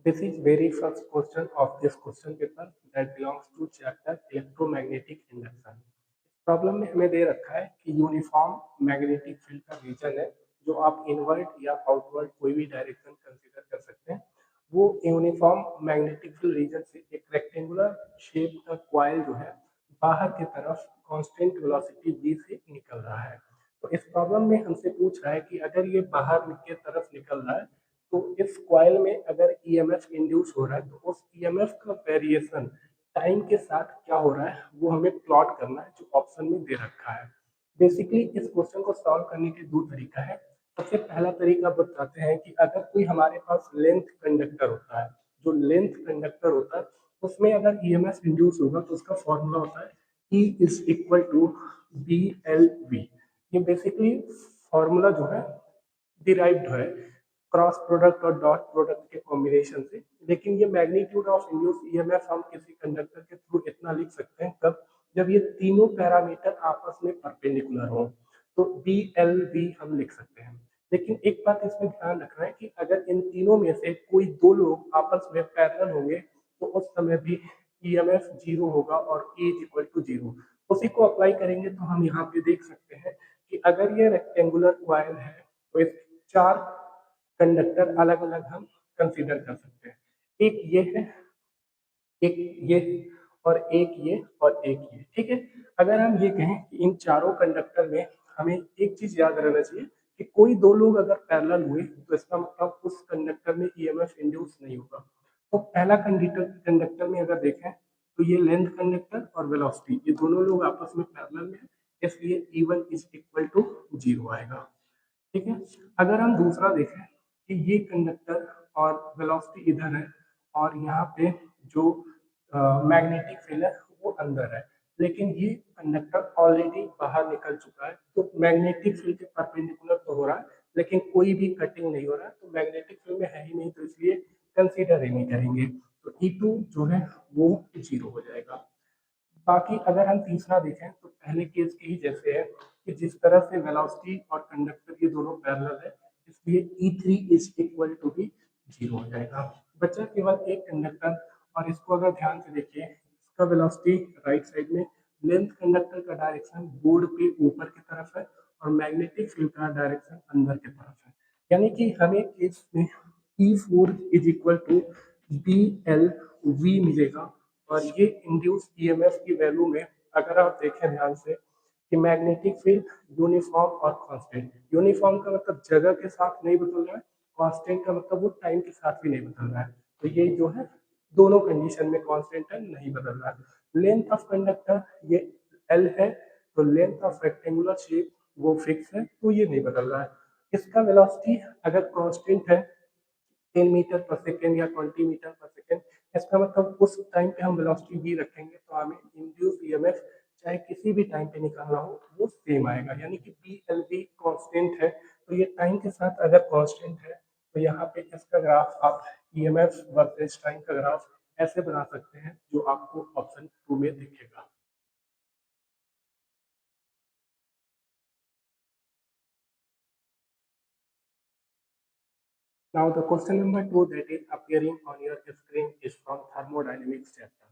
This is very first question of this question paper that belongs to chapter electromagnetic induction. Problem में हमें दे रखा है कि uniform magnetic field का reason है जो आप इनवर्ट या आउटवर्ड कोई भी डायरेक्शन कंसीडर कर सकते हैं। वो यूनिफॉर्म मैग्नेटिक फील्ड रीजन से एक रेक्टेंगुलर शेप का कॉइल जो है बाहर की तरफ कांस्टेंट वेलोसिटी v से निकल रहा है। तो इस प्रॉब्लम में हमसे पूछ रहा है कि अगर ये बाहर की तरफ निकल रहा है तो इस कॉइल में अगर ईएमएफ इंड्यूस हो रहा है तो उस ईएमएफ का वेरिएशन टाइम के साथ क्या हो रहा है वो हमें प्लॉट करना है जो ऑप्शन में दे रखा है। बेसिकली इस क्वेश्चन को सॉल्व करने के दो तरीका है। सबसे पहला तरीका बताते हैं कि अगर कोई हमारे पास लेंथ कंडक्टर होता है, जो लेंथ कंडक्टर होता है उसमें अगर ईएमएफ इंड्यूस होगा तो उसका फॉर्मूला होता है E is equal to B L V. ये बेसिकली फॉर्मूला जो है डिराइव्ड है क्रॉस प्रोडक्ट और डॉट प्रोडक्ट के कॉम्बिनेशन से। लेकिन ये मैग्नीट्यूड ऑफ इंड्यूस ईएमएफ हम किसी कंडक्टर के थ्रू इतना लिख सकते हैं कब, जब ये तीनों पैरामीटर आपस में परपेंडिकुलर हो तो बी एल वी हम लिख सकते हैं। लेकिन एक बात इसमें ध्यान रखना है कि अगर इन तीनों में से कोई दो लोग आपस में पैरेलल होंगे तो उस समय भी ईएमएफ जीरो होगा और E is equal to zero. उसी को अप्लाई करेंगे तो हम यहाँ पे देख सकते हैं कि अगर ये रेक्टेंगुलर कॉइल है तो इस चार कंडक्टर अलग अलग हम कंसीडर कर सकते हैं। एक ये है, एक ये और एक ये और एक ये। ठीक है, अगर हम ये कहें कि इन चारों कंडक्टर में हमें एक चीज याद रहना चाहिए कि कोई दो लोग अगर पैरेलल हुए तो इसका मतलब उस कंडक्टर में ईएमएफ इंड्यूस नहीं होगा। तो पहला कंडक्टर में अगर देखें तो ये लेंथ कंडक्टर और वेलोसिटी ये दोनों लोग आपस में पैरेलल में है, इसलिए E1 is equal to zero आएगा। ठीक है, अगर हम दूसरा देखें कि ये कंडक्टर और वेलोसिटी इधर है और यहाँ पे जो मैग्नेटिक फील्ड है वो अंदर है, लेकिन ये कंडक्टर ऑलरेडी बाहर निकल चुका है तो मैग्नेटिक फील्ड के परपेंडिकुलर तो हो रहा है लेकिन कोई भी कटिंग नहीं हो रहा है तो मैग्नेटिक फील्ड में है ही नहीं, तो इसलिए कंसीडर ही नहीं करेंगे। तो E2 जो है वो जीरो हो जाएगा। बाकी अगर हम तीसरा देखें तो पहले केस के ही जैसे है कि जिस तरह से वेलोसिटी और कंडक्टर ये दोनों पैरेलल है इसलिए E3 इज इक्वल टू भी जीरो हो जाएगा। बचा केवल एक कंडक्टर और इसको अगर ध्यान से देखिए इसका वेलोसिटी राइट साइड में, लेंथ कंडक्टर का डायरेक्शन बोर्ड पे ऊपर की तरफ है और मैग्नेटिक फील्ड का डायरेक्शन अंदर की तरफ है। यानी कि हमें केस में E4 is equal to B L V मिलेगा। और ये इंड्यूस ईएमएफ की वैल्यू में अगर आप देखें ध्यान से कि मैग्नेटिक फील्ड यूनिफॉर्म और कांस्टेंट, यूनिफॉर्म का मतलब जगह के साथ नहीं बदल रहा है, कांस्टेंट का मतलब वो टाइम के साथ भी नहीं बदल रहा है, तो ये जो है दोनों कंडीशन में कांस्टेंट है, नहीं बदल रहा है। लेंथ ऑफ कंडक्टर ये एल है तो लेंथ ऑफ रेक्टेंगुलर शेप वो फिक्स है तो ये नहीं बदल रहा है। इसका वेलोसिटी अगर कांस्टेंट है 10 मीटर पर सेकेंड या 20 मीटर पर सेकेंड, इसका मतलब उस टाइम पे हम वेलोसिटी v रखेंगे तो हमें इंड्यूस ईएमएफ चाहे किसी भी टाइम पे निकालना हो वो सेम आएगा। यानी कि बी एल वी कॉन्स्टेंट है तो ये टाइम के साथ अगर कॉन्स्टेंट है तो यहाँ पे इसका ग्राफ आप ईएमएफ वर्सेस टाइम का ग्राफ ऐसे बना सकते हैं जो आपको ऑप्शन 2 में दिखेगा। Now the question number 2 that is appearing on your screen is from thermodynamics chapter.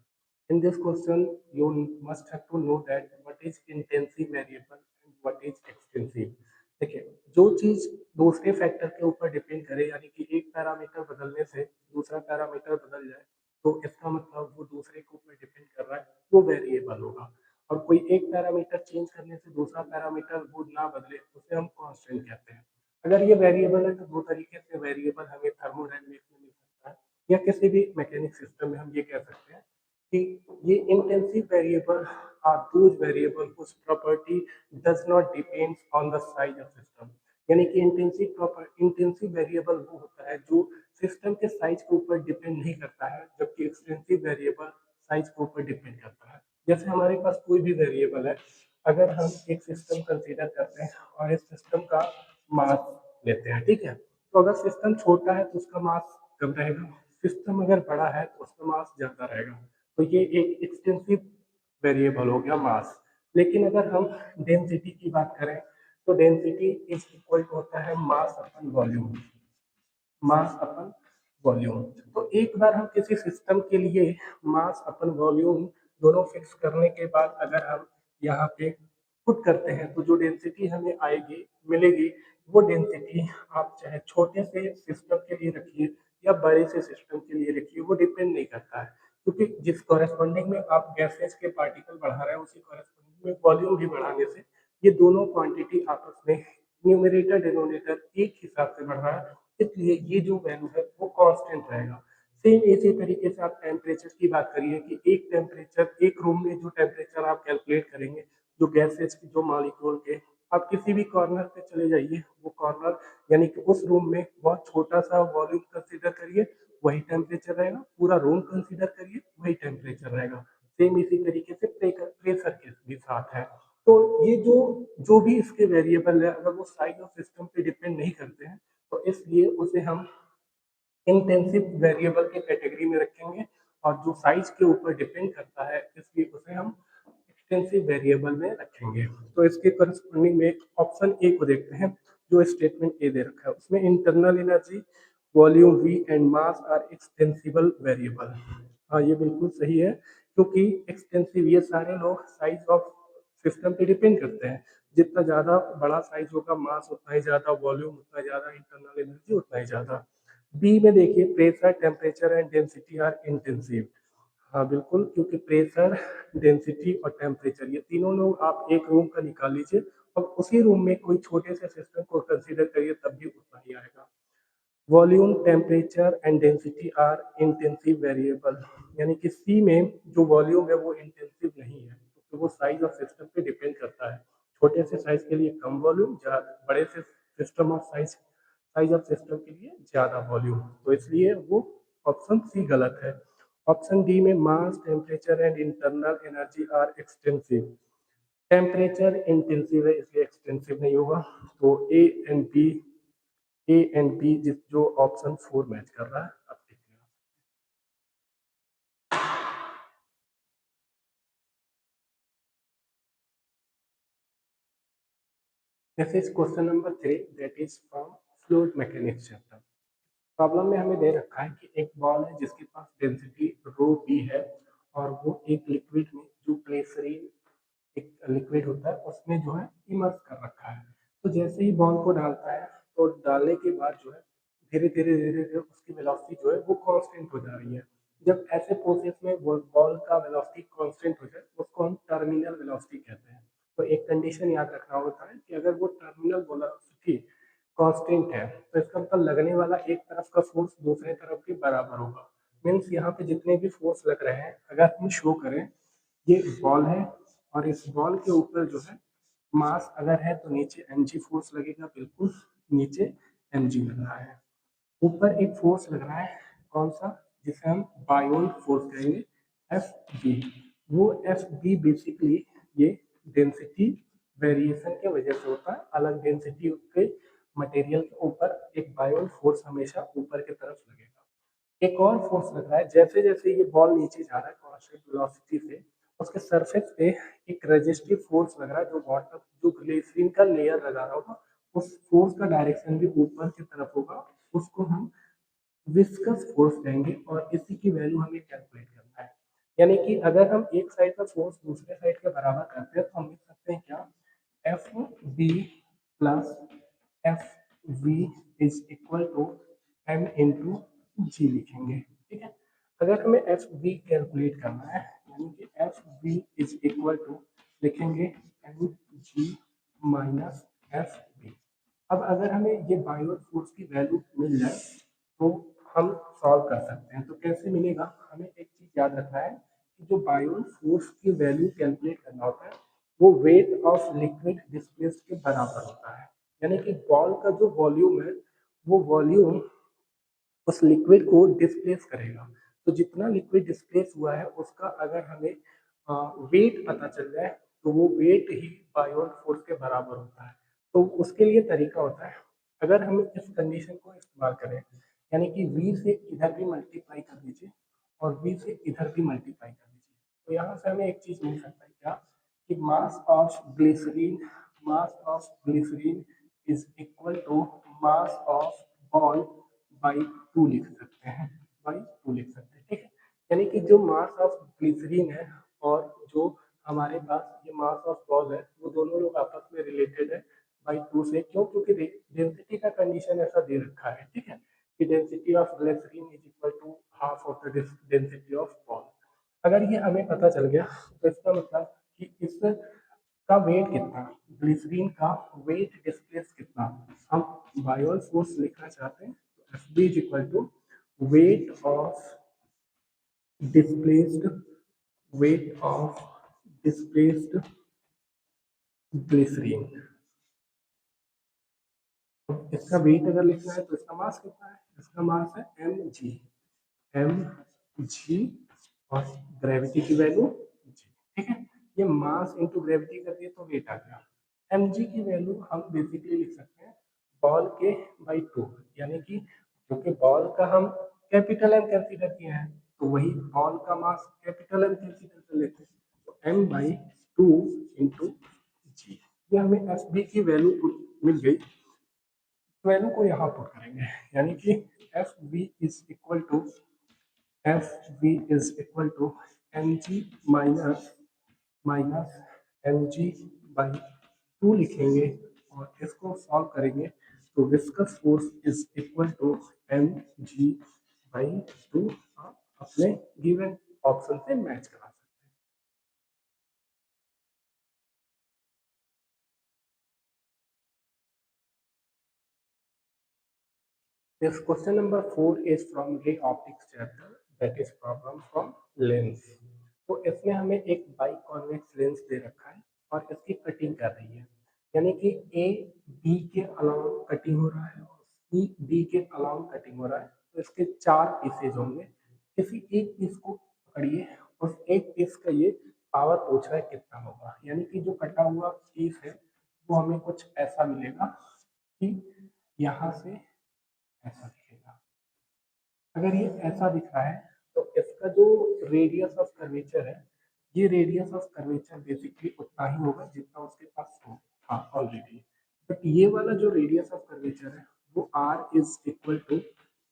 In this question, you must have to know that what is intensive variable and what is extensive. देखिए, जो चीज दूसरे factor के ऊपर depend करे यानी कि एक पैरामीटर बदलने से दूसरा पैरामीटर बदल जाए तो इसका मतलब वो दूसरे के ऊपर डिपेंड कर रहा है, वो वेरिएबल होगा। और कोई एक पैरामीटर चेंज करने से दूसरा पैरामीटर वो ना बदले उसे हम कांस्टेंट कहते हैं। अगर ये वेरिएबल है तो दो तरीके से वेरिएबल हमें थर्मोडायनेमिक्स में मिल सकता है या किसी भी मैकेनिक सिस्टम में हम ये कह सकते हैं कि ये intensive variable are those variable whose property does not depends on the size of system। यानी कि इंटेंसिव वेरिएबल वो होता है जो सिस्टम के साइज के ऊपर डिपेंड नहीं करता है, जबकि एक्सटेंसिव वेरिएबल साइज के ऊपर डिपेंड करता है। जैसे हमारे पास कोई भी वेरिएबल है, अगर हम एक सिस्टम कंसीडर करते हैं और इस सिस्टम का मास लेते हैं, ठीक है, तो अगर सिस्टम छोटा है तो उसका मास कम रहेगा, सिस्टम अगर बड़ा है तो उसका मास ज्यादा रहेगा। तो ये एक एक्सटेंसिव वेरिएबल हो गया मास। लेकिन अगर हम डेंसिटी की बात करें तो डेंसिटी इज इक्वल टू होता है मास अपन वॉल्यूम, मास अपन वॉल्यूम। तो एक बार हम किसी सिस्टम के लिए मास अपन वॉल्यूम दोनों फिक्स करने के बाद अगर हम यहाँ पे पुट करते हैं तो जो डेंसिटी हमें आएगी मिलेगी, वो डेंसिटी आप चाहे छोटे से सिस्टम के लिए रखिए या बड़े से सिस्टम के लिए रखिए, वो डिपेंड नहीं करता है, क्योंकि जिस कॉरेस्पॉन्डिंग में आप गैसेज के पार्टिकल बढ़ा रहे हैं उसी कॉरेस्पॉन्डिंग में वॉल्यूम भी बढ़ाने से ये दोनों क्वांटिटी आपस में न्यूमरेटर डिनोमिनेटर एक हिसाब से बढ़ रहा है, इसलिए ये जो वैल्यू है वो कांस्टेंट रहेगा। सेम इसी तरीके से आप टेम्परेचर की बात करिए कि एक टेम्परेचर एक रूम में जो टेम्परेचर आप कैलकुलेट करेंगे, जो गैसेज की जो मॉलिक्यूल के, आप किसी भी कॉर्नर पे चले जाइए, वो कॉर्नर यानी कि उस रूम में बहुत छोटा सा वॉल्यूम कंसीडर करिए, वही टेम्परेचर रहेगा, पूरा रूम कंसीडर करिए वही टेम्परेचर रहेगा। सेम इसी तरीके से प्रेशर के भी साथ है। तो ये जो जो भी इसके वेरिएबल है, अगर वो साइज ऑफ सिस्टम पे डिपेंड नहीं करते हैं, तो इसलिए उसे हम इंटेंसिव वेरिएबल के कैटेगरी में रखेंगे, और जो साइज के ऊपर डिपेंड करता है इसलिए उसे हम एक्सटेंसिव वेरिएबल में रखेंगे। तो इसके करस्पॉन्डिंग में ऑप्शन ए को देखते हैं, जो स्टेटमेंट ए दे रखा है उसमें internal energy, volume V and mass are extensible variable. हाँ, ये बिल्कुल सही है, क्योंकि एक्सटेंसिव ये सारे लोग साइज ऑफ सिस्टम पे डिपेंड करते हैं। जितना ज्यादा बड़ा साइज होगा मास उतना ही ज्यादा, वॉल्यूम उतना ज्यादा, इंटरनल एनर्जी उतना ही ज्यादा। बी में देखिए pressure temperature and density are intensive. हाँ बिल्कुल, क्योंकि प्रेशर डेंसिटी और टेम्परेचर ये तीनों लोग आप एक रूम का निकाल लीजिए और उसी रूम में कोई छोटे से सिस्टम को कंसीडर करिए तब भी उतना ही आएगा। Volume temperature and density are intensive variable, यानी कि सी में जो वॉल्यूम है वो इंटेंसिव नहीं है, तो वो साइज ऑफ सिस्टम पे डिपेंड करता है। छोटे से साइज के लिए कम वॉल्यूम, बड़े से system of size of system के लिए ज्यादा वॉल्यूम, तो इसलिए वो ऑप्शन सी गलत है। ऑप्शन डी में mass temperature and internal energy are extensive. Temperature intensive है इसलिए एक्सटेंसिव नहीं होगा। तो ए एंड बी जिस जो ऑप्शन 4 मैच कर रहा है, अब देखिए। This is question number 3 that is from fluid mechanics chapter. Problem में हमें दे रखा है कि एक बॉल है जिसके पास डेंसिटी रो बी है, और वो एक लिक्विड में जो ग्लिसरीन एक लिक्विड होता है उसमें जो है इमर्स कर रखा है। तो जैसे ही बॉल को डालता है, तो डालने के बाद जो है धीरे धीरे धीरे धीरे उसकी वेलोसिटी जो है वो कांस्टेंट हो जा रही है। जब ऐसे प्रोसेस में वो बॉल का वेलोसिटी कांस्टेंट हो जाए उसको हम टर्मिनल वेलोसिटी कहते हैं। तो एक कंडीशन याद रखना होता है कि अगर वो टर्मिनल वेलोसिटी कांस्टेंट है तो इसका मतलब लगने वाला एक तरफ का फोर्स दूसरे तरफ के बराबर होगा। मीन्स यहाँ पे जितने भी फोर्स लग रहे हैं अगर हम शो करें, ये बॉल है और इस बॉल के ऊपर जो है मास अगर है तो नीचे mg फोर्स लगेगा, बिल्कुल नीचे mg लग रहा है। ऊपर एक फोर्स लग रहा है, कौन सा, जिसे हम बायोन फोर्स कहेंगे, एफ बी। वो एफ बी बेसिकली ये डेंसिटी वेरिएशन के वजह से होता है, अलग डेंसिटी के मटेरियल के ऊपर एक बायोन फोर्स हमेशा ऊपर की तरफ लगेगा। एक और फोर्स लग रहा है, जैसे जैसे ये बॉल नीचे जा रहा है कांस्टेंट वेलोसिटी से, उसके सरफेस पे एक रेजिस्टिव फोर्स लग रहा है, जो वाटर जो ग्लिसरीन का लेयर लगा रहा होगा उस फोर्स का डायरेक्शन भी ऊपर की तरफ होगा, उसको हम विस्कस फोर्स कहेंगे, और इसी की वैल्यू हमें कैलकुलेट करना है। यानी कि अगर हम एक साइड का फोर्स दूसरे साइड के बराबर करते हैं तो हम लिख सकते हैं क्या, F B plus F V is equal to M into G लिखेंगे। ठीक है, अगर हमें एफ बी कैलकुलेट करना है यानी कि F B is equal to लिखेंगे M G minus F B. अब अगर हमें ये बायोट फोर्स की वैल्यू मिल जाए तो हम सॉल्व कर सकते हैं। तो कैसे मिलेगा, हमें एक चीज याद रखना है कि जो बायोट फोर्स की वैल्यू कैलकुलेट करना होता है वो वेट ऑफ लिक्विड डिस्प्लेस्ड के बराबर होता है। यानी कि बॉल का जो वॉल्यूम है वो वॉल्यूम उस लिक्विड को डिस्प्लेस करेगा। तो जितना लिक्विड डिस्प्लेस हुआ है उसका अगर हमें वेट पता चल जाए तो वो वेट ही बायोट फोर्स के बराबर होता है। तो उसके लिए तरीका होता है, अगर हम इस कंडीशन को इस्तेमाल करें यानी कि v से इधर भी मल्टीप्लाई कर दीजिए और v से इधर भी मल्टीप्लाई कर दीजिए, तो यहाँ से हमें एक चीज मिल सकता है क्या, कि mass of glycerin is equal to mass of ball by 2 लिख सकते हैं, बाई 2 लिख सकते हैं, ठीक है। यानी कि जो मास ऑफ ग्लिसरीन है और जो हमारे पास ये मास ऑफ सॉल्ट है वो दोनों लोग आपस में रिलेटेड है बाई 2 से। क्यों? क्योंकि डेंसिटी का कंडीशन ऐसा दे रखा है, ठीक है, कि density of glycerin is equal to half of the density of salt. अगर ये हमें पता चल गया तो इसका मतलब कि इस का वेट कितना, ग्लिसरीन का वेट डिस्प्लेस कितना, हम बायोल फोर्स लिखना चाहते हैं तो F B is equal to weight of displaced weight of displaced glycerin. इसका वेट अगर लिखना है तो इसका मास कितना है, इसका मास है एम जी, एम जी और ग्रेविटी की वैल्यू जी, ठीक है। ये मास इंटू ग्रेविटी कर दिए तो वेट आ गया। एम जी की वैल्यू हम बेसिकली लिख सकते हैं बॉल के बाई 2, यानी कि क्योंकि बॉल का हम कैपिटल एम कंसीडर किए हैं तो वही बॉल का मास कैपिटल एम कंसीडर कर लेते हैं, तो एम बाई 2 इंटू जी। ये हमें एफ बी की वैल्यू मिल गई, वैल्यू को यहाँ पुट करेंगे, यानी कि F B is equal to F B is equal to M G minus minus M G by 2 लिखेंगे और इसको सॉल्व करेंगे तो viscous force is equal to M G by 2 आप अपने गिवन ऑप्शन से मैच करा सकते हैं। This question number 4 is from ray optics chapter, that is problem from lens। तो इसमें हमें एक बाई कॉन्वेक्स लेंस दे रखा है और इसकी कटिंग कर रही है, यानी कि ए बी के अलाउ कटिंग हो रहा है और सी डी के अलाउ कटिंग हो रहा है, तो इसके 4 पीसेज होंगे। किसी एक पीस को पकड़िए, उस एक पीस का ये पावर पूछ रहा है कितना होगा, यानी कि जो कटा हुआ पीस है वो हमें कुछ ऐसा मिलेगा कि यहाँ से ऐसा दिखेगा। अगर ये ऐसा दिख रहा है तो इसका जो रेडियस ऑफ कर्वेचर है, ये रेडियस ऑफ कर्वेचर बेसिकली उतना ही होगा जितना उसके पास हो हाँ ऑलरेडी। बट ये वाला जो रेडियस ऑफ कर्वेचर है वो R is equal to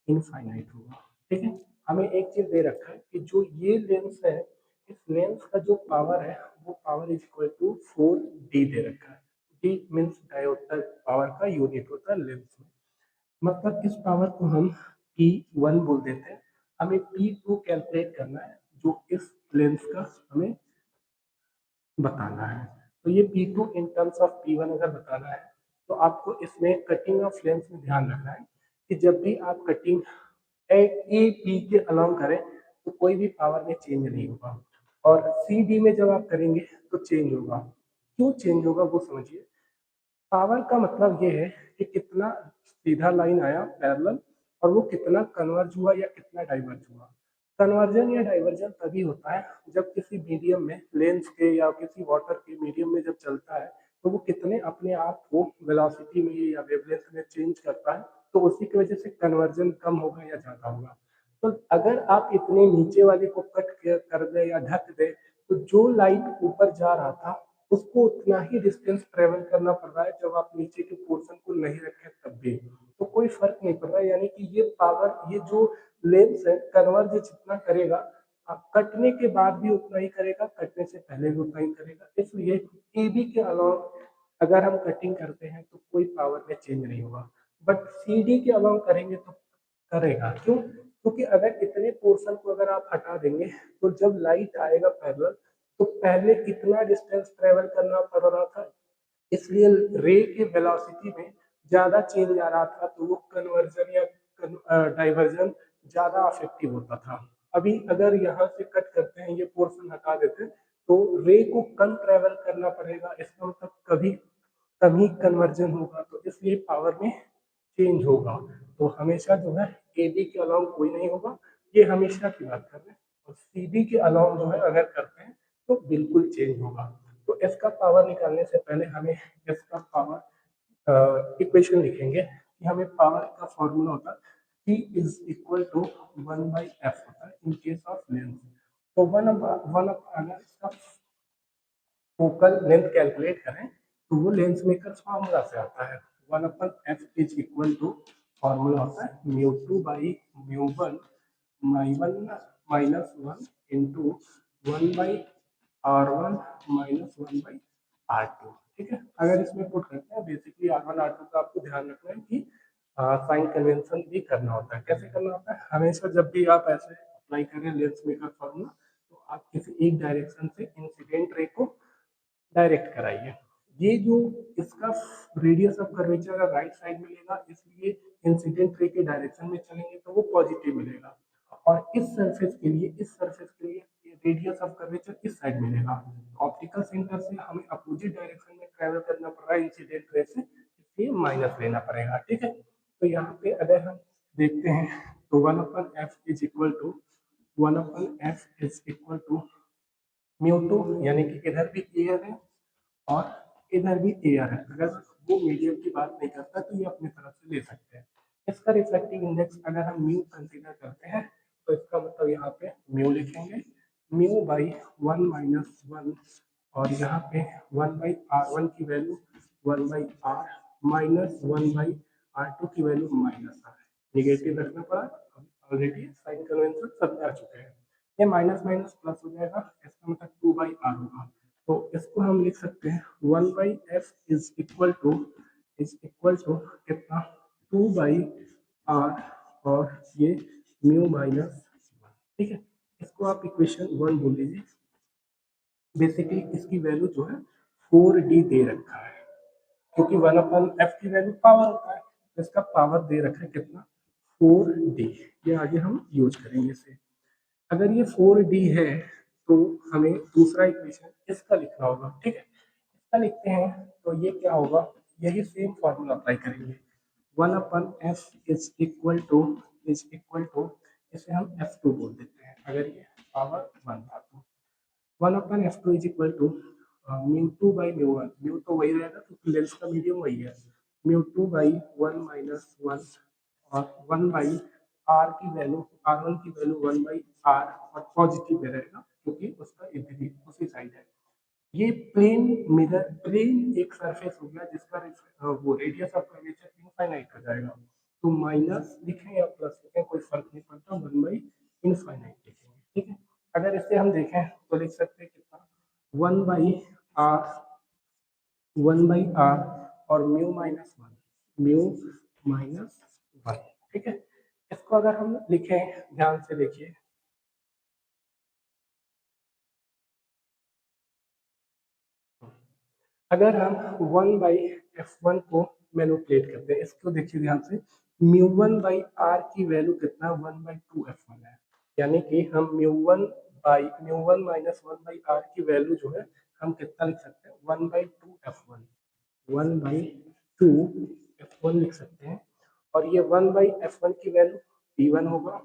infinite होगा, ठीक है। हमें एक चीज दे रखा है कि जो ये लेंस है, इस लेंस का जो पावर है वो power is equal to 4d दे रखा है। डी मीन्स डायोप्टर पावर का यूनिट होता है लेंस में, मतलब इस पावर को हम P1 बोल देते हैं। हमें P2 कैलकुलेट करना है जो इस लेंस का हमें बताना है। तो ये P2 in terms of P1 अगर बताना है तो आपको इसमें कटिंग ऑफ लेंस में ध्यान रखना है कि जब भी आप कटिंग ए बी के अलाउ करें तो कोई भी पावर में चेंज नहीं होगा, और सी डी में जब आप करेंगे तो चेंज होगा। क्यों चेंज होगा वो समझिए। पावर का मतलब ये है कि कितना सीधा लाइन आया पैरेलल और वो कितना कन्वर्ज हुआ या कितना डाइवर्ज हुआ। कन्वर्जन या डाइवर्जन तभी होता है जब किसी मीडियम में लेंस के या किसी वाटर के मीडियम में जब चलता है तो वो कितने अपने आप को वेलोसिटी में या वेवलेंथ में चेंज करता है, तो उसी की वजह से कन्वर्जन कम होगा या ज्यादा होगा। तो अगर आप इतने नीचे वाले को कट कर दे या ढक दे तो जो लाइट ऊपर जा रहा था उसको उतना ही डिस्टेंस ट्रेवल करना पड़ रहा है जब आप नीचे के पोर्शन को नहीं रखे तब भी, तो कोई फर्क नहीं पड़ रहा है। यानी कि ये पावर, ये जो लेंस है कन्वर्ज जितना करेगा कटने के बाद भी उतना ही करेगा, कटने से पहले भी उतना ही करेगा। इसलिए ए बी के अलावा अगर हम कटिंग करते हैं तो कोई पावर में चेंज नहीं होगा, बट सी डी के अलावा करेंगे तो करेगा। क्यों? क्योंकि अगर इतने पोर्शन को अगर आप हटा देंगे तो जब लाइट आएगा पैरेलल तो पहले कितना डिस्टेंस ट्रेवल करना पड़ रहा था, इसलिए रे के वेलोसिटी में ज्यादा चेंज आ रहा था, तो वो कन्वर्जन या डाइवर्जन ज्यादा अफेक्टिव होता था। अभी अगर यहाँ से कट करते हैं, ये पोर्शन हटा देते हैं तो रे को कम ट्रेवल करना पड़ेगा, इसका मतलब कभी कम ही कन्वर्जन होगा, तो इसलिए पावर में चेंज होगा। तो हमेशा जो है ए बी के अलाउ कोई नहीं होगा, ये हमेशा की बात कर रहे हैं। और सी डी के अलाउ जो है अगर करते हैं तो बिल्कुल चेंज होगा। तो इसका पावर निकालने से पहले हमें इसका पावर इक्वेशन लिखेंगे कि हमें पावर का फॉर्मूला होता है P is equal to 1/f होता है इन केस ऑफ लेंथ। तो वन अगर इसका फोकल लेंथ कैलकुलेट करें तो वो लेंस मेकर फॉर्मूला से आता है 1/f is equal to formula होता है mu two by mu one minus one into one by R one minus one by R two. ठीक है, अगर इसमें पुट करते हैं basically R one R two का आपको ध्यान रखना है कि साइन कन्वेंशन भी करना होता है। कैसे करना होता है, हमेशा जब भी आप ऐसे अप्लाई करें लेंस मेकर फॉर्मूला, तो आप किसी एक डायरेक्शन से इंसिडेंट रे को डायरेक्ट कराइए। ये जो इसका radius of curvature right side मिलेगा, इसलिए इंसिडेंट रे के डायरेक्शन में चलेंगे तो वो पॉजिटिव मिलेगा। और इस सरफेस के लिए रेडियस ऑफ कर्वेचर इस साइड मिलेगा। ऑप्टिकल सेंटर से हमें अपोजिट डायरेक्शन में ट्रेवल करना पड़ रहा है इंसिडेंट रे से, इसलिए माइनस लेना पड़ेगा। ठीक है, तो यहाँ पे अगर हम देखते हैं तो one upon F is equal to mu two, यानी कि इधर भी एयर है और इधर भी एयर है। अगर वो मीडियम की बात नहीं करता तो ये अपनी तरफ से ले सकते हैं। इसका रिफ्लेक्टिव इंडेक्स अगर हम म्यू कंसीडर करते हैं तो इसका मतलब यहाँ पे म्यू लिखेंगे, mu by one minus one, और यहाँ पे वन बाई आर वन की value one by R minus one by R two की वैल्यू माइनस आर। निगेटिव रखना पड़ा, ऑलरेडी साइन कन्वेंशन सब आ चुके हैं। ये माइनस माइनस प्लस हो जाएगा, इसका मतलब टू बाई आर होगा। तो इसको हम लिख सकते हैं one by F is equal to कितना, टू बाई आर, और ये म्यू माइनस वन। ठीक है, इसको आप इक्वेशन वन बोल लीजिए। बेसिकली इसकी वैल्यू जो है 4d दे रखा है, क्योंकि वन अपन एफ की वैल्यू पावर होता है, तो इसका पावर दे रखा है कितना, 4d। ये आगे हम यूज करेंगे इसे। अगर ये 4d है तो हमें दूसरा इक्वेशन इसका लिखना होगा। ठीक है, इसका लिखते हैं तो ये क्या होगा, यही सेम फॉर्मूला अप्लाई करेंगे। One upon F is equal to इसे हम F2 बोल देते हैं, अगर ये पावर वन था तो one upon F2 is equal to mu two by mu one. Mu तो वही रहेगा क्योंकि लेंस का मीडियम वही है। Mu two by one minus one, और वन बाई आर की वैल्यू आर वन की वैल्यू वन बाई आर, और पॉजिटिव में रहेगा क्योंकि उसका इधर उसी साइड है। ये प्लेन एक सरफेस हो गया जिसका वो रेडियस ऑफ कर्वेचर इनफाइनाइट हो जाएगा। तो माइनस लिखें या प्लस लिखें कोई फर्क नहीं पड़ता, वन बाई इनफाइनाइट लिखेंगे। ठीक है, अगर इसे हम देखें तो लिख सकते हैं कितना, one by R, one by R और mu minus one, mu minus one. ठीक है, इसको अगर हम लिखें ध्यान से देखिए, अगर हम वन बाई एफ वन को मैनिपुलेट करते हैं, इसको देखिए ध्यान से, म्यू वन बाई आर की वैल्यू कितना, one by two F one है। यानी कि हम mu one minus one by R की वैल्यू जो है हम कितना लिख सकते हैं, one by two F one, one by two F one लिख सकते हैं। और ये वन बाई एफ वन की वैल्यू पी वन होगा,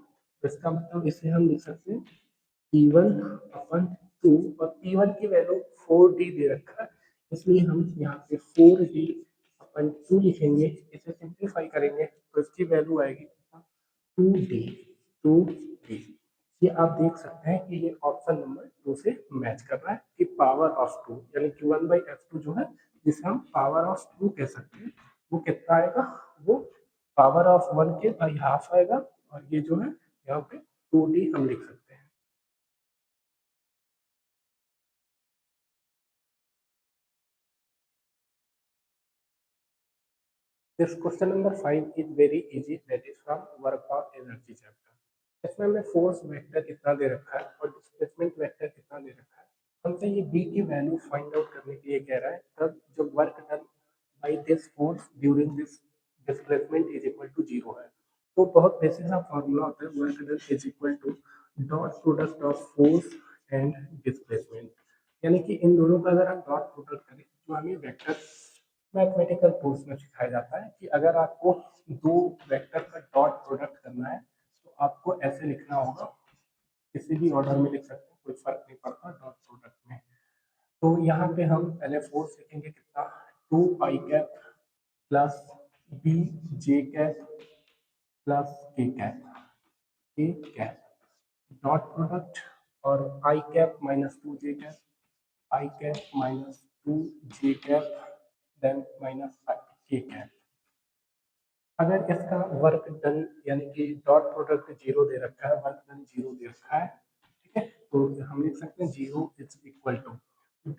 तो इसका मतलब इसे हम लिख सकते हैं पी वन अपन टू, और पी वन की वैल्यू 4d दे रखा है, इसलिए हम यहाँ पे 4d अपन टू लिखेंगे। इसे सिंप्लीफाई करेंगे तो इसकी वैल्यू आएगी 2d, 2d। ये आप देख सकते हैं कि ये ऑप्शन नंबर टू से मैच कर रहा है कि पावर ऑफ टू, यानी कि वन बाई एफ टू जो है जिसे हम पावर ऑफ टू कह सकते हैं, वो कितना आएगा, वो पावर ऑफ वन के बाई हाफ आएगा। और ये जो है यहाँ पे 2d हम लिख सकते हैं। This question number 5 is very easy, that is from work of energy chapter। इसमें हमें फोर्स वेक्टर कितना दे रखा है और डिस्प्लेसमेंट वेक्टर कितना दे रखा है। हमसे ये b की वैल्यू फाइंड आउट करने के लिए कह रहा है, तब जो work done by this force during this displacement is equal to zero है। तो बहुत बेसिक सा फॉर्मूला होता है, work done is equal to dot product of force and displacement. यानी कि इन दोनों का अगर हम डॉट प्रोडक्ट करें तो हमें वेक्टर मैथमेटिकल कोर्स में सिखाया जाता है कि अगर आपको दो वेक्टर का डॉट प्रोडक्ट करना है तो आपको ऐसे लिखना होगा, किसी भी ऑर्डर में लिख सकते हैं, कोई फर्क नहीं पड़ता डॉट प्रोडक्ट में। तो यहाँ पे हम पहले फोर्स लिखेंगे कितना, two I cap plus B J cap plus K cap, K cap dot product, और I cap minus two J cap, I cap minus two J cap, then minus K cap. अगर इसका work done यानी कि dot product zero दे रखा है, work done zero दे रखा है, ठीक है, तो हम लिख सकते हैं zero is equal to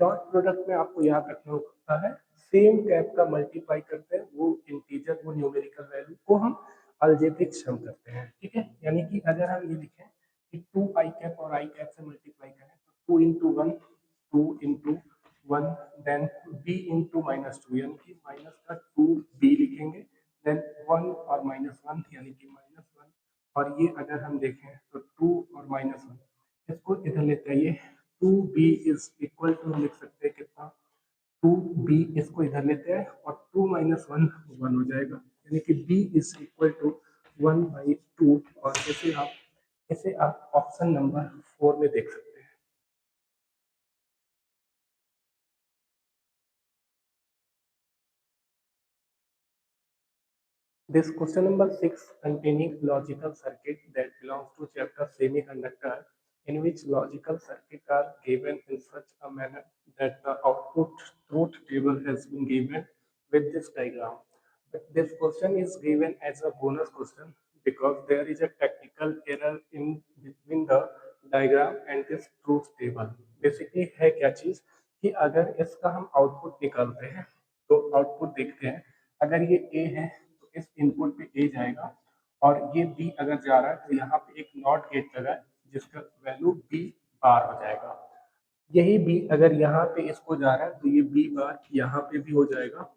dot product में आपको याद रखना होता है सेम कैप का मल्टीप्लाई करते हैं, वो इंटीजर वो न्यूमेरिकल वैल्यू को हम अलजेब्रिक सम करते हैं, ठीक है। यानी कि अगर हम ये लिखें कि टू आई कैप और आई कैप से मल्टीप्लाई करें तो two into one, two into one, then B into minus two यानी कि माइनस का टू बी लिखेंगे, देन वन और माइनस वन यानी कि माइनस वन, और ये अगर हम देखें तो टू और माइनस वन, इसको इधर लेते आइए, two B is equal to हम लिख सकते हैं कितना, टू बी, इसको इधर लेते हैं और टू माइनस वन वन हो जाएगा, यानी कि B is equal to one by two, और इसे आप ऑप्शन नंबर फोर में देख सकते हैं। This question number 6 containing logical circuit that belongs to chapter semiconductor, in which logical circuits are given in such a manner that the output truth table has been given with this diagram. But this question is given as a bonus question because there is a technical error in between the diagram and this truth table. Basically है क्या चीज कि अगर इसका हम output निकालते हैं तो आउटपुट देखते हैं, अगर ये ए है तो इस इनपुट पे ए जाएगा, और ये बी अगर जा रहा है तो यहाँ पे एक नॉट गेट लगा है जिसका वैल्यू बी बार हो जाएगा। यही बी अगर यहाँ पे इसको जा रहा है तो ये बी बार यहाँ पे भी हो जाएगा,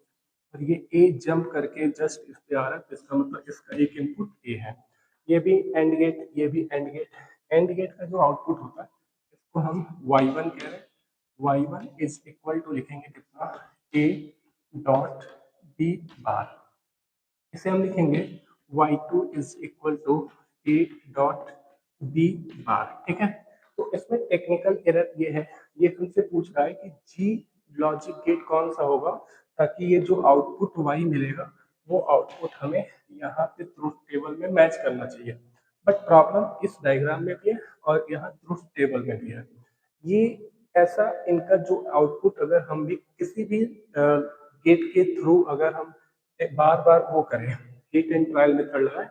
और ये ए जंप करके जस्ट इस पे आ रहा है तो इसका मतलब इसका एक इनपुट ए है। ये भी एंड गेट, ये भी एंड गेट, एंड गेट का जो आउटपुट होता है इसको हम y1 कह रहे हैं, y1 इज इक्वल टू लिखेंगे कितना, ए डॉट बी बार, इसे हम लिखेंगे y2 is equal to A dot B bar, ठीक है। तो इसमें टेक्निकल एरर ये है, ये हमसे पूछ रहा है कि जी लॉजिक गेट कौन सा होगा ताकि ये जो आउटपुट y मिलेगा वो आउटपुट हमें यहाँ पे ट्रुथ टेबल में मैच करना चाहिए। बट प्रॉब्लम इस डायग्राम में भी है और यहाँ ट्रुथ टेबल में भी है। ये ऐसा इनका जो आउटपुट अगर हम भी किसी भी गेट के थ्रू अगर हम बार बार वो करें, हिट एंड ट्रायल मेथड लगाए,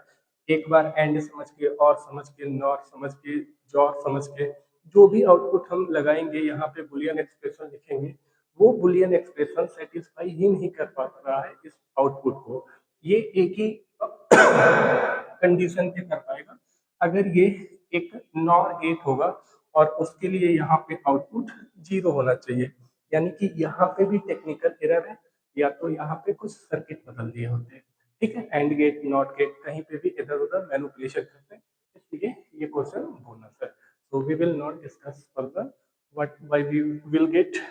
एक बार एंड समझ के और समझ के नॉट समझ के जॉर समझ के जो भी आउटपुट हम लगाएंगे यहाँ पे बुलियन एक्सप्रेशन लिखेंगे, वो बुलियन एक्सप्रेशन सेटिस्फाई ही नहीं कर पा रहा है इस आउटपुट को। ये एक ही कंडीशन पे कर पाएगा अगर ये एक नॉर गेट होगा और उसके लिए यहाँ पे आउटपुट जीरो होना चाहिए, यानी कि यहाँ पे भी टेक्निकल एरर है, या तो यहाँ पे कुछ सर्किट बदल दिए होते हैं, ठीक है। एंड गेट नॉट गेट कहीं पे भी इधर उधर मैनिपुलेशन करते हैं, इसलिए ये क्वेश्चन बोनस है। So we will not discuss further what why we will get.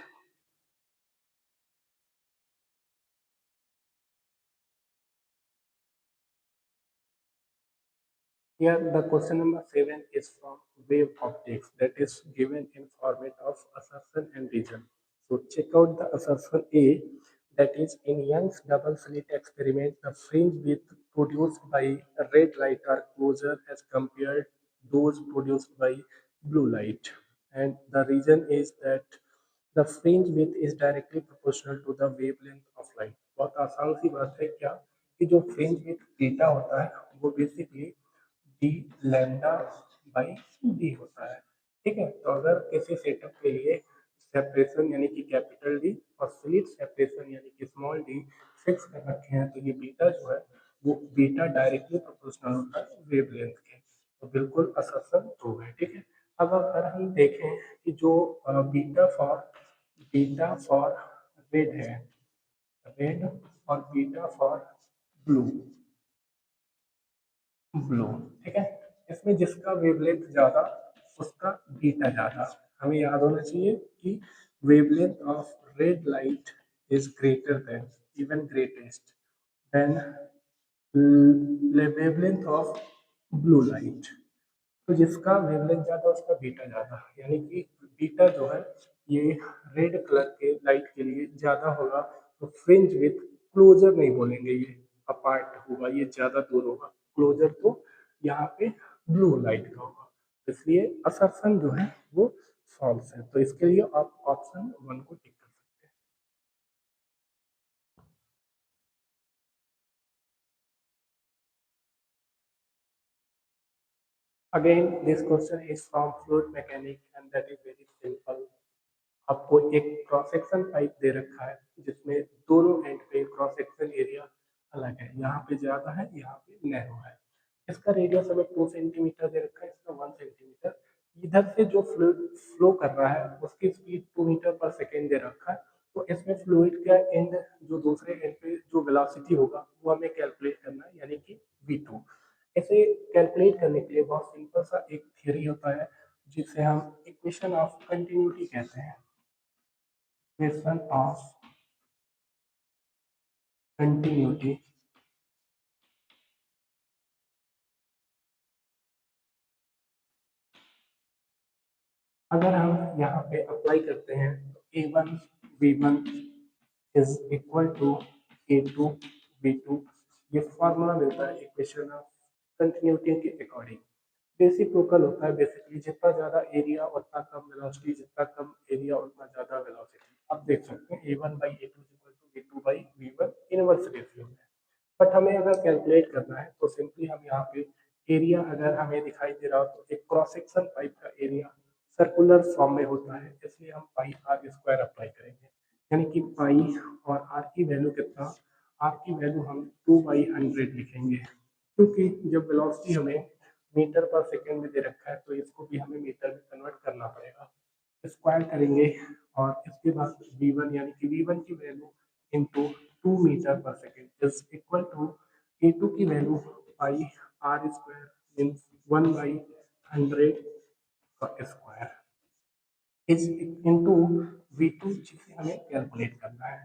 Here, the question number 7 is from wave optics, that is given in format of assertion and reason. So check out the assertion A, that is in Young's double slit experiment, the fringe width produced by red light are closer as compared those produced by blue light. And the reason is that the fringe width is directly proportional to the wavelength of light. बहुत आसान सी बात है क्या कि जो fringe width beta होता है वो basically D lambda by D होता है, ठीक है। तो अगर किसी सेटअप के लिए सेपरेशन यानी कि कैपिटल डी और स्लिट सेपरेशन यानी कि स्मॉल डी फिक्स कर रखे हैं तो ये बीटा जो है वो बीटा डायरेक्टली प्रोपोर्शनल होता है वेवलेंथ के, तो बिल्कुल असर ट्रू है, ठीक है। अब अगर हम देखें कि जो बीटा फॉर रेड है, रेड और बीटा फॉर ब्लू, ब्लू, ठीक है, इसमें जिसका वेवलेंथ ज्यादा उसका बीटा ज्यादा। हमें याद होना चाहिए कि wavelength of red light is greater than, even greatest then wavelength of blue light. तो जिसका वेवलेंथ ज्यादा उसका बीटा ज्यादा, यानी कि बीटा जो है ये रेड कलर के लाइट के लिए ज्यादा होगा, तो फ्रिंज विथ क्लोजर नहीं बोलेंगे, ये अपार्ट होगा, ये ज्यादा दूर होगा, क्लोजर तो यहाँ पे ब्लू लाइट का होगा, इसलिए असर्शन जो है वो फॉल्स है। तो इसके लिए आप ऑप्शन वन को टिक कर सकते हैं। Again this question is from fluid mechanic and that is very simple. आपको एक क्रॉस सेक्शन पाइप दे रखा है जिसमें दोनों एंड पे क्रॉस सेक्शन एरिया अलग है, यहाँ पे ज्यादा है, यहाँ पे नैरो है। इसका रेडियस हमें 2 सेंटीमीटर दे रखा है, इसका 1 सेंटीमीटर। इधर से जो फ्लूइड फ्लो कर रहा है उसकी स्पीड 2 मीटर पर सेकेंड दे रखा है। तो इसमें फ्लूइड का एंड जो दूसरे एंड पे जो वेलोसिटी होगा वो हमें कैलकुलेट करना है, यानी कि v2। इसे कैलकुलेट करने के लिए बहुत सिंपल सा एक थ्योरी होता है जिसे हम इक्वेशन ऑफ कंटिन्यूटी कहते हैं। Equation of continuity. अगर हम यहाँ पे अप्लाई करते हैं तो a1 v1 is equal to a2 v2, ये फॉर्मूला मिलता है इक्वेशन ऑफ कंटिन्यूटी के अकॉर्डिंग। रेसिप्रोकल होता है, बेसिकली जितना ज्यादा एरिया उतना कम वेलोसिटी, जितना कम एरिया उतना ज्यादा वेलोसिटी। आप देख सकते हैं a1/a2 = v2/v1 इनवर्स रेशियो में। बट हमें अगर कैलकुलेट करना है तो सिंपली हम यहाँ पे एरिया अगर हमें दिखाई दे रहा हो तो एक क्रॉस सेक्शन पाइप का एरिया सर्कुलर फॉर्म में होता है, इसलिए हम पाई आर स्क्वायर अप्लाई करेंगे। यानी कि पाई और आर की वैल्यू कितना, आर की वैल्यू हम 2/100 लिखेंगे, क्योंकि जब वेलोसिटी हमें मीटर पर सेकेंड में दे रखा है तो इसको भी हमें मीटर में कन्वर्ट करना पड़ेगा। स्क्वायर करेंगे और इसके बाद v1 यानी कि v1 की value into 2 meter per second is equal to a2 की value pi R square means 1/100 का स्क्वायर इज इंटू v2, जिसे हमें कैलकुलेट करना है।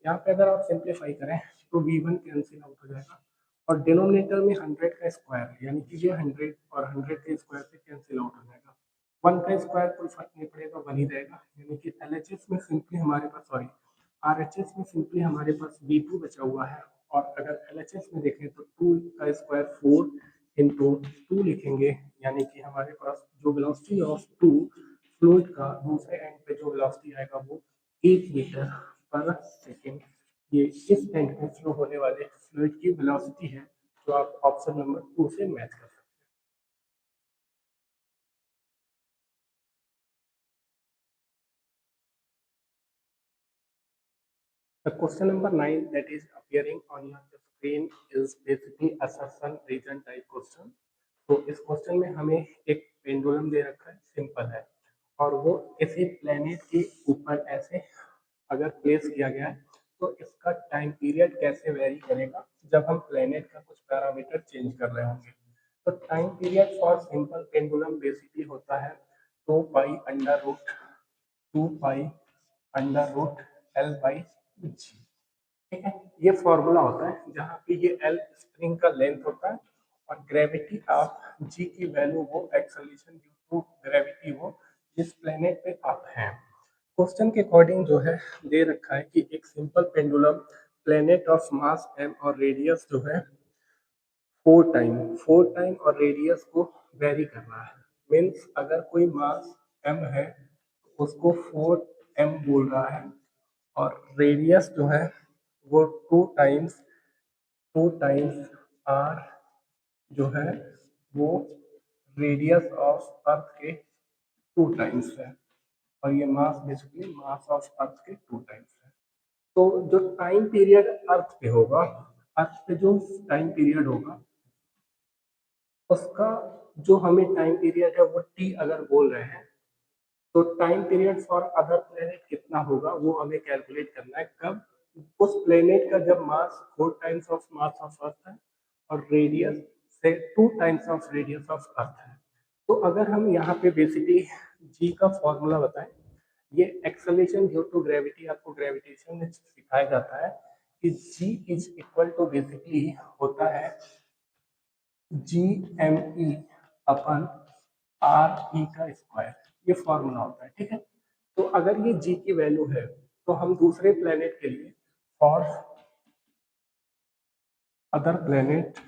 यहाँ पे अगर आप सिंप्लीफाई करें तो v1 कैंसिल आउट हो जाएगा और डिनोमिनेटर में 100 का स्क्वायर यानी कि ये 100 और 100 के स्क्वायर से कैंसिल आउट हो जाएगा। 1 का स्क्वायर कोई फर्क नहीं पड़ेगा, 1 ही रहेगा। यानी कि एलएचएस में सिंपली हमारे पास, सॉरी, आरएचएस में सिंपली हमारे पास v2 बचा हुआ है। और अगर एलएचएस में देखें तो 2 का स्क्वायर 4 इंटू 2 लिखेंगे, यानी कि हमारे पास जो वेलोसिटी ऑफ 2 फ्लूइड का दूसरे एंड पे जो वेलोसिटी आएगा वो 8 मीटर पर सेकेंड। ये इस एंड पे फ्लो होने वाले फ्लूइड की वेलोसिटी है, जो आप ऑप्शन नंबर 2 से मैच कर सकते हैं। The question number 9 that is appearing on your screen is basically assertion region type question. तो इस क्वेश्चन में हमें एक पेंडुलम दे रखा है, सिंपल है, और वो किसी प्लेनेट के ऊपर ऐसे अगर प्लेस किया गया है तो इसका टाइम पीरियड कैसे वेरी करेगा जब हम प्लेनेट का कुछ पैरामीटर चेंज कर रहे होंगे। तो time period for simple pendulum basically होता है 2 पाई अंडर रूट L/G। ठीक है, ये फॉर्मूला होता है जहाँ पे ये L स्प्रिंग का लेंथ होता है और ग्रेविटी ऑफ G की वैल्यू वो एक्सेलरेशन ड्यू टू ग्रेविटी वो जिस प्लेनेट पे आप हैं। क्वेश्चन के अकॉर्डिंग जो है दे रखा है कि एक simple pendulum planet of mass m और रेडियस जो है 4 टाइम और रेडियस को वेरी कर रहा है। मीन्स अगर कोई मास m है तो उसको 4m बोल रहा है और रेडियस जो है वो 2 टाइम्स आर जो है वो रेडियस ऑफ अर्थ के 2 टाइम्स है, और ये मास बेसिकली मास ऑफ अर्थ के 2 टाइम्स है। तो जो टाइम पीरियड अर्थ पे होगा, अर्थ पे जो टाइम पीरियड होगा उसका जो हमें टाइम पीरियड है वो टी अगर बोल रहे हैं तो time period for other planet कितना होगा वो हमें कैलकुलेट करना है। कब? उस प्लेनेट का जब मास 4 times of mass of earth है और रेडियस से 2 times of radius of earth है। तो अगर हम यहाँ पे बेसिकली जी का फॉर्मूला बताएं, ये एक्सेलरेशन ड्यू टू ग्रेविटी, आपको ग्रेविटेशन में सिखाया जाता है कि जी इज इक्वल टू बेसिकली होता है GME अपन RE का स्क्वायर, ये फॉर्मूला होता है। ठीक है, तो अगर ये G की वैल्यू है तो हम दूसरे प्लेनेट के लिए फॉर अदर प्लेनेट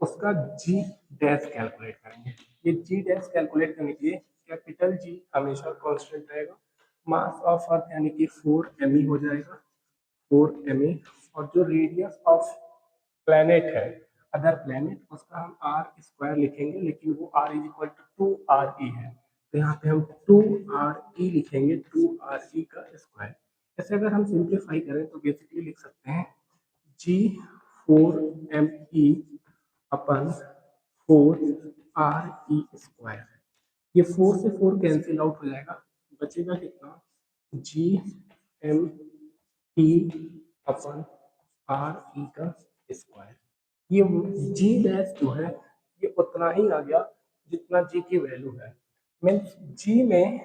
उसका G डैश कैलकुलेट करेंगे। ये G डैश कैलकुलेट करने के लिए कैपिटल G हमेशा कांस्टेंट रहेगा। मास ऑफ अर्थ यानी कि 4 me हो जाएगा, 4 me और जो रेडियस ऑफ प्लैनेट है अदर प्लैनेट उसका हम आर स्क्वायर लिखेंगे, लेकिन वो R is equal to two R E है, तो यहाँ पे हम टू आर ई लिखेंगे, टू आर ई का स्क्वायर। ऐसे अगर हम सिंप्लीफाई करें तो बेसिकली लिख सकते हैं जी फोर एम ई अपन फोर आर ई स्क्वायर। ये फोर से फोर कैंसिल आउट हो जाएगा, बचेगा कितना जी एम ई अपन आर ई का स्क्वायर। ये जी डैश जो है ये उतना ही आ गया जितना जी की वैल्यू है, मीन्स जी में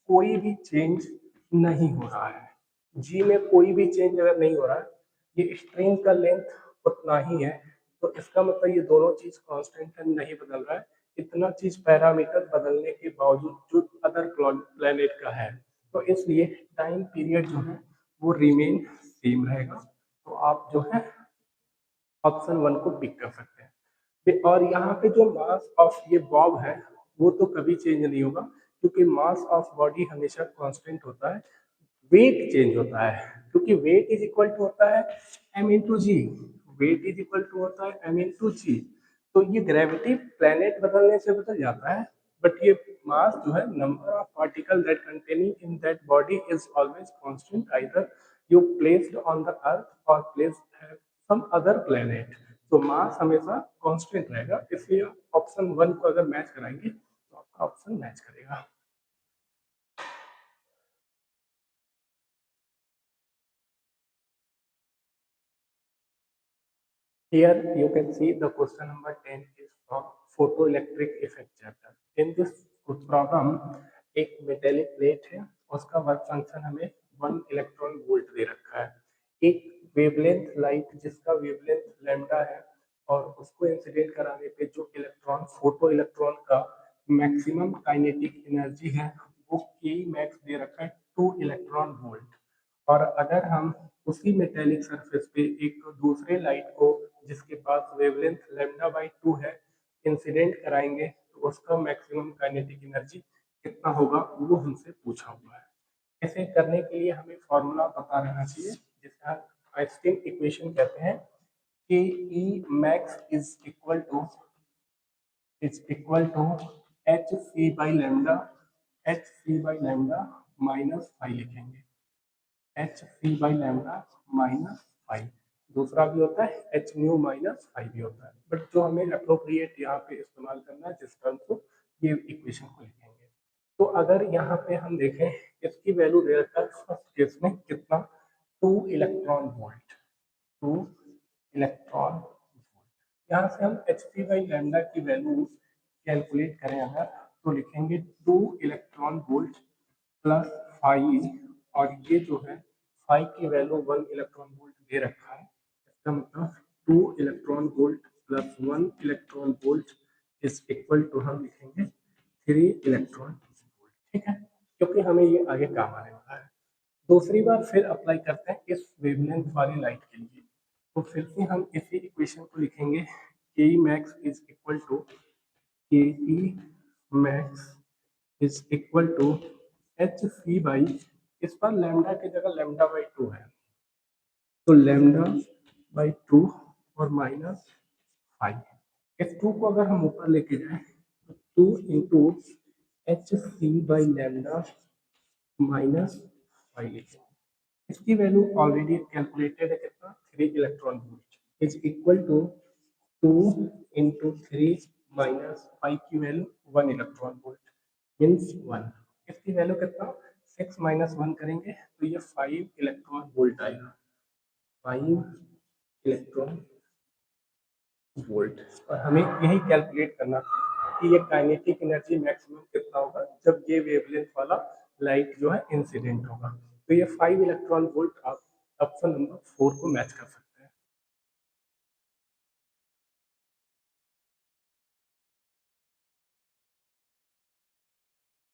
कोई भी चेंज नहीं हो रहा है। जी में कोई भी चेंज अगर नहीं हो रहा है, ये स्ट्रिंग का लेंथ उतना ही है, तो इसका मतलब ये दोनों चीज कांस्टेंट है, नहीं बदल रहा है। इतना चीज पैरामीटर बदलने के बावजूद जो अदर प्लेनेट का है, तो इसलिए टाइम पीरियड जो है वो रिमेन सेम रहेगा। तो आप जो है ऑप्शन वन को पिक कर सकते हैं। और यहाँ पे जो मास ऑफ ये बॉब है वो तो कभी चेंज नहीं होगा, क्योंकि मास ऑफ बॉडी हमेशा कांस्टेंट होता है, वेट चेंज होता है, क्योंकि वेट इज इक्वल टू होता है M into G, weight is equal to होता है एम इंटू जी। तो ये ग्रेविटी प्लेनेट बदलने से बदल जाता है, बट ये मास जो है number of particle that containing in that body is always constant, either you placed on the earth और प्लेस्ड सम अदर प्लेनेट, तो मास हमेशा कांस्टेंट रहेगा। इसलिए ऑप्शन वन को अगर मैच कराएंगे तो आपका ऑप्शन मैच करेगा। Here you can see the question number 10 is from photoelectric effect chapter. In this problem, एक मेटेलिक प्लेट है, उसका वर्क फंक्शन हमें 1 इलेक्ट्रॉन वोल्ट दे रखा है। एक वेवलेंथ लाइट जिसका वेवलेंथ लैम्डा है, और उसको इंसिडेंट कराने पे जो इलेक्ट्रॉन फोटो इलेक्ट्रॉन का मैक्सिमम काइनेटिक एनर्जी है वो के मैक्स दे रखा है 2 इलेक्ट्रॉन वोल्ट। और अगर हम उसी मेटेलिक सरफेस पे एक दूसरे लाइट को जिसके पास वेवलेंथ लैम्डा बाई 2 है इंसिडेंट कराएंगे, तो उसका मैक्सिमम काइनेटिक एनर्जी कितना होगा वो हमसे पूछा हुआ है। ऐसे करने के लिए हमें फॉर्मूला पता रहना चाहिए, जिसका आइंस्टीन इक्वेशन कहते हैं कि E max is equal to H C by lambda, H C by lambda minus five लिखेंगे, H C by lambda minus five. दूसरा भी होता है एच न्यू माइनस फाइव भी होता है, बट जो हमें अप्रोप्रिएट यहाँ पे इस्तेमाल करना है जिस टर्म को, ये इक्वेशन को लिखेंगे। तो अगर यहाँ पे हम देखें इसकी वैल्यू दे रखा है फर्स्ट केस में कितना 2 इलेक्ट्रॉन वोल्ट, 2 इलेक्ट्रॉन वोल्ट। यहाँ से हम एच सी बाई लैम्डा की वैल्यू कैलकुलेट करें अगर, तो लिखेंगे 2 इलेक्ट्रॉन वोल्ट प्लस फाइव, और ये जो है फाइव की वैल्यू 1 इलेक्ट्रॉन वोल्ट दे रखा है, इसका मतलब 2 electron volt plus 1 electron volt is equal to हम लिखेंगे 3 इलेक्ट्रॉन वोल्ट। ठीक है, क्योंकि हमें ये आगे काम आने वाला है। दूसरी बार फिर अप्लाई करते हैं इस वेवलेंथ वाली लाइट के लिए, तो फिर से हम इसी इक्वेशन को लिखेंगे के max is equal to K E max is equal to H C by, इस पर लैम्डा की जगह लैम्डा बाई 2 है, तो लैम्डा बाई 2 और माइनस फाइव। इस 2 को अगर हम ऊपर लेके जाए तो 2 into H C by lambda minus five लिखेंगे। इसकी वैल्यू ऑलरेडी कैलकुलेटेड है कितना 3 electron volt is equal to 2 into 3 minus five की वैल्यू 1 इलेक्ट्रॉन वोल्ट मीन्स 1। इसकी वैल्यू कितना 6 माइनस 1 करेंगे तो ये 5 इलेक्ट्रॉन वोल्ट आएगा, 5 इलेक्ट्रॉन वोल्ट। और हमें यही कैलकुलेट करना था कि ये काइनेटिक एनर्जी मैक्सिमम कितना होगा जब ये वेवलेंथ वाला लाइट जो है इंसिडेंट होगा। तो ये 5 इलेक्ट्रॉन वोल्ट आप ऑप्शन नंबर 4 को मैच कर सकते हैं।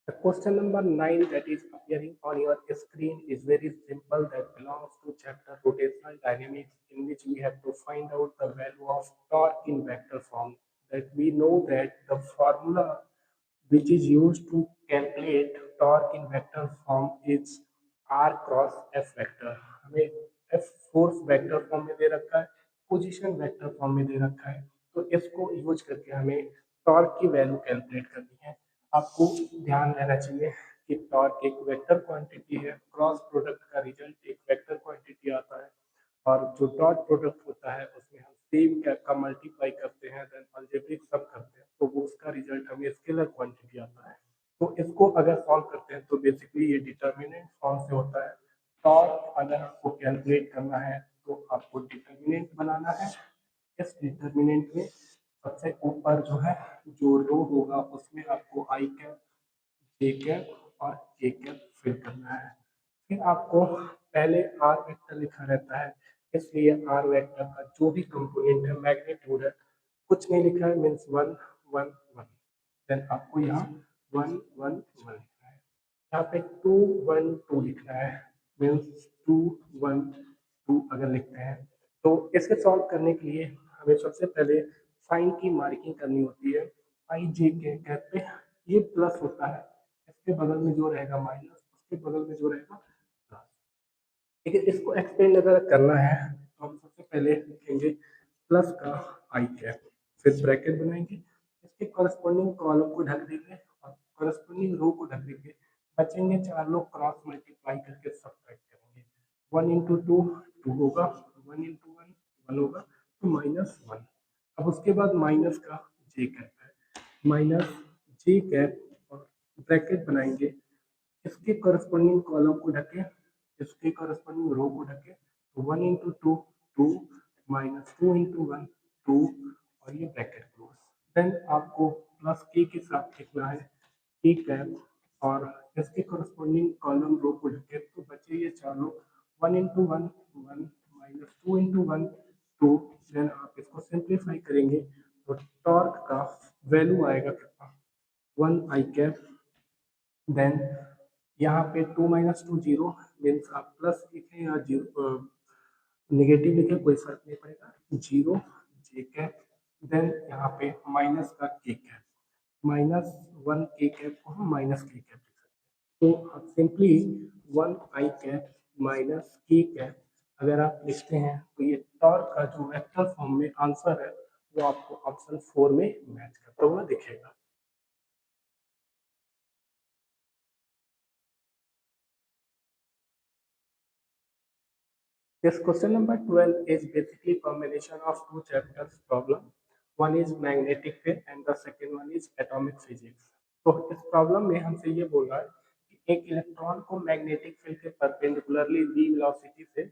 The question number 9 that is appearing on your screen is very simple, that belongs to chapter rotational dynamics, in which we have to find out the value of torque in vector form. That we know that the formula which is used to calculate torque in vector form is R cross F vector. हमें F force vector form में दे रखा है, position vector form में दे रखा है। तो इसको use करके हमें टॉर्क की वैल्यू कैलकुलेट करनी है। आपको ध्यान रहना चाहिए कि टॉर्क एक वेक्टर क्वांटिटी है, क्रॉस प्रोडक्ट का रिजल्ट एक वेक्टर क्वांटिटी आता है, और जो डॉट प्रोडक्ट होता है उसमें हम सेम का मल्टीप्लाई करते हैं, देन अलजेब्रिक सम करते हैं, तो वो उसका रिजल्ट हमें स्केलर क्वांटिटी आता है। तो इसको अगर सॉल्व करते हैं तो बेसिकली ये डिटर्मिनेंट फॉर्म से होता है। टॉर्क अगर आपको कैलकुलेट करना है तो आपको डिटर्मिनेंट बनाना है। इस डिटर्मिनेंट में सबसे ऊपर जो है, जो रो होगा उसमें आपको आई कैप, जे कैप और के कैप फिल करना है। फिर आपको पहले आर वेक्टर लिखा रहता है, इसलिए आर वेक्टर का जो भी कंपोनेंट है, मैग्नीट्यूड है, कुछ नहीं लिखा है, means one one one. Then आपको यहाँ वन वन वन लिखना है, यहाँ पे टू वन टू लिखना है, मीन्स टू वन टू अगर लिखते हैं। तो इसे सॉल्व करने के लिए हमें सबसे पहले साइन की मार्किंग करनी होती है। आई जे के कैप पे ये प्लस होता है, इसके बगल में जो रहेगा माइनस, उसके बगल में जो रहेगा प्लस। लेकिन इसको एक्सपेंड अगर करना है तो हम सबसे पहले लिखेंगे प्लस का आई कैप, फिर ब्रैकेट बनाएंगे, इसके कॉरस्पॉन्डिंग कॉलम को ढक देंगे और कॉरस्पॉन्डिंग रो को ढक देंगे। बचेंगे चार लोग, क्रॉस मल्टीप्लाई करके सब्ट्रैक्ट करेंगे। वन इंटू टू टू होगा, वन इंटू वन वन होगा, तो माइनस वन। अब उसके बाद माइनस का जे कैप है, माइनस जे कैप और ब्रैकेट बनाएंगे, इसके करस्पॉन्डिंग कॉलम को ढके, इसके करस्पॉन्डिंग रो को ढके, तो one into two two, minus two into one two, और ये ब्रैकेट क्लोज। देन आपको प्लस के साथ लिखना है के कैप, और इसके करस्पॉन्डिंग कॉलम रो को ढके, तो बचे ये चारों, one into one one, minus two into one two. Then आप इसको सिंप्लीफाई करेंगे तो टॉर्क का वैल्यू आएगा कितना, वन आई कैप। देन यहाँ पे two minus two zero, means आप प्लस लिखें या जीरो निगेटिव लिखें कोई फर्क नहीं पड़ेगा, जीरो जे कैप। देन यहाँ पे माइनस का के कैप, माइनस वन के कैप को हम माइनस के कैप लिख सकते हैं। तो आप सिंपली वन आई कैप माइनस के कैप अगर आप लिखते हैं तो ये टॉर्क का जो वेक्टर फॉर्म में आंसर है वो आपको ऑप्शन 4 में मैच करता हुआ दिखेगा। Yes, question number 12 is basically combination of two chapters problem. One is magnetic field and the second one is atomic physics. तो इस प्रॉब्लम में हमसे ये बोल रहा है कि एक इलेक्ट्रॉन को मैग्नेटिक फील्ड के परपेंडिकुलरली v वेलोसिटी से,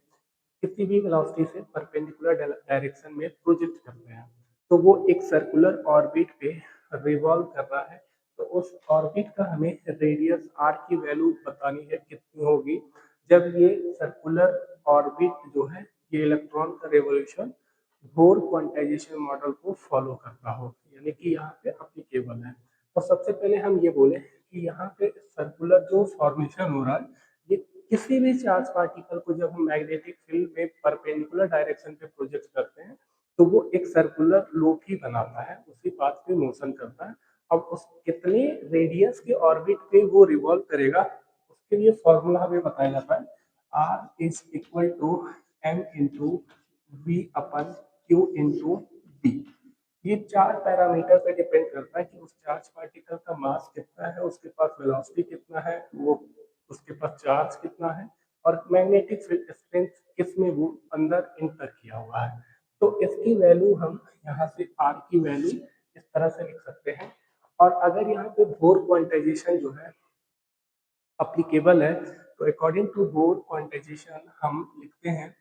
किसी भी वेलोसिटी से परपेंडिकुलर डायरेक्शन में प्रोजेक्ट करते हैं। तो वो एक सर्कुलर ऑर्बिट पे रिवॉल्व कर रहा है, तो उस ऑर्बिट का हमें रेडियस r की वैल्यू बतानी है कितनी होगी जब ये सर्कुलर ऑर्बिट जो है, ये इलेक्ट्रॉन का रेवोल्यूशन बोर क्वांटाइजेशन मॉडल को फॉलो करता हो, यानी कि यहाँ पे अप्लीकेबल है। और सबसे पहले हम ये बोले कि यहाँ पे सर्कुलर जो फॉर्मेशन हो रहा है, ये किसी भी चार्ज पार्टिकल को जब हम मैग्नेटिक फील्ड में परपेंडिकुलर डायरेक्शन पे प्रोजेक्ट करते हैं तो वो एक सर्कुलर लूप ही बनाता है, उसी पाथ पे मोशन करता है। अब उस कितने रेडियस के ऑर्बिट पे वो रिवॉल्व करेगा, उसके लिए फॉर्मूला हमें बताया जाता है, R is equal to M into V upon Q into B. ये चार पैरामीटर पे डिपेंड करता है कि उस चार्ज पार्टिकल का मास कितना है, उसके पास वेलोसिटी कितना है, वो उसके पास चार्ज कितना है, और मैग्नेटिक फील्ड स्ट्रेंथ किस में वो अंदर इंटर किया हुआ है। तो इसकी वैल्यू हम यहाँ से आर की वैल्यू इस तरह से लिख सकते हैं। और अगर यहाँ पे बोर क्वांटाइजेशन जो है अप्लीकेबल है, तो अकॉर्डिंग टू बोर क्वांटाइजेशन हम लिखते हैं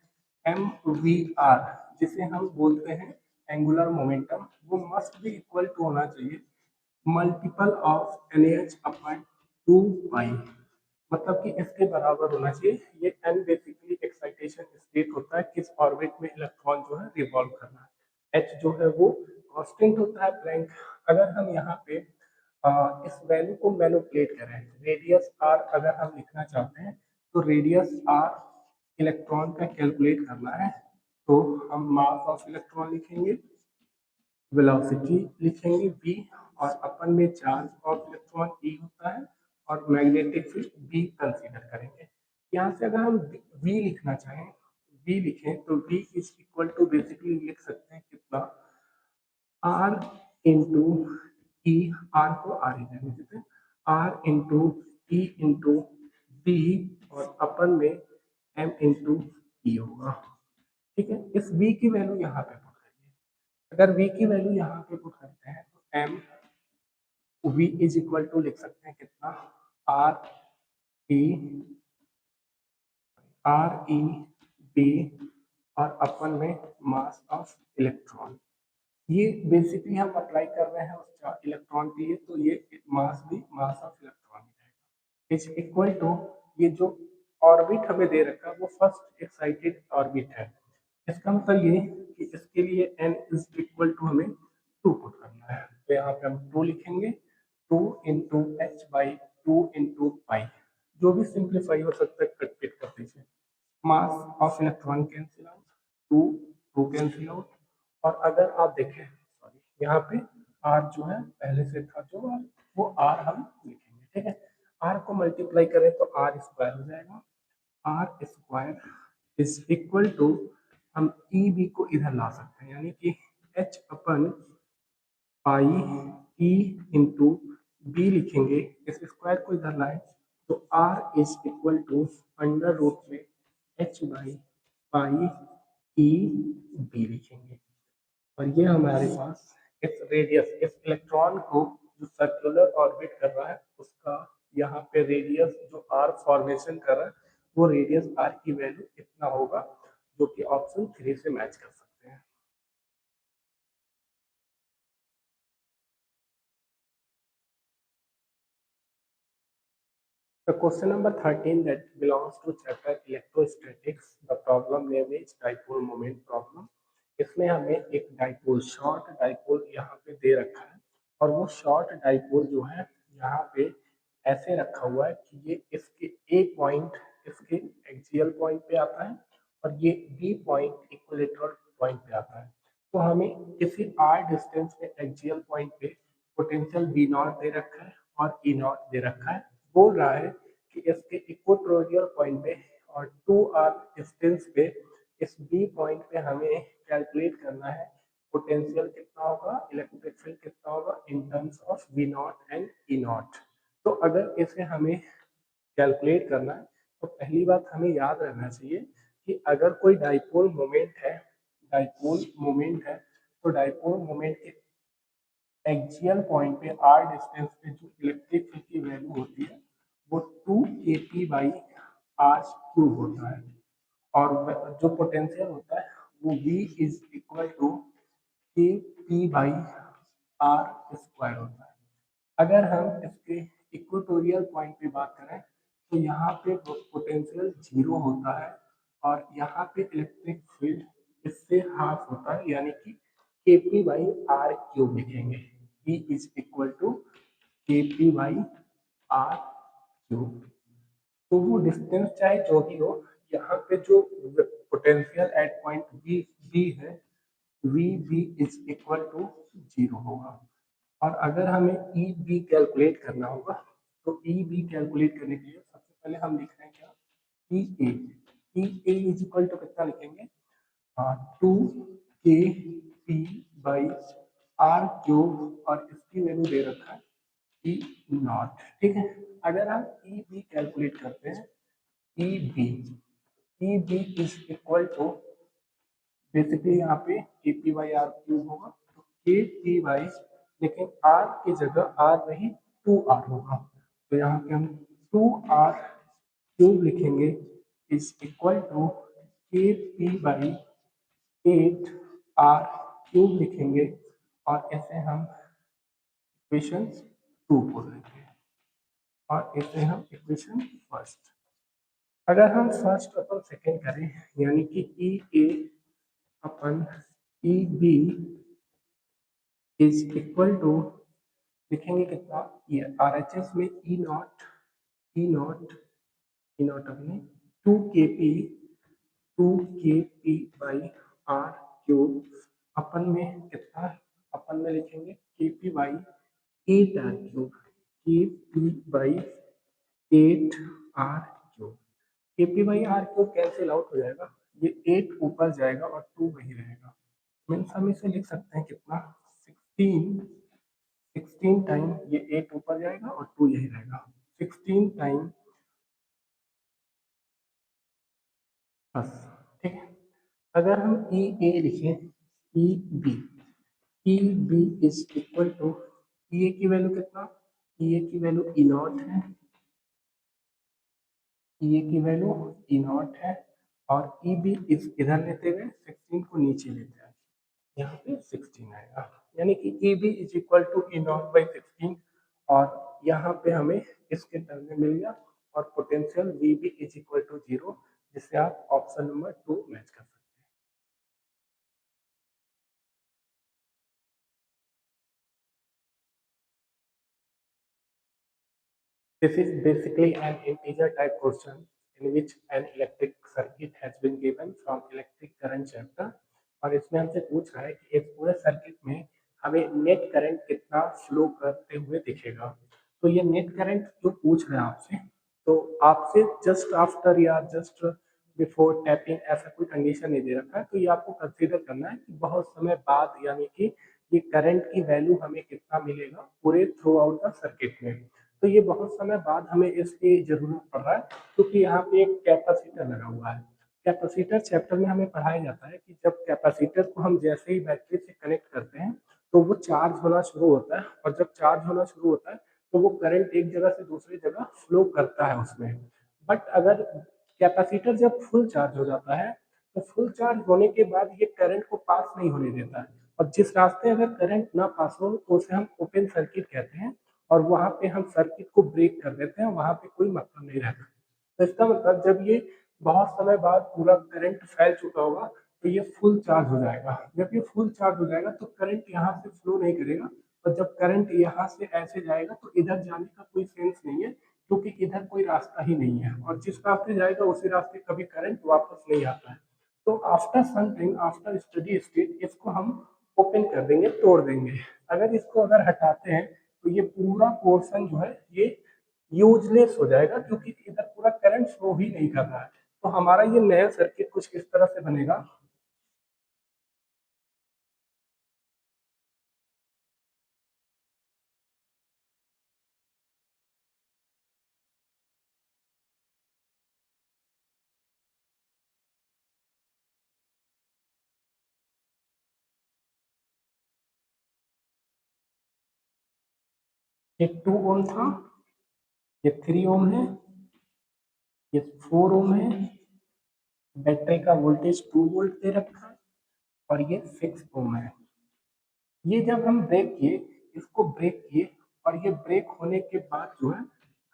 एम वी आर, जिसे हम बोलते हैं एंगुलर मोमेंटम, वो मस्ट भी इक्वल टू होना चाहिए multiple of N H upon two pi, मतलब कि इसके बराबर होना चाहिए। ये एन बेसिकली एक्साइटेशन स्टेट होता है किस ऑर्बिट में इलेक्ट्रॉन जो है रिवॉल्व करना है, एच जो है वो कांस्टेंट होता है प्लैंक। अगर हम यहाँ पे इस वैल्यू को मैनिपुलेट करें, रेडियस आर अगर हम लिखना चाहते हैं तो रेडियस आर इलेक्ट्रॉन का कैलकुलेट करना है, तो हम मास ऑफ इलेक्ट्रॉन लिखेंगे, वेलोसिटी लिखेंगे v, और अपन में चार्ज ऑफ इलेक्ट्रॉन e होता है, और मैग्नेटिक फील्ड b कंसीडर करेंगे। यहाँ से अगर हम v लिखना चाहें, v लिखें तो v is equal to basically लिख सकते हैं कितना r इंटू ई, आर को आर ही रहने देते हैं, R into E into B और अपन में m इंटू ई होगा। ठीक है, इस v की वैल्यू यहाँ पे पुट करिए। अगर v की वैल्यू यहाँ पे पुट करते हैं तो m v is equal to लिख सकते हैं कितना ई बी और अपन में मास ऑफ इलेक्ट्रॉन। ये बेसिकली हम अप्लाई कर रहे हैं उस इलेक्ट्रॉन के लिए, तो ये मास भी मास ऑफ इलेक्ट्रॉन ही रहेगा। इज इक्वल टू ये जो ऑर्बिट हमें दे रखा है वो फर्स्ट एक्साइटेड ऑर्बिट है। इसका मतलब ये कि इसके लिए n इज इक्वल टू हमें 2 पुट करना है, तो यहाँ पे हम 2 लिखेंगे, 2 into H by 2 into pi, जो भी सिंप्लीफाई हो सकता है कट पिट कर दीजिए। मास of electron cancel out, 2 2 cancel out, और अगर आप देखें सॉरी यहाँ पे r जो है पहले से था जो r, वो r हम लिखेंगे। ठीक है, r को मल्टीप्लाई करें तो r स्क्वायर हो जाएगा, r square is equal to हम ई बी को इधर ला सकते हैं, यानी कि h upon pi E into B लिखेंगे, इस स्क्वायर को इधर लाएं तो r is equal to under root में h by pi E B लिखेंगे। और ये हमारे पास इस रेडियस, इस इलेक्ट्रॉन को जो सर्कुलर ऑर्बिट कर रहा है उसका यहाँ पे रेडियस जो आर फॉर्मेशन कर रहा है वो रेडियस आर की वैल्यू इतना होगा, जो कि ऑप्शन 3 से मैच कर सकते हैं। The question number 13 that belongs to chapter electrostatics. The problem name is dipole moment problem. इसमें हमें एक डाइपोल, शॉर्ट डाइपोल यहाँ पे दे रखा है, और वो शॉर्ट डाइपोल जो है यहाँ पे ऐसे रखा हुआ है कि ये इसके ए पॉइंट इसके एक्सियल पॉइंट पे आता है और ये बी पॉइंट इक्विलेटरल पॉइंट पे आता है। तो हमें किसी आर डिस्टेंस पे एक्सियल पॉइंट पे पोटेंशियल बी नॉट दे रखा है और ई नॉट दे रखा है। बोल रहा है कि इसके इक्वेटोरियल पॉइंट पे और 2r डिस्टेंस पे इस बी पॉइंट पे हमें कैलकुलेट करना है पोटेंशियल कितना होगा, इलेक्ट्रिक फील्ड कितना होगा in terms of V not and E not. तो अगर इसे हमें कैलकुलेट करना है तो पहली बात हमें याद रखना चाहिए कि अगर कोई डाइपोल मोमेंट है, डाइपोल मोमेंट है तो डाइपोल मोमेंट के एक्सियल पॉइंट पे आर डिस्टेंस पे जो इलेक्ट्रिक फील्ड की वैल्यू होती है वो 2kp बाई आर क्यूब होता है, और जो पोटेंशियल होता है वो v इज इक्वल टू के पी बाई आर स्क्वायर होता है। अगर हम इसके इक्वेटोरियल पॉइंट पे बात करें तो यहाँ पे पोटेंशियल 0 होता है और यहाँ पे इलेक्ट्रिक फील्ड इससे हाफ होता है, यानी कि के पी बाई आर क्यूब लिखेंगे, E इज इक्वल टू के पी बाई आर क्यूब। तो वो डिस्टेंस चाहे जो भी हो, यहाँ पे जो potential at point B B है V B is equal to 0 होगा। और अगर हमें ई बी कैलकुलेट करना होगा तो ई बी कैलकुलेट करने के लिए सबसे पहले हम लिख रहे हैं क्या, ई ए इज इक्वल टू कितना लिखेंगे, 2kp बाई आर क्यूब, और इसकी वैल्यू दे रखा है ई नॉट। ठीक है, अगर हम ई बी कैलकुलेट करते हैं, E B is equal to basically यहाँ पे के पी बाई आर क्यूब होगा, तो के पी बाई, लेकिन आर की जगह आर नहीं 2r होगा, तो यहाँ पे हम 2r क्यूब लिखेंगे इज इक्वल टू के पी बाई 8r क्यूब लिखेंगे, और इसे हम इक्वेशन 2 बोल देंगे और इसे हम इक्वेशन फर्स्ट। अगर हम फर्स्ट अपन सेकेंड करें यानी कि E A upon E B is equal to लिखेंगे कितना, ये आर एच एस में ई नॉट अपने 2 K P by R cube, upon में कितना, अपन में लिखेंगे K P by 8r cube, K P by 8r cube, K P by R cube cancel out हो जाएगा, ये 8 ऊपर जाएगा और 2 वही रहेगा। मीन्स हम इसे लिख सकते हैं कितना, 16 टाइम ये 8 ऊपर जाएगा और 2 यही रहेगा, 16 टाइम बस। ठीक है, अगर हम ई ए लिखें, E B, E B is equal to, E A की वैल्यू कितना, ई ए की वैल्यू ई नॉट है, ई ए की वैल्यू ई नॉट है, और ई बी इस इधर लेते हुए 16 को नीचे लेते हैं, यहाँ पे 16 आएगा, यानी कि E B is equal to E not by 16, और यहाँ पे हमें इसके टर्म में मिल गया, और potential V B is equal to 0, जिससे आप ऑप्शन नंबर 2 मैच कर सकते हैं। This is basically an integer type question in which an electric circuit has been given from electric current chapter, और इसमें हमसे पूछ रहा है कि एक पूरे सर्किट में हमें नेट करंट कितना फ्लो करते हुए दिखेगा। तो ये नेट करंट जो पूछ रहे हैं आपसे, तो आपसे जस्ट आफ्टर या जस्ट बिफोर टैपिंग ऐसा कोई कंडीशन नहीं दे रखा है, तो ये आपको कंसीडर करना है कि बहुत समय बाद, यानी कि ये करंट की वैल्यू हमें कितना मिलेगा पूरे थ्रू आउट द सर्किट में। तो ये बहुत समय बाद हमें इसकी जरूरत पड़ रहा है, क्योंकि यहाँ पे एक कैपेसिटर लगा हुआ है। कैपेसिटर चैप्टर में हमें पढ़ाया जाता है कि जब कैपेसिटर को हम जैसे ही बैटरी से कनेक्ट करते हैं, तो वो चार्ज होना शुरू होता है, और जब चार्ज होना शुरू होता है तो वो करंट एक जगह से दूसरी जगह फ्लो करता है उसमें। बट अगर कैपेसिटर जब फुल चार्ज हो जाता है, तो फुल चार्ज होने के बाद ये करंट को पास नहीं होने देता है, और जिस रास्ते अगर करंट ना पास हो तो उसे हम ओपन सर्किट कहते हैं, और वहां पे हम सर्किट को ब्रेक कर देते हैं, वहां पे कोई मतलब नहीं रहता। तो इसका मतलब जब ये बहुत समय बाद पूरा करंट फैल चुका होगा, तो ये फुल चार्ज हो जाएगा। जब ये फुल चार्ज हो जाएगा तो करंट यहाँ से फ्लो नहीं करेगा, और जब करंट यहाँ से ऐसे जाएगा तो इधर जाने का कोई सेंस नहीं है, क्योंकि इधर कोई रास्ता ही नहीं है, और जिस रास्ते जाएगा उसी रास्ते कभी करंट वापस नहीं आता है। तो after some time, after steady state, इसको हम ओपन कर देंगे, तोड़ देंगे। अगर इसको अगर हटाते हैं तो ये पूरा पोर्शन जो है ये यूजलेस हो जाएगा, क्योंकि इधर पूरा करंट फ्लो ही नहीं कर रहा है। तो हमारा ये नया सर्किट कुछ इस तरह से बनेगा। ये 2 ओम था, ये 3 ओम है, ये 4 ओम है, बैटरी का वोल्टेज 2 वोल्ट दे रखा है, और ये 6 ओम है। ये जब हम ब्रेक किए, इसको ब्रेक किए, और ये ब्रेक होने के बाद जो है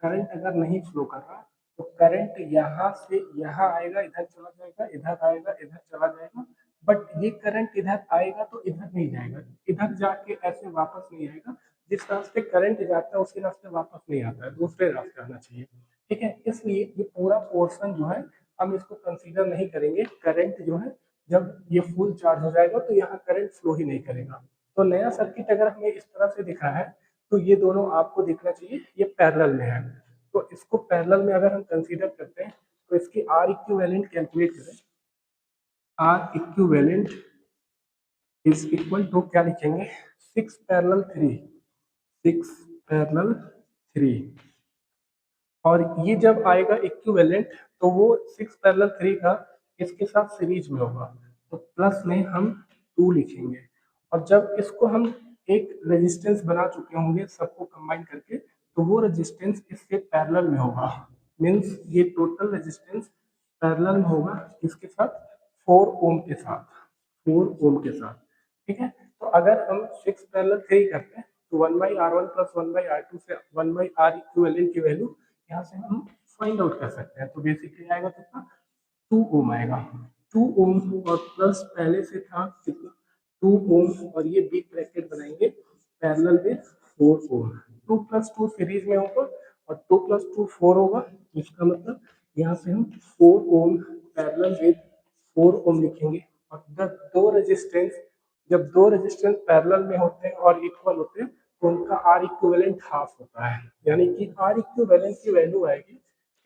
करंट अगर नहीं फ्लो कर रहा, तो करंट यहाँ से यहाँ आएगा, इधर चला जाएगा, इधर आएगा, इधर चला जाएगा। बट ये करंट इधर आएगा तो इधर नहीं जाएगा, इधर जाके ऐसे वापस नहीं आएगा। जिस रास्ते करंट जाता है उसी रास्ते वापस नहीं आता है, दूसरे रास्ते आना चाहिए। ठीक है, इसलिए ये पूरा पोर्शन जो है हम इसको कंसीडर नहीं करेंगे। करंट जो है जब ये फुल चार्ज हो जाएगा तो यहाँ करंट फ्लो ही नहीं करेगा। तो नया सर्किट अगर हमें इस तरह से दिख रहा है, तो ये दोनों आपको दिखना चाहिए, ये पैरेलल में है। तो इसको पैरेलल में अगर हम कंसीडर करते हैं, तो इसकी आर इक्विवेलेंट कैलकुलेट करें। R equivalent is equal to क्या लिखेंगे, 6 पैरेलल 3, 6 पैरेलल 3। और ये जब आएगा इक्विवेलेंट, तो वो 6 पैरेलल 3 का इसके साथ सीरीज में होगा, तो प्लस में हम 2 लिखेंगे। और जब इसको हम एक रेजिस्टेंस बना चुके होंगे सबको कंबाइन करके, तो वो रेजिस्टेंस इसके पैरेलल में होगा। मीन्स ये टोटल रेजिस्टेंस पैरेलल में होगा इसके साथ, 4 ओम के साथ, 4 ओम के साथ। ठीक है, तो अगर हम 6 पैरेलल 3 करते हैं, तो 1/R1 प्लस 1/R2 से 1/R इक्विवेलेंट की वैल्यू यहाँ से हम फाइंड आउट कर सकते हैं। तो बेसिकली आएगा कितना, 2 ओम आएगा। 2 ओम और प्लस पहले से था कितना, 2 ओम, और ये बिग ब्रैकेट बनाएंगे parallel with 4 ohm. 2 plus 2 series में होगा, और 2 प्लस 2 4 होगा। इसका मतलब यहाँ से हम 4 ओम पैरेलल विद 4 ओम लिखेंगे। और दो रेजिस्टेंस, जब दो रेजिस्टेंस पैरेलल में होते हैं और इक्वल होते हैं, तो उनका आर इक्विवेलेंट हाफ होता है। यानी कि आर इक्विवेलेंट की वैल्यू आएगी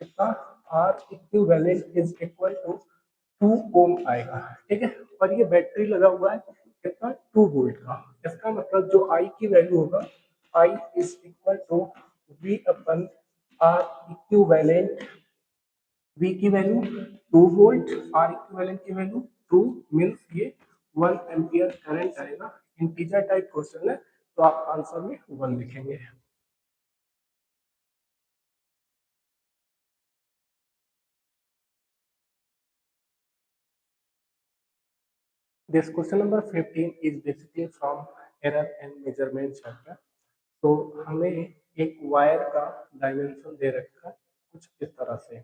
कितना, R equivalent is equal to 2 ohm आएगा, ठीक है। और ये बैटरी लगा हुआ है कितना, 2 वोल्ट का। इसका मतलब जो आई की वैल्यू होगा, I is equal to V upon R equivalent. V की वैल्यू 2 वोल्ट, आर इक्विवेलेंट की वैल्यू 2, मीन्स ये 1 एम्पियर करंट आएगा। इंटीजर टाइप क्वेश्चन है तो आप आंसर में 1 लिखेंगे। This question number 15 is basically from error and measurement chapter. तो हमें एक वायर का डायमेंशन दे रखा है कुछ इस तरह से।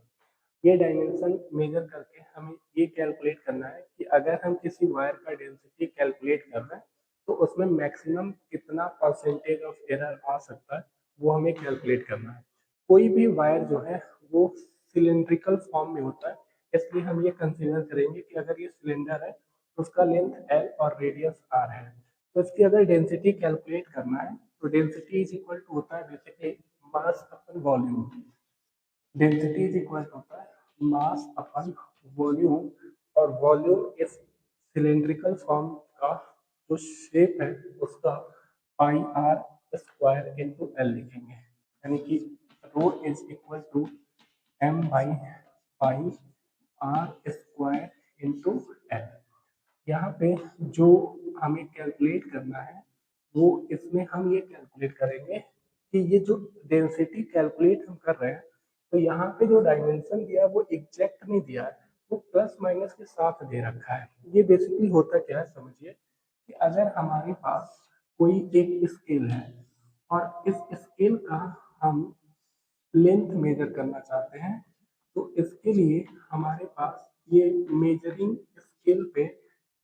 ये डायमेंशन मेजर करके हमें ये कैलकुलेट करना है कि अगर हम किसी वायर का डेंसिटी कैलकुलेट कर रहे हैं तो उसमें मैक्सिमम कितना परसेंटेज ऑफ एरर आ सकता है, वो हमें कैलकुलेट करना है। कोई भी वायर जो है वो सिलेंड्रिकल फॉर्म में होता है, इसलिए हम ये कंसीडर करेंगे कि अगर ये सिलेंडर है तो उसका लेंथ एल और रेडियस आर है। तो इसकी अगर डेंसिटी कैलकुलेट करना है तो डेंसिटी इज इक्वल टू होता है basically mass upon volume. Density is equal होता है मास अपन वॉल्यूम, और वॉल्यूम इस सिलेंड्रिकल फॉर्म का जो शेप है उसका pi R square into L लिखेंगे, यानी कि rho is equal to M by pi R square into L. यहाँ पे जो हमें कैलकुलेट करना है वो इसमें हम ये कैलकुलेट करेंगे कि ये जो डेंसिटी कैलकुलेट हम कर रहे हैं तो यहाँ पे जो डायमेंशन दिया है वो एग्जैक्ट नहीं दिया है, वो प्लस माइनस के साथ दे रखा है। ये बेसिकली होता क्या है समझिए कि अगर हमारे पास कोई एक स्केल है और इस स्केल का हम लेंथ मेजर करना चाहते हैं तो इसके लिए हमारे पास ये मेजरिंग स्केल पे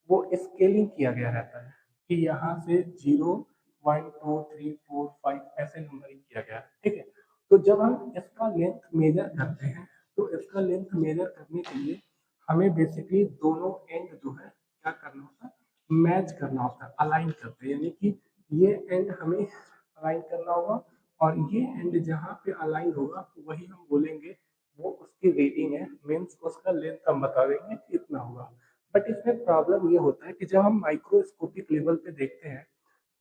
वो स्केलिंग किया गया रहता है कि यहाँ से 0 1 2 3 4 5 ऐसे नंबरिंग किया गया है, ठीक है। तो जब हम इसका लेंथ मेजर करते हैं तो इसका लेंथ मेजर करने के लिए हमें बेसिकली दोनों एंड जो है क्या करना होता है, मैच करना होता है, अलाइन करते हैं, यानी कि ये एंड हमें अलाइन करना होगा और ये एंड जहाँ पे अलाइन होगा वही हम बोलेंगे वो उसकी रीडिंग है, मीन्स उसका लेंथ हम बता देंगे इतना होगा। बट इसमें प्रॉब्लम ये होता है कि जब हम माइक्रोस्कोपिक लेवल पे देखते हैं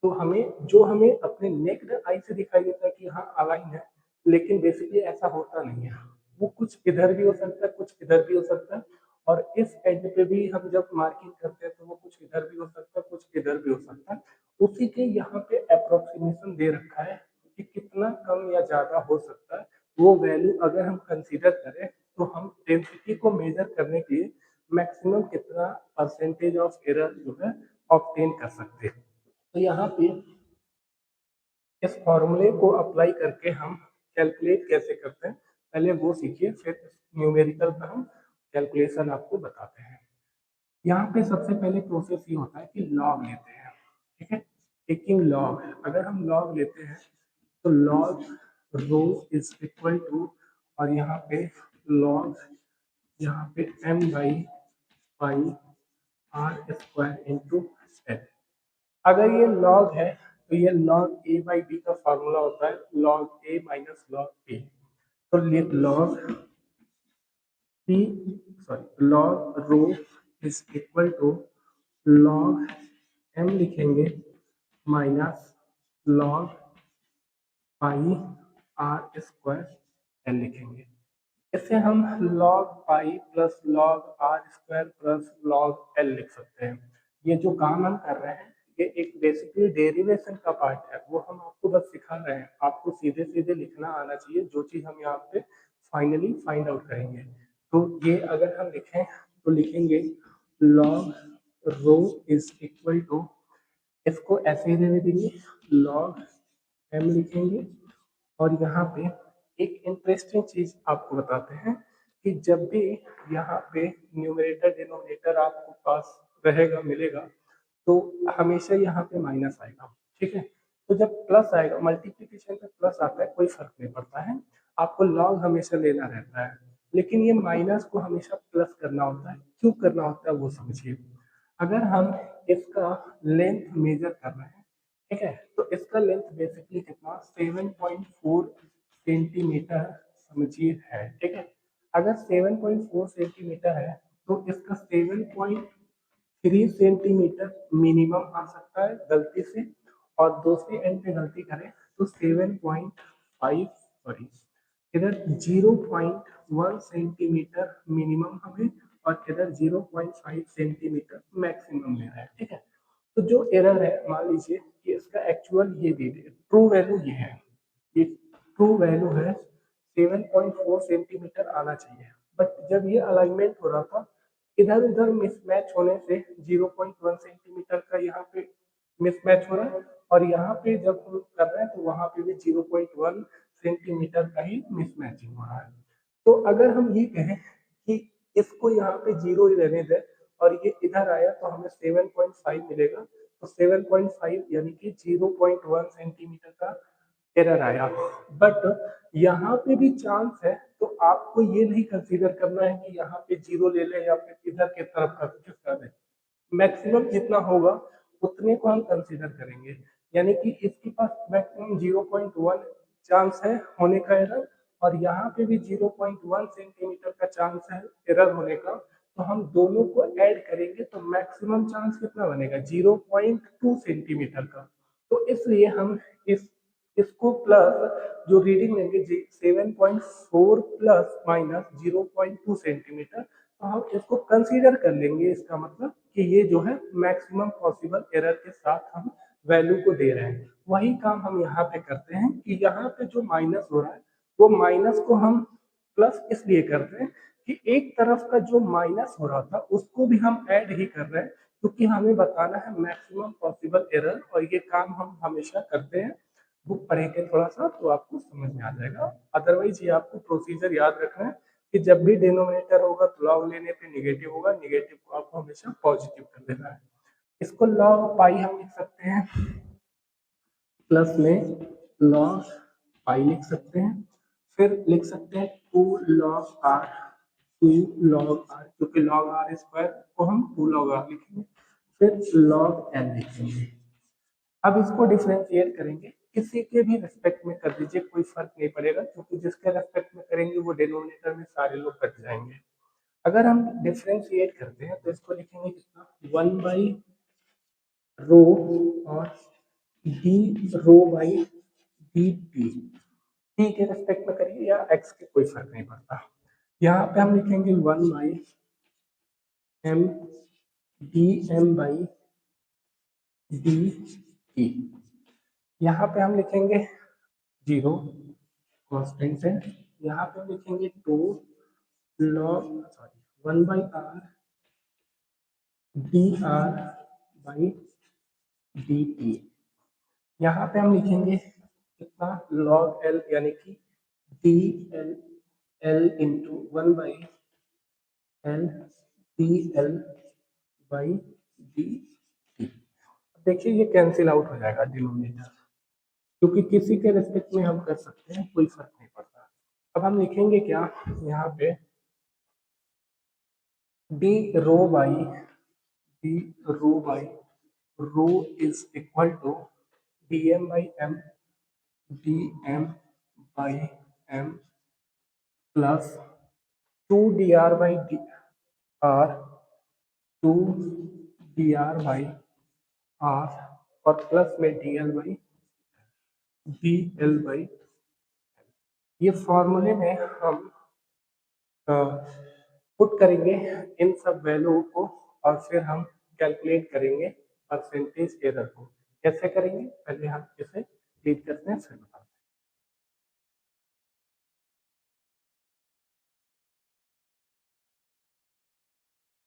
तो हमें अपने नेक्ड आई से दिखाई देता है कि हाँ अलाइन है, लेकिन बेसिकली ऐसा होता नहीं है। वो कुछ इधर भी हो सकता है, कुछ इधर भी हो सकता है, और इस एंड पे भी हम जब मार्किंग करते हैं तो वो कुछ इधर भी हो सकता है, कुछ इधर भी हो सकता है। उसी के यहाँ पे अप्रोक्सीमेशन दे रखा है कि कितना कम या ज्यादा हो सकता है। वो वैल्यू अगर हम कंसीडर करें तो हम डेंसिटी को मेजर करने के लिए मैक्सिमम कितना परसेंटेज ऑफ एरर जो है ऑब्टेन कर सकते हैं। तो यहाँ पे इस फॉर्मूले को अप्लाई करके हम कैलकुलेट कैसे करते हैं पहले वो सीखिए, फिर न्यूमेरिकल का हम कैलकुलेशन आपको बताते हैं। यहाँ पे सबसे पहले प्रोसेस ये होता है कि लॉग लेते हैं, ठीक है। टेकिंग लॉग, अगर हम लॉग लेते हैं तो log rho is equal to, और यहाँ पे लॉग यहाँ पे m by pi R square into L. अगर ये लॉग है तो ये लॉग ए बाई बी का फॉर्मूला होता है log A minus log A. तो log P sorry log rho is equal to log M लिखेंगे minus log pi R square L लिखेंगे। इसे हम log pi plus log R square plus log L लिख सकते हैं। ये जो काम हम कर रहे हैं ये एक बेसिकली डेरिवेशन का पार्ट है, वो हम आपको बस सिखा रहे हैं। आपको सीधे सीधे लिखना आना चाहिए जो चीज हम यहाँ पे फाइनली फाइंड आउट करेंगे। तो ये अगर हम लिखें तो लिखेंगे log rho is equal to, इसको ऐसे ही रहने देंगे, log m लिखेंगे। और यहाँ पे एक इंटरेस्टिंग चीज आपको बताते हैं कि जब भी यहाँ पे न्यूमरेटर डिनोमिनेटर आपको पास रहेगा मिलेगा तो हमेशा यहाँ पे माइनस आएगा, ठीक है। तो जब प्लस आएगा, मल्टीप्लीकेशन पे प्लस आता है कोई फर्क नहीं पड़ता है, आपको लॉग हमेशा लेना रहता है। लेकिन ये माइनस को हमेशा प्लस करना होता है, क्यों करना होता है वो समझिए। अगर हम इसका लेंथ मेजर कर रहे हैं, ठीक है, तो इसका लेंथ बेसिकली कितना 7.4 सेंटीमीटर समझिए है, ठीक है। अगर 7.4 सेंटीमीटर है तो इसका 7.3 सेंटीमीटर मिनिमम आ सकता है गलती से, और दूसरे एंड पे गलती करें तो 7.5, सॉरी इधर 0.1 सेंटीमीटर मिनिमम हमें और इधर 0.5 सेंटीमीटर मैक्सिमम लेना है, ठीक है। तो जो एरर है मान लीजिए कि इसका एक्चुअल ये दे दे, ट्रू वैल्यू ये है, ये ट्रू वैल्यू है 7.4 सेंटीमीटर आना चाहिए, बट जब ये अलाइनमेंट हो रहा था इधर उधर मिसमैच होने से 0.1 सेंटीमीटर का यहाँ पे मिसमैच हो रहा है, और यहाँ पे जब हम कर रहे हैं तो वहां पे भी 0.1 सेंटीमीटर का ही मिसमैचिंग हो रहा है। तो अगर हम ये कहें कि इसको यहाँ पे 0 ही रहने दें और ये इधर आया तो हमें 7.5 मिलेगा, तो 7.5 यानी कि 0.1 सेंटीमीटर का एरर आया। बट यहाँ पे भी चांस है, तो आपको ये नहीं कंसीडर करना है कि यहाँ पे 0 ले लें या फिर इधर की तरफ कर दें, मैक्सिमम जितना होगा उतने को हम कंसीडर करेंगे। यानी कि इसके पास मैक्सिमम 0.1 चांस है होने का एरर, और यहाँ पे भी 0.1 सेंटीमीटर का चांस है एरर होने का, तो हम दोनों को ऐड करेंगे तो मैक्सिमम चांस कितना बनेगा 0.2 सेंटीमीटर का। तो इसलिए हम इसको प्लस जो रीडिंग लेंगे 7.4 प्लस माइनस 0.2 सेंटीमीटर, तो हम इसको कंसीडर कर लेंगे, इसका मतलब कि ये जो है मैक्सिमम पॉसिबल एरर के साथ हम वैल्यू को दे रहे हैं। वही काम हम यहाँ पे करते हैं कि यहाँ पे जो माइनस हो रहा है वो माइनस को हम प्लस इसलिए करते हैं कि एक तरफ का जो माइनस हो रहा था उसको भी हम ऐड ही कर रहे हैं, क्योंकि हमें बताना है मैक्सिमम पॉसिबल एरर, और ये काम हम हमेशा करते हैं। बुक पढ़ेंगे थोड़ा सा तो आपको समझ में आ जाएगा। अदरवाइज ये आपको प्रोसीजर याद रखना है कि जब भी डिनोमिनेटर होगा तो लॉग लेने पे निगेटिव होगा, निगेटिव को आपको हमेशा पॉजिटिव कर देना है। इसको लॉग पाई हम लिख सकते हैं, प्लस में लॉग पाई लिख सकते हैं, फिर लिख सकते हैं 2 लॉग आर, 2 लॉग आर, क्योंकि लॉग आर स्क्वायर को हम 2 लॉग आर लिखेंगे, फिर लॉग एन लिखेंगे। अब इसको डिफरेंशिएट करेंगे, किसी के भी रेस्पेक्ट में कर दीजिए, कोई फर्क नहीं पड़ेगा, क्योंकि जिसके रेस्पेक्ट में करेंगे वो डिनोमिनेटर में सारे लोग कट जाएंगे। अगर हम डिफरेंशिएट करते हैं तो इसको लिखेंगे कितना 1 बाई रो और D rho by D T, T के रेस्पेक्ट में करिए या एक्स के कोई फर्क नहीं पड़ता। यहाँ पे हम लिखेंगे 1 by M D M by D T. यहाँ पे हम लिखेंगे 0 कॉन्स्टेंट है, यहाँ पे हम लिखेंगे 2 log sorry 1 by R D R by D T. यहाँ पे हम लिखेंगे कितना लॉग एल, यानी कि D L L into 1 by L D L by D T. देखिए ये कैंसिल आउट हो जाएगा डिनोमिनेटर, क्योंकि किसी के रेस्पेक्ट में हम कर सकते हैं, कोई फर्क नहीं पड़ता। अब हम लिखेंगे क्या यहाँ पे D rho by rho is equal to D M by M D M by M plus 2 D R by D R 2 D R by R और प्लस में डी एल बाई ये फॉर्मूले में हम पुट करेंगे इन सब वैल्यू को, और फिर हम कैलकुलेट करेंगे परसेंटेज एरर को। कैसे करेंगे पहले हम इसे रीड करते हैं फिर बताते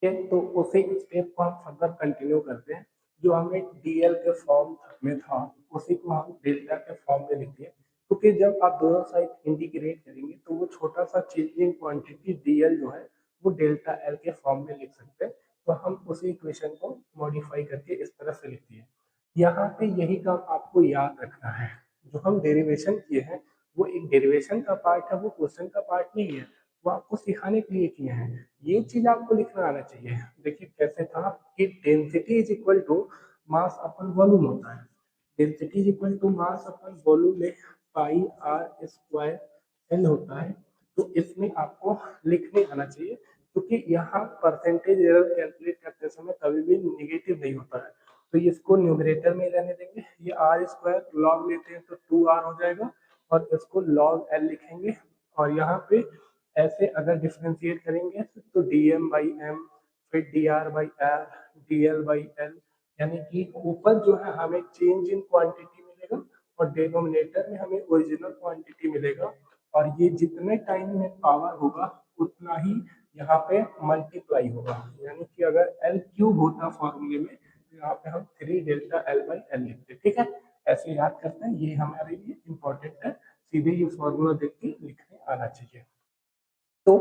हैं। तो उसी स्टेप को हम फर्दर कंटिन्यू करते हैं, जो हमें डीएल के फॉर्म में था उसी को हम डेल्टा के फॉर्म में लिखते हैं, क्योंकि जब आप दोनों साइड इंटीग्रेट करेंगे तो वो छोटा सा चेंजिंग क्वांटिटी डीएल जो है वो डेल्टा एल के फॉर्म में लिख सकते हैं। तो हम उसी इक्वेशन को मॉडिफाई करके इस तरह से लिखते हैं। यहाँ पे यही काम आपको याद रखना है, जो हम डेरिवेशन किए हैं वो एक डेरिवेशन का पार्ट है, वो क्वेश्चन का पार्ट नहीं है, वो आपको सिखाने के लिए किए हैं। ये चीज आपको लिखना आना चाहिए। देखिए कैसे था कि density is equal to mass upon volume होता है, density is equal to mass upon volume में पाई आर स्क्वायर एल होता है। तो इसमें आपको लिखने आना चाहिए क्योंकि यहाँ परसेंटेज एरर कैलकुलेट करते समय कभी भी निगेटिव नहीं होता है, तो इसको न्यूमरेटर में रहने देंगे। ये आर स्क्वायर लॉग लेते हैं तो 2r हो जाएगा, और इसको लॉग एल लिखेंगे, और यहाँ पे ऐसे अगर डिफ्रेंशिएट करेंगे तो dm/m, फिर dr/r, dl/l, यानी कि ऊपर जो है हमें चेंज इन क्वांटिटी मिलेगा और डिनोमिनेटर में हमें ओरिजिनल क्वांटिटी मिलेगा, और ये जितने टाइम में पावर होगा उतना ही यहाँ पे मल्टीप्लाई होगा। यानी कि अगर एल क्यूब होता फॉर्मूले में तो यहाँ पे हम 3 डेल्टा L/L लिखते, ठीक है। ऐसे याद करते हैं, ये हमारे लिए इम्पोर्टेंट है, सीधे ये फॉर्मूला देख के लिखने आना चाहिए। तो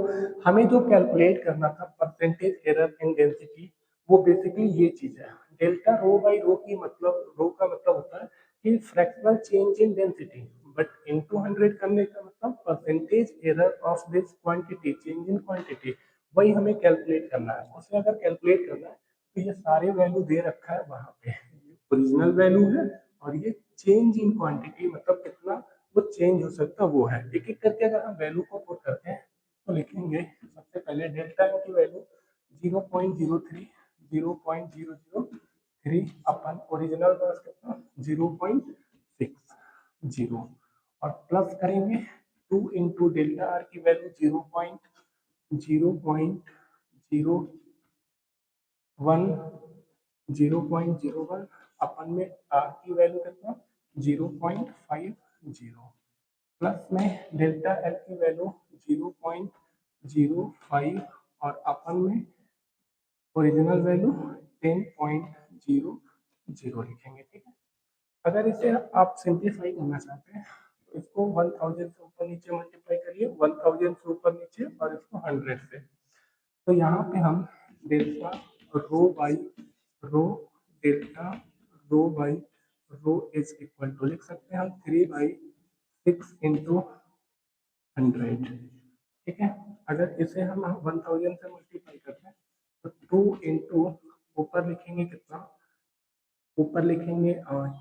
हमें जो कैलकुलेट करना था परसेंटेज एरर इन डेंसिटी, वो बेसिकली ये चीज है। डेल्टा रो बाई रो की मतलब, रो का मतलब होता है कि fractional change in density, but into 100 करने का मतलब percentage error of this quantity, change in quantity, वही हमें कैलकुलेट करना है। उसे अगर कैलकुलेट करना है तो ये सारे वैल्यू दे रखा है वहां पे, ओरिजिनल वैल्यू है, और ये चेंज इन क्वांटिटी मतलब कितना वो चेंज हो सकता है वो है। एक एक करके अगर हम वैल्यू को पुट करते हैं तो लिखेंगे सबसे पहले डेल्टा एम की वैल्यू 0.03, 0.003 अपन ओरिजिनल मास कितना 0.60, और प्लस करेंगे 2 इंटू डेल्टा आर की वैल्यू 0.01 अपन में आर की वैल्यू कितना 0.50, प्लस में डेल्टा एल की वैल्यू 0.05, और अपन में ओरिजिनल वैल्यू 10.00 लिखेंगे, ठीक है। अगर इसे आप सिंप्लीफाई करना चाहते हैं तो इसको 1000 से ऊपर नीचे मल्टीप्लाई करिए, 1000 से ऊपर नीचे, और इसको 100 से। तो यहाँ पे हम delta rho by rho, delta rho by rho is equal to लिख सकते हैं हम 3/6 इंटू 100, ठीक है। अगर इसे हम 1000 से मल्टीप्लाई करते हैं तो 2 इंटू ऊपर लिखेंगे कितना, ऊपर लिखेंगे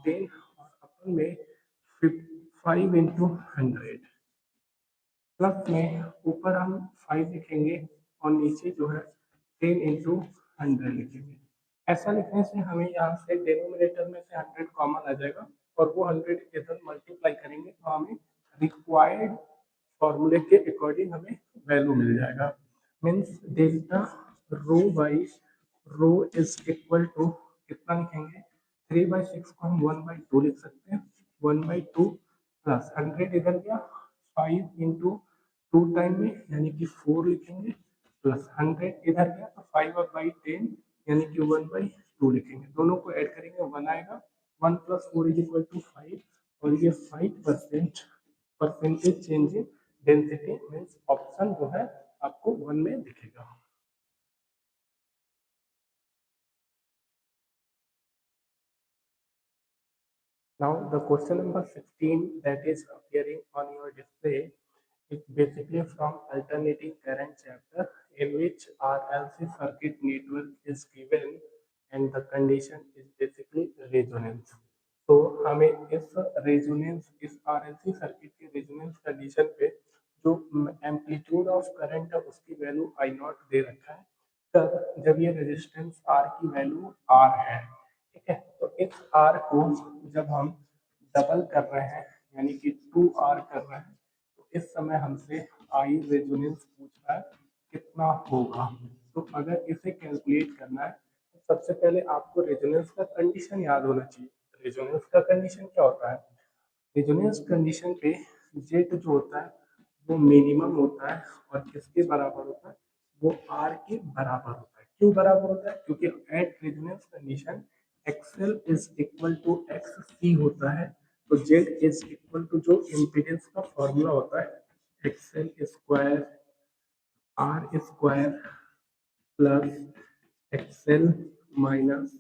10, और अपन में 5 इंटू 100, प्लस में ऊपर हम 5 लिखेंगे और नीचे जो है 10 इंटू 100 लिखेंगे। ऐसा लिखने से हमें यहाँ से डिनोमिनेटर में से 100 कॉमन आ जाएगा, और वो 100 इधर मल्टीप्लाई करेंगे तो हमें रिक्वायर्ड फॉर्मूले के अकॉर्डिंग हमें वैल्यू मिल जाएगा। Means delta rho by rho is equal to कितना लिखेंगे, 3/6 को हम 1/2 लिख सकते हैं, 1/2 प्लस 100 इधर गया, 5 इंटू 2 टाइम में यानी कि 4 लिखेंगे, प्लस 100 इधर गया तो 5/10 यानी कि 1/2 लिखेंगे। दोनों को ऐड करेंगे 1 आएगा, 1 प्लस 4 इज इक्वल टू 5, और ये 5% percentage change in density, means option जो है आपको 1 में दिखेगा। Now the question number 16 that is appearing on your display is basically from alternating current chapter, in which RLC circuit network is given and the condition is basically resonance. तो हमें इस resonance, इस RLC circuit के resonance condition पे जो amplitude of current है उसकी value I not they रखा है, तब जब ये रेजिस्टेंस R की वैल्यू R है, ठीक है। तो इस R को जब हम डबल कर रहे हैं यानी कि 2R कर रहे हैं, तो इस समय हमसे आई रेजोनेंस पूछ रहा है कितना होगा। तो अगर इसे कैलकुलेट करना है तो सबसे पहले आपको रेजोनेंस का कंडीशन याद होना चाहिए। रेजोनेंस का कंडीशन क्या होता है, रेजोनेंस कंडीशन पे जेट जो होता है वो मिनिमम होता है, और किसके बराबर होता है, वो आर के बराबर होता है। क्यों बराबर होता है, क्योंकि at resonance condition XL is equal to X C होता है, तो जेड इज इक्वल टू जो इम्पीडेंस का फॉर्मूला होता है XL square R square plus XL minus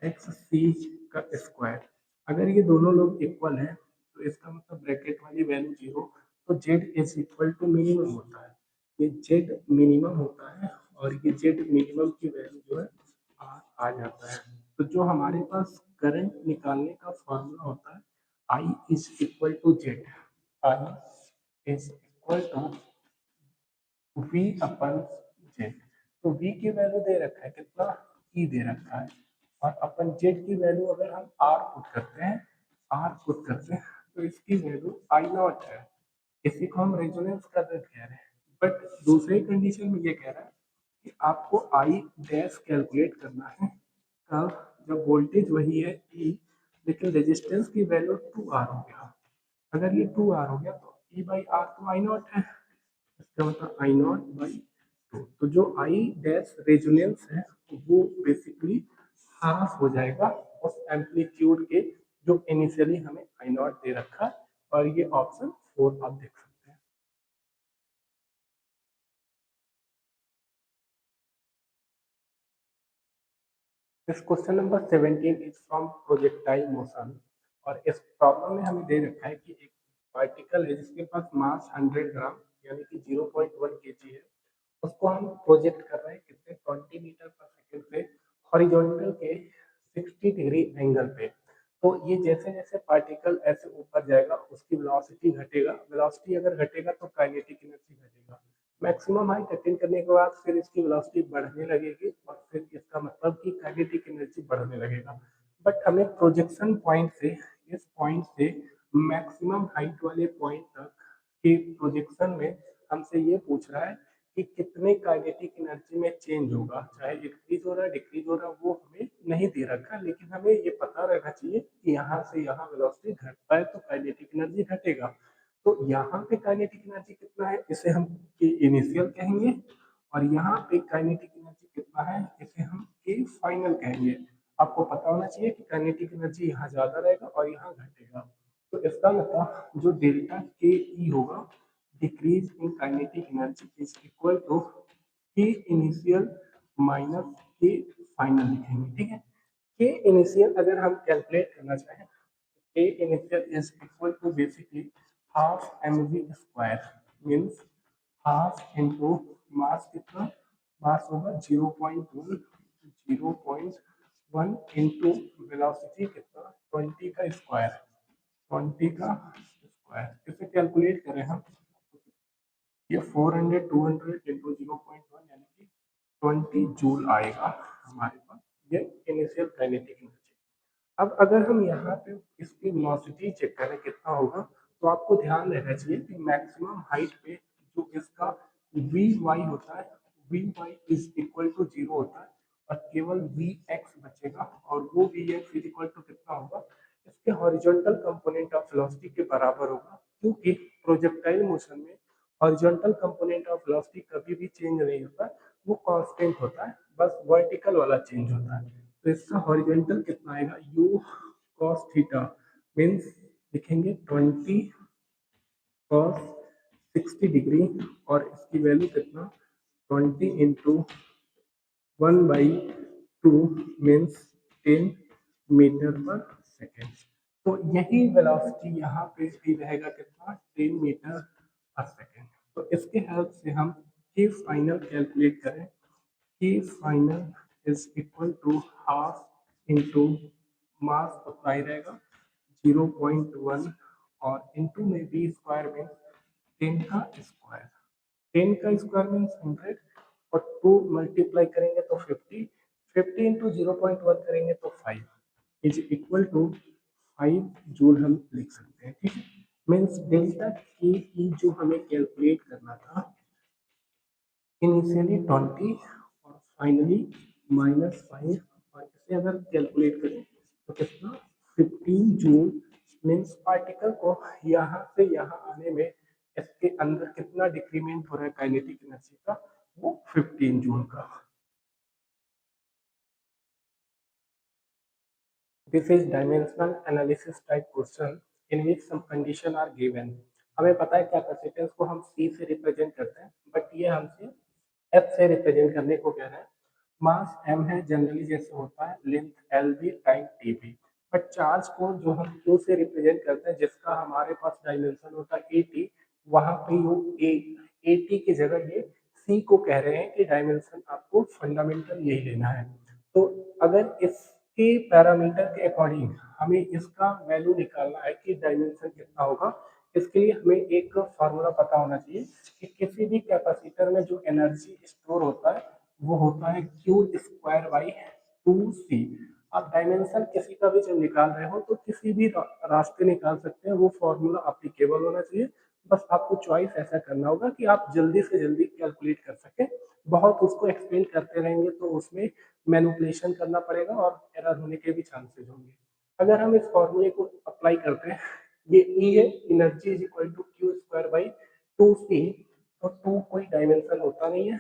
X C का स्क्वायर। अगर ये दोनों लोग इक्वल हैं तो इसका मतलब ब्रैकेट वाली वैल्यू 0, तो Z is equal to minimum होता है, ये जेड मिनिमम होता है, और ये जेड मिनिमम की वैल्यू जो है आ जाता है। तो जो हमारे पास करंट निकालने का फॉर्मूला होता है I is equal to Z, I is equal to V upon Z. तो v की वैल्यू दे रखा है कितना, e दे रखा है, और अपन z की वैल्यू अगर हम r पुट करते हैं तो इसकी वैल्यू आई नॉट है। इसी को हम रेजोनेंस का दर कह रहे हैं। बट दूसरे कंडीशन में ये कह रहा है कि आपको आई डैश कैलकुलेट करना है कब, जब वोल्टेज वही है E लेकिन रेजिस्टेंस की वैल्यू 2R हो गया। अगर ये 2R हो गया तो E बाई आर तो आई नॉट है, इसका मतलब आई नॉट बाई टू। तो जो आई डैश रेजोनेंस है वो बेसिकली हाफ हो जाएगा उस एम्पलीट्यूड के जो इनिशियली हमें आई नॉट दे रखा है, और ये ऑप्शन 4 आप देख सकते हैं। इस question number 17 is from projectile motion, और इस प्रॉब्लम में हमें दे रखा है कि एक पार्टिकल है जिसके पास मास 100 ग्राम यानी कि 0.1 kg है, उसको हम प्रोजेक्ट कर रहे हैं कितने 20 मीटर पर सेकंड से हॉरिजॉन्टल के 60 डिग्री एंगल पे। तो ये जैसे जैसे पार्टिकल ऐसे ऊपर जाएगा उसकी वेलोसिटी घटेगा, वेलोसिटी अगर घटेगा तो काइनेटिक एनर्जी घटेगा। मैक्सिमम हाइट अटेन करने के बाद फिर इसकी वेलोसिटी बढ़ने लगेगी और फिर इसका मतलब कि काइनेटिक एनर्जी बढ़ने लगेगा। बट हमें प्रोजेक्शन पॉइंट से, इस पॉइंट से मैक्सिमम हाइट वाले पॉइंट तक के प्रोजेक्शन में हमसे ये पूछ रहा है कि कितने काइनेटिक एनर्जी में चेंज होगा, चाहे इंक्रीज हो रहा है डिक्रीज हो रहा है वो हमें नहीं दे रखा, लेकिन हमें ये पता रहना चाहिए कि यहाँ से यहाँ वेलोसिटी घटता है तो काइनेटिक एनर्जी घटेगा। तो यहाँ पे काइनेटिक एनर्जी कितना है इसे हम के इनिशियल कहेंगे, और यहाँ पे काइनेटिक एनर्जी कितना है इसे हम के फाइनल कहेंगे। आपको पता होना चाहिए कि काइनेटिक एनर्जी यहाँ ज्यादा रहेगा और यहाँ घटेगा। तो इसका मतलब जो डेल्टा के ई होगा, decrease in kinetic energy is equal to K initial minus K final लिखेंगे, ठीक है। के इनिशियल अगर हम कैलकुलेट करना चाहें, K initial is equal to basically half mv square, means half into mass कितना, मास होगा 0.1, 0.1 इंटू वेलोसिटी कितना 20 का स्क्वायर, 20 का स्क्वायर। इसे कैलकुलेट करें हम, ये 400 200 इंटू 0.1 यानी कि 20 जूल आएगा हमारे पास, ये इनिशियल काइनेटिक एनर्जी। अब अगर हम यहाँ पे इसकी वेलोसिटी चेक करें कितना होगा, तो आपको ध्यान रहना चाहिए कि मैक्सिमम हाइट पे जो इसका वी वाई होता है, V Y is equal to 0 होता है, और केवल वी एक्स बचेगा, और वो V X is equal to कितना होगा, इसके हॉरिजॉन्टल कंपोनेंट ऑफ वेलोसिटी के बराबर होगा, क्योंकि प्रोजेक्टाइल मोशन में हॉरिजॉन्टल कंपोनेंट ऑफ वेलोसिटी कभी भी चेंज नहीं होता, वो कांस्टेंट होता है, बस वर्टिकल वाला चेंज होता है। तो इसका हॉरिजॉन्टल कितना आएगा, u cos थीटा मीन्स लिखेंगे 20 cos 60 डिग्री, और इसकी वैल्यू कितना 20 into 1/2 means 10 metre per second. तो यही वेलोसिटी यहाँ पे भी रहेगा कितना 10 मीटर पर सेकेंड। तो इसके हेल्प से हम के फाइनल कैलकुलेट करें, K final is equal to half into mass उतना ही रहेगा 0.1, और इंटू में बी स्क्वायर में 10 का स्क्वायर, 10 का स्क्वायर मीन्स 100, और 2 मल्टीप्लाई करेंगे तो 50, 50 इंटू 0.1 करेंगे तो 5 इज इक्वल टू 5 जूल हम लिख सकते हैं, ठीक है। मीन्स डेल्टा के ई जो हमें कैलकुलेट करना था, इनिशियली 20 और फाइनली -5, और इसे अगर कैलकुलेट करें तो कितना 15 जूल, मीन्स पार्टिकल को यहाँ से यहाँ आने में इसके अंदर कितना डिक्रीमेंट हो रहा है काइनेटिक एनर्जी का, वो 15 जूल का। This is dimensional analysis type question in which some condition are given. हमें पता है कैपेसिटेंस को हम C से रिप्रेजेंट करते हैं, बट ये हमसे F से रिप्रेजेंट करने को कह रहे हैं। मास M है, जनरली जैसे होता है length LV time TB, but charge को जो हम Q से रिप्रेजेंट करते हैं जिसका हमारे पास डायमेंशन होता है AT, वहां पे वो AT की जगह ये C को कह रहे हैं कि डायमेंशन आपको फंडामेंटल यही लेना है। तो अगर इसके पैरामीटर के अकॉर्डिंग हमें इसका वैल्यू निकालना है कि डायमेंशन कितना होगा, इसके लिए हमें एक फार्मूला पता होना चाहिए कि किसी भी कैपेसिटर में जो एनर्जी स्टोर होता है वो होता है क्यू स्क्वायर बाई 2c। आप डायमेंशन किसी का भी जब निकाल रहे हो तो किसी भी रास्ते निकाल सकते हैं, वो फॉर्मूला अप्लीकेबल होना चाहिए। बस आपको चॉइस ऐसा करना होगा कि आप जल्दी से जल्दी कैलकुलेट कर सकें। बहुत उसको एक्सप्लेन करते रहेंगे तो उसमें मैनिपुलेशन करना पड़ेगा और एरर होने के भी चांसेस होंगे। अगर हम इस फॉर्मूले को अप्लाई करते हैं, ये ई है, energy is equal to Q square by 2c। तो 2 कोई डायमेंशन होता नहीं है,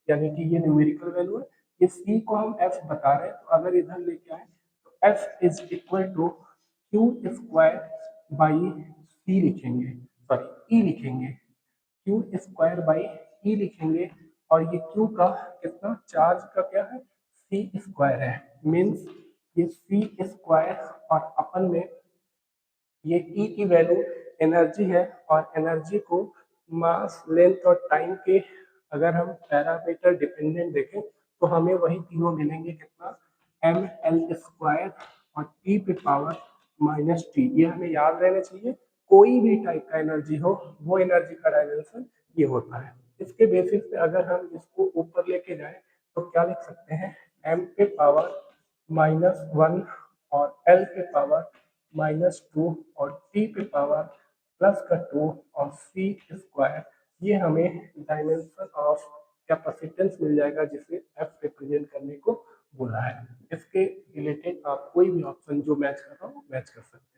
यानी कि ये न्यूमेरिकल वैल्यू है। ये c को हम f बता रहे हैं, तो अगर इधर लेके आए तो f is equal to Q square by c लिखेंगे, सॉरी e लिखेंगे, क्यू स्क्वायर बाई ई लिखेंगे। और ये क्यू का कितना चार्ज का क्या है, सी स्क्वायर है, मीन्स ये सी स्क्वायर और अपन में ये ई की वैल्यू एनर्जी है। और एनर्जी को मास लेंथ और टाइम के अगर हम पैरामीटर डिपेंडेंट देखें तो हमें वही तीनों मिलेंगे, कितना एम एल स्क्वायर और टी पे पावर माइनस टी। ये हमें याद रहना चाहिए, कोई भी टाइप का एनर्जी हो वो एनर्जी का डायमेंशन ये होता है। इसके बेसिस पे अगर हम इसको ऊपर लेके जाएं तो क्या लिख सकते हैं, एम पे पावर -1 और एल पे पावर -2 और टी पे पावर +2 और सी स्क्वायर। ये हमें डायमेंशन ऑफ कैपेसिटेंस मिल जाएगा, जिसे एफ रिप्रेजेंट करने को बोला है। इसके रिलेटेड आप कोई भी ऑप्शन जो मैच कर रहा हो मैच कर सकते हैं।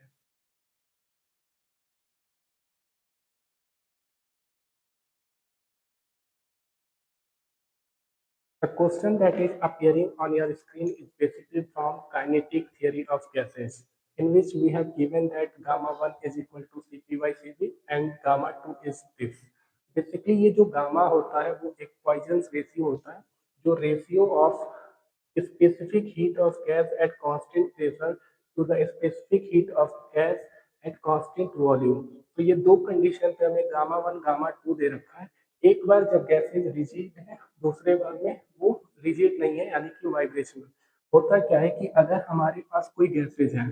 The question that is appearing on your screen is basically from kinetic theory of gases, in which we have given that gamma 1 is equal to Cp by Cv and gamma 2 is this. Basically ये जो gamma होता है वो एक poisons ratio होता है, जो ratio of specific heat of gas at constant pressure to the specific heat of gas at constant volume। तो ये दो कंडीशन पे हमें गामा 1 गामा 2 दे रखा है। एक बार जब गैसेज रिजिड है, दूसरे बार में वो रिजिड नहीं है, यानी कि वाइब्रेशनल। होता क्या है कि अगर हमारे पास कोई गैसेज है,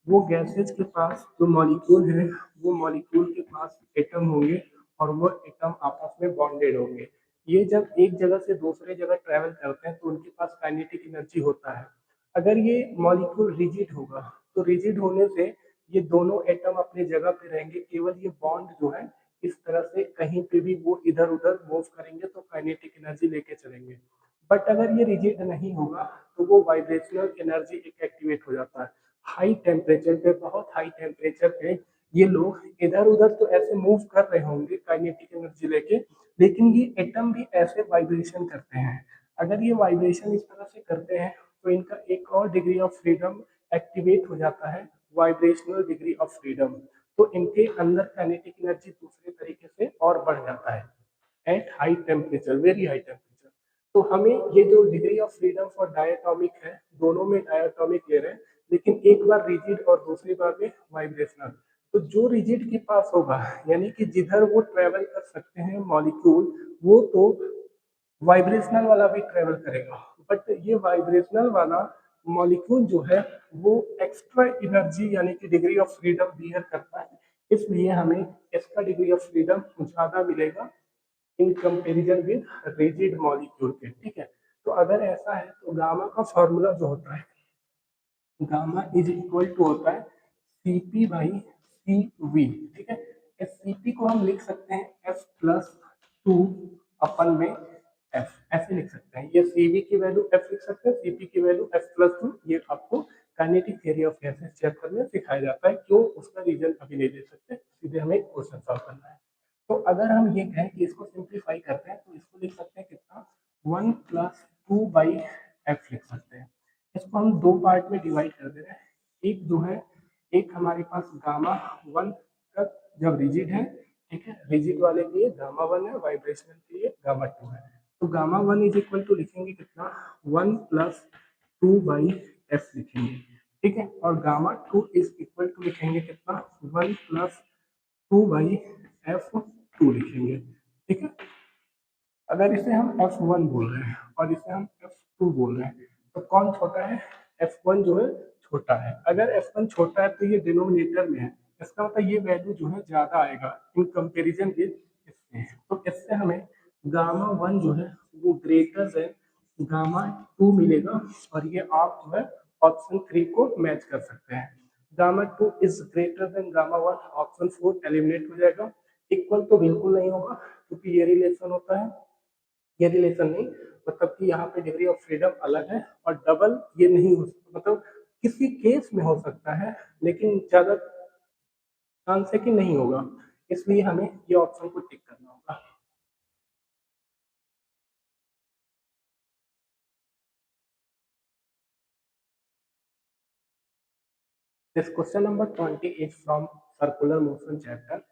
वो गैसेज के पास जो मॉलिक्यूल है वो मॉलिक्यूल के पास एटम होंगे और वो एटम आपस में बॉन्डेड होंगे। ये जब एक जगह से दूसरे जगह ट्रेवल करते हैं तो उनके पास काइनेटिक एनर्जी होता है। अगर ये मॉलिक्यूल रिजिड होगा तो रिजिड होने से ये दोनों एटम अपनी जगह पे रहेंगे, केवल ये बॉन्ड जो है इस तरह से कहीं पे भी वो इधर उधर मूव करेंगे तो काइनेटिक एनर्जी लेके चलेंगे। बट अगर ये रिजिड नहीं होगा तो वो वाइब्रेशनल एनर्जी एक एक्टिवेट हो जाता है। हाई टेम्परेचर पे, बहुत हाई टेम्परेचर पे ये लोग इधर उधर तो ऐसे मूव कर रहे होंगे काइनेटिक एनर्जी लेके, लेकिन ये एटम भी ऐसे वाइब्रेशन करते हैं। अगर ये वाइब्रेशन इस तरह से करते हैं तो इनका एक और डिग्री ऑफ फ्रीडम एक्टिवेट हो जाता है, वाइब्रेशनल डिग्री ऑफ फ्रीडम। तो इनके अंदर काइनेटिक एनर्जी दूसरे तरीके से और बढ़ जाता है at high temperature, very high temperature. तो हमें ये जो degree of freedom for diatomic है, दोनों में डायटोमिक ले रहे हैं, लेकिन एक बार रिजिड और दूसरी बार में वाइब्रेशनल। तो जो रिजिड के पास होगा, यानी कि जिधर वो ट्रेवल कर सकते हैं मॉलिक्यूल, वो तो वाइब्रेशनल वाला भी ट्रेवल करेगा। बट ये वाइब्रेशनल वाला मॉलिक्यूल जो है वो एक्स्ट्रा एनर्जी यानी कि डिग्री ऑफ फ्रीडम बियर करता है, इसलिए हमें इसका डिग्री ऑफ फ्रीडम ज्यादा मिलेगा in comparison with rigid molecule के। ठीक है, तो अगर ऐसा है तो गामा का फॉर्मूला जो होता है, गामा इज इक्वल टू होता है Cp बाई सी वी। ठीक है, इस Cp को हम लिख सकते हैं F+2 अपन में F, ऐसे लिख सकते हैं। ये Cv की वैल्यू F लिख सकते हैं, Cp की वैल्यू F+2। ये आपको kinetic theory of gases chapter में सिखाया जाता है, क्यों उसका रीजन अभी नहीं दे सकते, सीधे हमें क्वेश्चन सॉल्व करना है। तो अगर हम ये कहें कि इसको सिंप्लीफाई करते हैं तो इसको लिख सकते हैं कितना, 1+2/f लिख सकते हैं। इसको हम दो पार्ट में डिवाइड कर दे रहे हैं। एक जो है, एक हमारे पास गामा 1 तक जब रिजिड है, ठीक है, रिजिड वाले के लिए गामा 1 है, वाइब्रेशनल के लिए गामा 2 है। तो गामा 1 इज इक्वल टू लिखेंगे कितना, 1+2/f लिखेंगे। ठीक है, और गामा 2 इज इक्वल टू लिखेंगे कितना, 1+2/f2 लिखेंगे। ठीक है, अगर इसे हम F1 बोल रहे हैं और इसे हम F2 बोल रहे हैं तो कौन छोटा है, F1 जो है छोटा है। अगर F1 छोटा है तो ये डिनोमिनेटर में है, इसका मतलब ये वैल्यू जो है ज़्यादा आएगा इन कंपेरिजन विद इससे। तो इससे हमें गामा वन जो है वो ग्रेटर देन गामा टू मिलेगा, और ये आप जो है ऑप्शन थ्री को मैच कर सकते हैं। Gamma two is greater than gamma one, option four eliminate हो जाएगा। इक्वल तो बिल्कुल नहीं होगा क्योंकि ये रिलेशन होता है, ये रिलेशन नहीं, मतलब कि यहाँ पे डिग्री ऑफ फ्रीडम अलग है, और डबल ये नहीं हो सकता, मतलब किसी केस में हो सकता है लेकिन ज्यादा चांस है कि नहीं होगा, इसलिए हमें ये ऑप्शन को टिक करना होगा। This question number 20 is from circular motion chapter,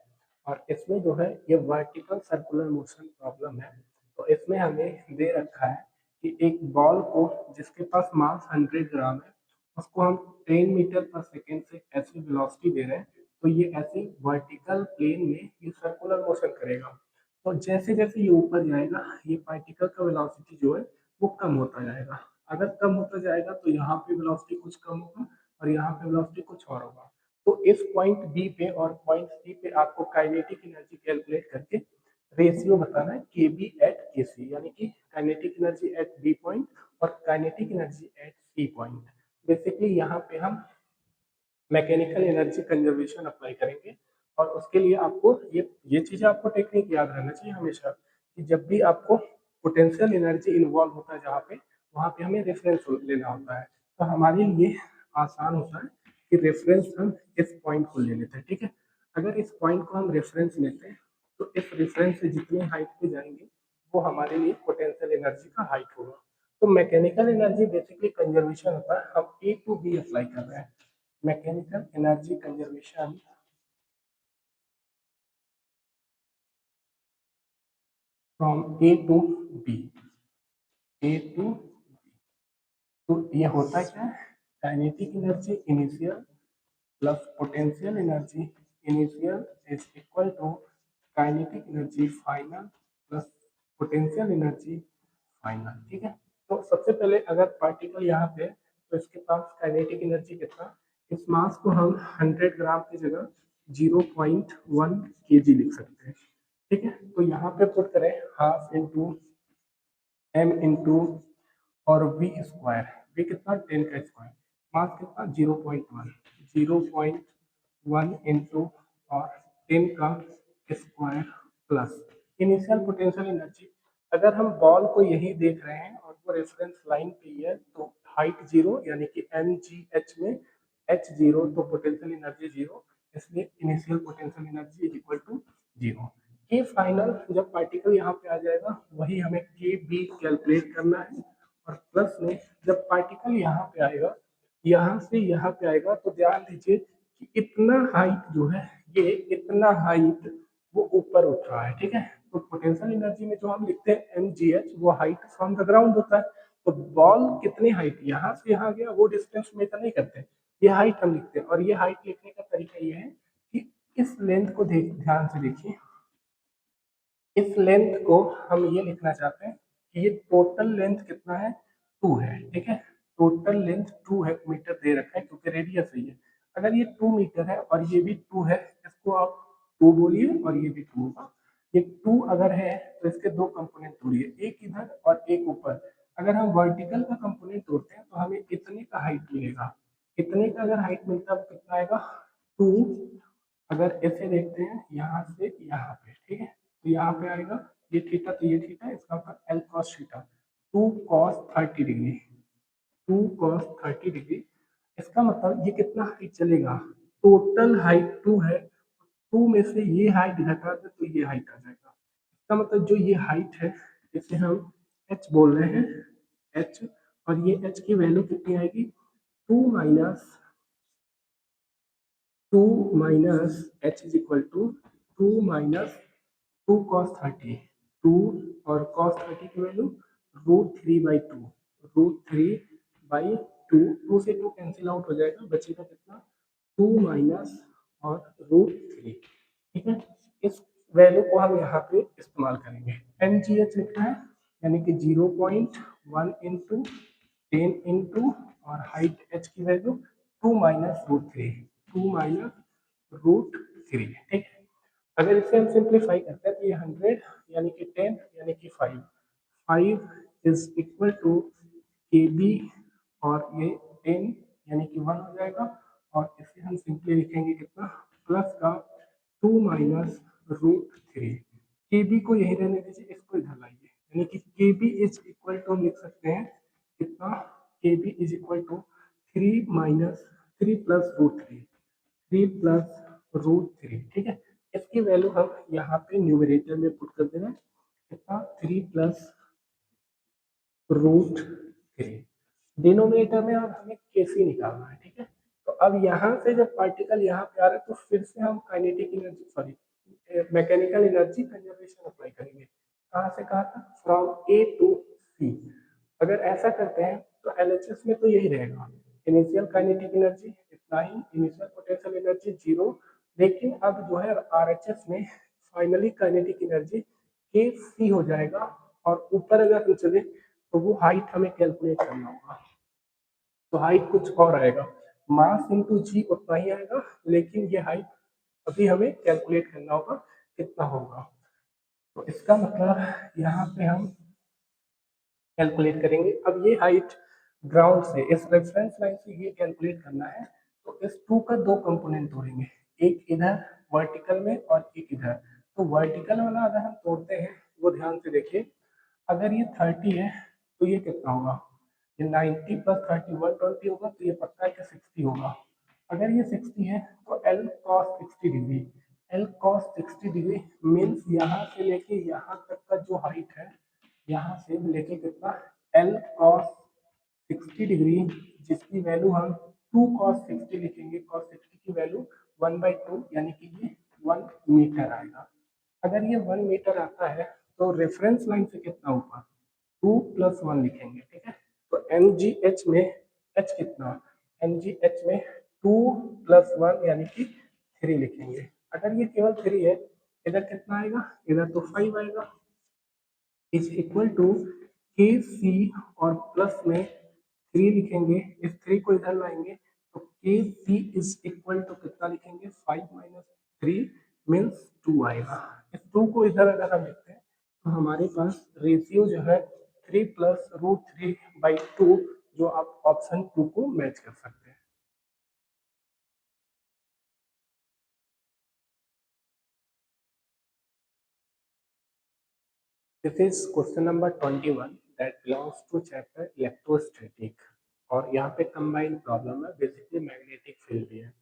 और इसमें जो है ये वर्टिकल सर्कुलर मोशन प्रॉब्लम है। तो इसमें हमें दे रखा है कि एक बॉल को जिसके पास मास 100 ग्राम है उसको हम 10 मीटर पर सेकेंड से ऐसी वेलोसिटी दे रहे हैं, तो ये ऐसे वर्टिकल प्लेन में ये सर्कुलर मोशन करेगा। तो जैसे जैसे ये ऊपर जाएगा ये पार्टिकल का वेलोसिटी जो है वो कम होता जाएगा। अगर कम होता जाएगा तो यहाँ पे वेलोसिटी कुछ कम होगा और यहाँ पे वेलोसिटी कुछ और होगा। तो इस पॉइंट बी पे और पॉइंट सी पे आपको काइनेटिक एनर्जी कैलकुलेट करके रेशियो बताना है K B at K C, यानी कि kinetic energy at B point और kinetic energy at C point. Basically यहाँ पे हम मैकेनिकल एनर्जी कंजर्वेशन अप्लाई करेंगे, और उसके लिए आपको ये चीज़ें आपको टेक्निक याद रहना चाहिए हमेशा कि जब भी आपको पोटेंशियल एनर्जी इन्वॉल्व होता है जहाँ पे, वहाँ पे हमें रेफरेंस लेना होता है। तो हमारे लिए आसान होता है कि रेफरेंस हम इस पॉइंट को ले लेते हैं, ठीक है। अगर इस पॉइंट को हम रेफरेंस लेते हैं तो इस रेफरेंस से जितनी हाइट पे जाएंगे वो हमारे लिए पोटेंशियल एनर्जी का हाइट होगा। तो मैकेनिकल एनर्जी बेसिकली कंजर्वेशन होता है, हम ए टू बी अप्लाई कर रहे हैं। Mechanical energy conservation from A to B, A to, तो ये होता क्या है, kinetic energy initial plus potential energy initial is equal to kinetic energy final plus potential energy final, ठीक है। तो सबसे पहले अगर पार्टिकल यहाँ पे तो इसके पास काइनेटिक एनर्जी कितना, इस मास को हम 100 ग्राम की जगह 0.1 kg लिख सकते हैं, ठीक है। तो यहाँ पे पुट करें हाफ इंटू एम इंटू और वी स्क्वायर, वी कितना 10 का स्क्वायर, मास कितना 0.1, 0.1 इंटू और 10 का square plus initial potential energy. अगर हम बॉल को यही देख रहे हैं और वो रेफरेंस लाइन पे ही है तो हाइट जीरो यानी कि एम जी एच में एच जीरो, तो पोटेंशियल एनर्जी जीरो, इसलिए initial potential energy is equal to zero. K final जब पार्टिकल यहाँ पे आ जाएगा वही हमें के बी कैलकुलेट करना है, और प्लस में जब पार्टिकल यहाँ पे आएगा, यहाँ से यहाँ पे आएगा, तो ध्यान दीजिए कि इतना हाइट जो है, ये इतना हाइट वो ऊपर उठ रहा है, ठीक है। तो पोटेंशियल एनर्जी में जो हम लिखते हैं एम जी एच वो हाइट फ्रॉम द ग्राउंड होता है। तो बॉल कितनी हाइट यहाँ से यहाँ गया वो डिस्टेंस मेजर नहीं करते, ये हाइट हम लिखते हैं, और ये हाइट लिखने का तरीका ये है कि इस लेंथ को ध्यान से देखिए, इस लेंथ को हम ये लिखना चाहते हैं कि ये टोटल लेंथ कितना है, 2 है, ठीक है। टोटल लेंथ 2 है, मीटर दे रखा है क्योंकि रेडियस है ये। अगर ये 2 मीटर है और ये भी 2 है, इसको आप 2 बोलिए और ये भी 2 होगा। ये 2 अगर है तो इसके दो कंपोनेंट तोड़िए, एक इधर और एक ऊपर। अगर हम वर्टिकल का कंपोनेंट तोड़ते हैं तो हमें इतने का हाइट मिलेगा, इतने का अगर हाइट मिलता है तो कितना आएगा 2। अगर ऐसे देखते हैं यहाँ से यहाँ पे, ठीक है, तो यहाँ पे आएगा ये थीटा, तो ये थीटा, इसका होगा L cos theta, 2 cos 30 degree, 2 cos 30 degree. इसका मतलब ये कितना हाइट चलेगा, टोटल हाइट 2 है, 2 में से ये हाइट घटा दे तो ये हाइट आ जाएगा। इसका मतलब जो ये हाइट है इसे हम h बोल रहे हैं, h, और ये h की वैल्यू कितनी आएगी, 2 minus H is equal to 2 minus 2 cos 30, 2 और cos 30 की वैल्यू √3/2, √3/2, 2 से 2 कैंसिल आउट हो जाएगा, बचेगा कितना 2 माइनस और √3, ठीक है। इस वैल्यू को हम यहाँ पे इस्तेमाल करेंगे, एन जी एच लिखना है, यानी कि 0.1 इंटू 10 इंटू और हाइट एच की वैल्यू 2 माइनस √3, 2 माइनस √3। ठीक है, अगर इसे हम सिंप्लीफाई करते हैं तो ये 100 यानी कि 10 यानी कि 5 इज इक्वल टू के बी, और ये 10 यानी कि 1 हो जाएगा, और इसे हम सिंपली लिखेंगे कितना, प्लस का 2 माइनस √3। के बी को यही रहने दीजिए, इसको इधर लाइए, यानी कि के बी इज इक्वल टू लिख सकते हैं कितना, K B is equal to 3 minus 3 plus √3, 3 plus √3। ठीक है, इसकी वैल्यू हम यहाँ पे न्यूमरेटर में पुट कर देना, कितना, 3 प्लस √3। डिनोमिनेटर में अब हमें केसी निकालना है। ठीक है, तो अब यहाँ से जब पार्टिकल यहाँ पे आ रहा है तो फिर से हम kinetic energy, sorry mechanical energy conservation apply करेंगे। कहाँ से कहाँ तक, फ्रॉम ए टू सी। अगर ऐसा करते हैं तो एलएचएस में तो यही रहेगा, इनिशियल काइनेटिक एनर्जी इतना ही, इनिशियल पोटेंशियल एनर्जी 0, लेकिन अब जो है आरएचएस में फाइनली काइनेटिक एनर्जी के सी हो जाएगा, और ऊपर अगर हम चले तो वो हाइट हमें कैलकुलेट करना होगा। तो हाइट कुछ और आएगा, मास इंटू जी उतना ही आएगा, लेकिन ये हाइट अभी हमें कैलकुलेट करना होगा कितना होगा। तो इसका मतलब यहाँ पे हम कैलकुलेट करेंगे। अब ये हाइट ग्राउंड से, इस रेफरेंस लाइन से ये कैलकुलेट करना है, तो इस 2 का 2 कंपोनेंट तोड़ेंगे, एक इधर वर्टिकल में और एक इधर। तो वर्टिकल वाला अगर हम तोड़ते हैं, वो ध्यान से देखिए, अगर ये 30 है तो ये कितना होगा, ये 90 प्लस 30 120 होगा, तो ये पक्का है कि 60 होगा। अगर ये 60 है तो L cos 60 degree, L cos 60 degree means यहाँ से लेके यहाँ तक का जो हाइट है, यहाँ से लेके कितना, L cos 60 डिग्री, जिसकी वैल्यू हम 2 cos 60 लिखेंगे, cos 60 की वैल्यू 1/2 यानी कि ये 1 मीटर आएगा। अगर ये 1 मीटर आता है तो रेफरेंस लाइन से कितना ऊपर, 2 प्लस 1 लिखेंगे। ठीक है, तो एम जी एच में एच कितना, एम जी एच में 2 प्लस 1 यानी कि 3 लिखेंगे। अगर ये केवल 3 है, इधर कितना आएगा, इधर तो 5 आएगा, इज इक्वल टू के सी, और प्लस में 3 लिखेंगे, इस 3 को इधर लाएंगे तो के सी इज इक्वल टू कितना लिखेंगे, 5 माइनस 3 मीन्स 2 आएगा। इस 2 को इधर अगर हम लिखते हैं तो हमारे पास रेशियो जो है 3 प्लस √3/2, जो आप ऑप्शन 2 को मैच कर सकते हैं। This is question number 21 that belongs to chapter electrostatic, और यहाँ पे कंबाइंड प्रॉब्लम है, बेसिकली मैग्नेटिक फील्ड भी है।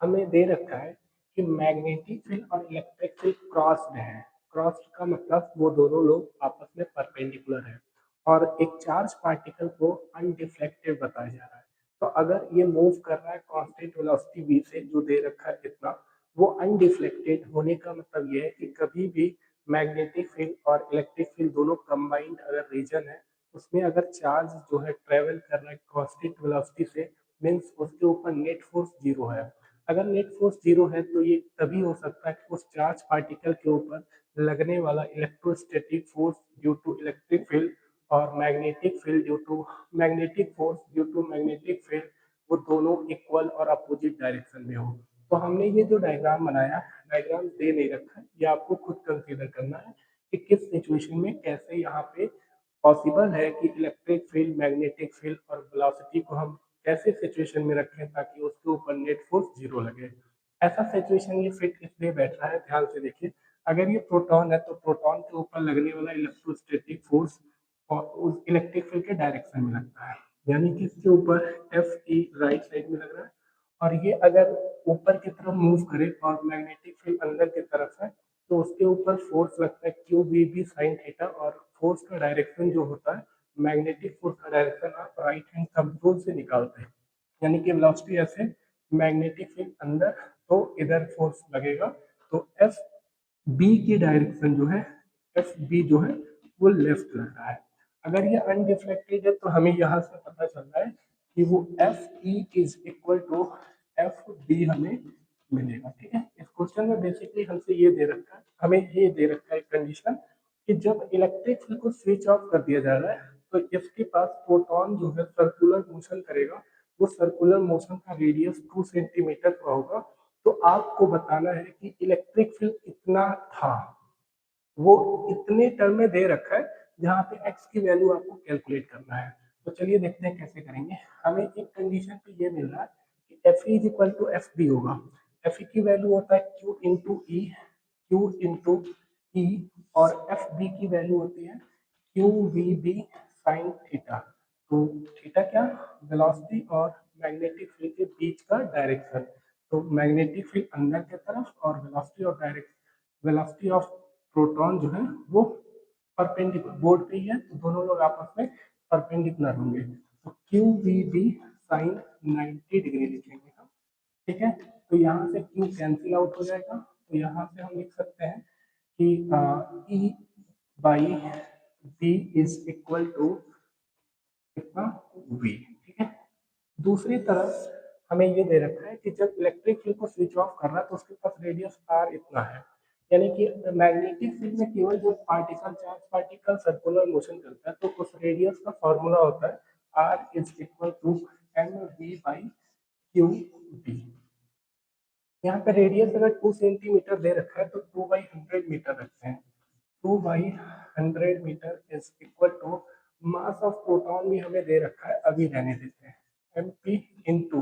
हमें दे रखा है कि मैग्नेटिक फील्ड और इलेक्ट्रिक फील्ड क्रॉस्ड है। क्रॉस्ड का मतलब वो दोनों लोग आपस में परपेंडिकुलर है, और एक चार्ज पार्टिकल को अनडिफ्लेक्टेड बताया जा रहा है। तो अगर ये मूव कर रहा है कांस्टेंट वेलोसिटी v से, जो दे रखा है इतना, वो अनडिफ्लेक्टेड होने का मतलब ये है कि कभी भी मैग्नेटिक फील्ड और इलेक्ट्रिक फील्ड दोनों कंबाइंड अगर रीजन है, उसमें अगर चार्ज जो है ट्रेवल कर रहा है कांस्टेंट वेलोसिटी से, मीन्स उसके ऊपर नेट फोर्स 0 है। अगर नेट फोर्स 0 है तो ये तभी हो सकता है कि उस चार्ज पार्टिकल के ऊपर लगने वाला electrostatic force due to electric field और magnetic field due to magnetic force due to magnetic field, वो दोनों इक्वल और अपोजिट डायरेक्शन में हो। तो हमने ये जो डायग्राम बनाया, डायग्राम दे नहीं रखा है, ये आपको खुद कंसीडर करना है कि किस सिचुएशन में कैसे यहाँ पे पॉसिबल है कि इलेक्ट्रिक फील्ड, मैग्नेटिक फील्ड और वेलोसिटी को हम कैसे सिचुएशन में रखें ताकि उसके ऊपर नेट फोर्स 0 लगे। ऐसा सिचुएशन ये फिट इसलिए बैठ रहा है, ध्यान से देखिए, अगर ये प्रोटॉन है तो प्रोटॉन के ऊपर लगने वाला इलेक्ट्रोस्टैटिक फोर्स और उस इलेक्ट्रिक फील्ड के डायरेक्शन में लगता है, यानी कि इसके ऊपर एफ ई राइट साइड में लग रहा है, और ये अगर ऊपर की तरफ मूव करे और मैग्नेटिक फील्ड अंदर की तरफ है तो उसके ऊपर फोर्स लगता है Q B B sine theta, और फोर्स का डायरेक्शन जो होता है, मैग्नेटिक फोर्स का डायरेक्शन आप राइट हैंड थंब रूल से निकालते हैं, यानी कि वेलोसिटी ऐसे, मैग्नेटिक फील्ड अंदर तो इधर फोर्स लगेगा, तो एफ बी की डायरेक्शन जो है, एफ बी जो है वो लेफ्ट लग रहा है। अगर ये अनडिफ्लेक्टेड है तो हमें यहाँ से पता चल रहा है कि वो F E is equal to F B हमें मिलेगा। ठीक है, इस क्वेश्चन में बेसिकली हमसे ये दे रखा है, हमें ये दे रखा है कंडीशन कि जब इलेक्ट्रिक फील्ड को स्विच ऑफ कर दिया जा रहा है तो इसके पास प्रोटॉन जो है सर्कुलर मोशन करेगा, वो सर्कुलर मोशन का रेडियस 2 सेंटीमीटर का होगा, तो आपको बताना है कि इलेक्ट्रिक फील्ड कितना था, वो इतने टर्म में दे रखा है जहां पे x की वैल्यू आपको कैलकुलेट करना है। तो चलिए देखते हैं कैसे करेंगे। हमें एक कंडीशन पे ये मिल रहा है कि F is equal to F B होगा। एफ की वैल्यू होता है Q into E, Q into E, और एफ बी की वैल्यू होती है Q V B sine theta. तो थीटा क्या, वेलोसिटी और मैग्नेटिक फील्ड के बीच का डायरेक्शन। तो मैग्नेटिक फील्ड अंदर की तरफ और वेलोसिटी और डायरेक्शन, वेलोसिटी ऑफ प्रोटॉन जो है वो परपेंडिकुलर बोर्ड पे ही है, तो दोनों लोग आपस में परपेंडिकुलर होंगे। तो Q V B sine 90 degree लिखेंगे हम। ठीक है, तो यहाँ से क्यू कैंसिल आउट हो जाएगा, तो यहाँ से हम लिख सकते हैं कि E by B is equal to कितना, वी। ठीक है, दूसरी तरफ हमें ये दे रखा है कि जब इलेक्ट्रिक फील्ड को स्विच ऑफ कर रहा है तो उसके पास रेडियस आर इतना है, यानी कि मैग्नेटिक फील्ड में केवल जो particle, charge particle circular motion करता है, तो उस रेडियस का फॉर्मूला होता है R is equal to M V by Q B. यहाँ पे रेडियस अगर 2 सेंटीमीटर दे रखा है तो 2/100 मीटर रखते हैं। 2/100 metre is equal to mass of proton भी हमें दे रखा है, अभी रहने देते हैं, एम पी इंटू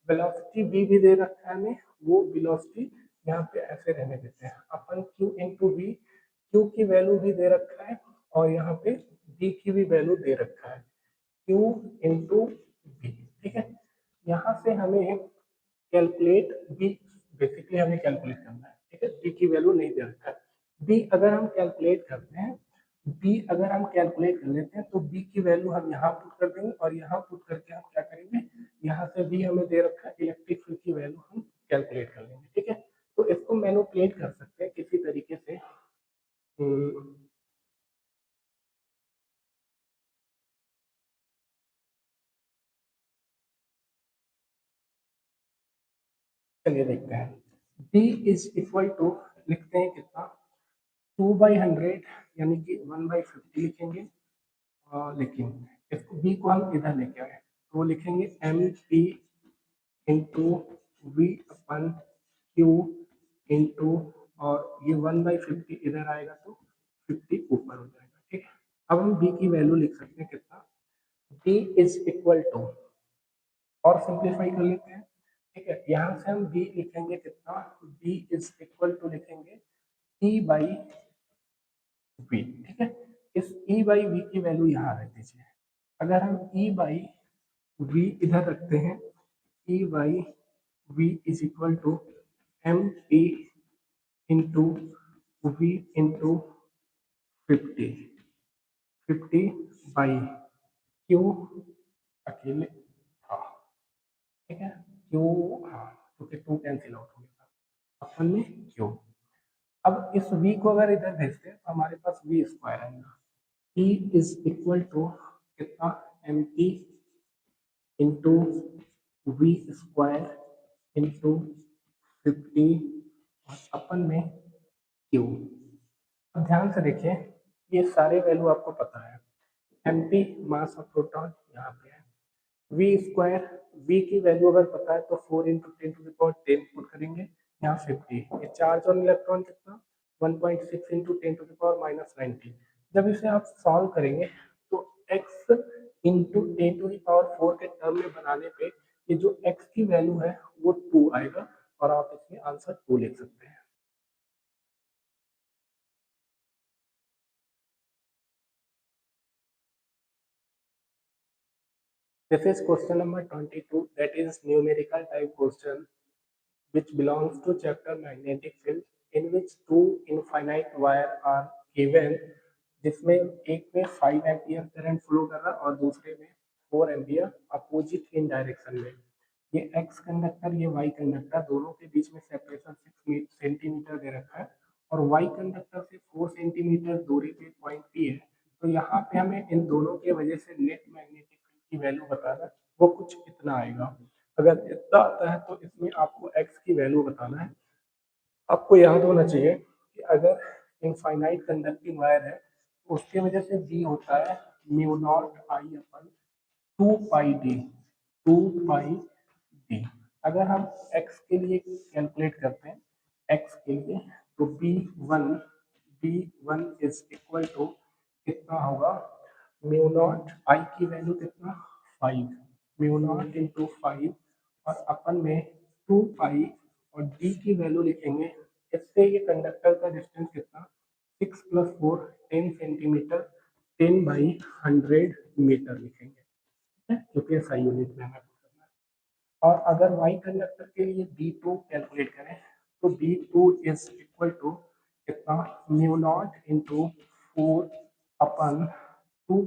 वेलोसिटी भी दे रखा है हमें, वो वेलोसिटी यहाँ पे ऐसे रहने देते हैं अपन क्यू इंटू वी। क्यू की वैल्यू भी दे रखा है और यहाँ पे बी की भी वैल्यू दे रखा है, क्यू इंटू बी। ठीक है, यहाँ से हमें कैलकुलेट बी, बेसिकली हमें कैलकुलेट करना है। ठीक है, बी की वैल्यू नहीं दे रखा है। बी अगर हम कैलकुलेट करते हैं, बी अगर हम कैलकुलेट कर लेते हैं तो बी की वैल्यू हम यहाँ पुट कर देंगे और यहाँ पुट करके हम क्या करेंगे, यहाँ से बी हमें दे रखा है, इलेक्ट्रिक फील्ड की वैल्यू हम कैलकुलेट कर लेंगे। ठीक है, तो इसको मैनिपुलेट कर सकते हैं किसी तरीके से। चलिए देखते हैं, b इज इक्वल टू लिखते हैं कितना, 2/100 यानी कि 1/50 लिखेंगे। लेकिन इसको b को हम इधर लेके आए तो वो लिखेंगे M P into V upon Q into, और ये 1/50 इधर आएगा तो 50 ऊपर हो जाएगा। ठीक है, अब हम b की वैल्यू लिख सकते हैं कितना, b इज इक्वल टू, और सिंप्लीफाई कर लेते हैं। ठीक है, यहाँ से हम b लिखेंगे कितना, b इज इक्वल टू लिखेंगे e बाई वी। ठीक है, इस e बाई वी की वैल्यू यहाँ रख दीजिए। अगर हम e बाई वी इधर रखते हैं, e by V is equal to M P into V into 50 by Q अकेले, हाँ ठीक है, क्यू, हाँ क्योंकि टू कैंसिल आउट हो गया था अपन में क्यू। अब इस v को अगर इधर भेजते हैं तो हमारे पास v स्क्वायर आएगा, e इज इक्वल टू कितना, M P into V square into 50 upon में क्यू। अब ध्यान से देखिए, ये सारे वैल्यू आपको पता है, M P mass of proton यहाँ पे है, वी स्क्वायर, वी की वैल्यू अगर पता है तो 4 इंटू 10 पुट करेंगे, यहाँ 50, ये चार्ज ऑन इलेक्ट्रॉन कितना, 1.6 इंटू 10⁻⁻90। जब इसे आप सॉल्व करेंगे तो x इंटू 10⁻4 के टर्म में बनाने पे ये जो x की वैल्यू है वो 2 आएगा, और आप इसमें आंसर 2 लिख सकते हैं। This is question number 22, that is numerical type question which belongs to chapter magnetic field, in which two infinite wire are given, जिसमें एक में 5 एम्पियर करंट फ्लो कर रहा है और दूसरे में 4 एम्पियर अपोजिट इन डायरेक्शन में। ये एक्स कंडक्टर, ये वाई कंडक्टर, दोनों के बीच में सेपरेशन 6 सेंटीमीटर दे रखा है, और वाई कंडक्टर से 4 सेंटीमीटर दूरी पे पॉइंट पी है। तो यहाँ पे हमें इन दोनों के वजह से नेट मैग्नेटिक फील्ड की वैल्यू बताना है, वो कुछ इतना आएगा। अगर इतना आता है तो इसमें आपको एक्स की वैल्यू बताना है। आपको याद होना चाहिए कि अगर इनफाइनाइट कंडक्टिंग वायर है तो उसके वजह से बी होता है mu not I upon 2 pi D, 2 pi D. अगर हम x के लिए कैलकुलेट करते हैं, x के लिए, तो b1 इज इक्वल टू कितना होगा, म्यू नॉट आई की वैल्यू कितना 5, म्यू नॉट इंटू 5 और अपन में 2 पाई और d की वैल्यू लिखेंगे। इससे ये कंडक्टर का डिस्टेंस कितना, 6 + 4 10 सेंटीमीटर, 10 बाई 100 मीटर लिखेंगे, क्योंकि SI यूनिट में हमें करना है। और अगर y कंडक्टर के लिए B2 कैलकुलेट करें, तो B2 इज इक्वल टू कितना, म्यू नॉट इंटू 4 अपन 2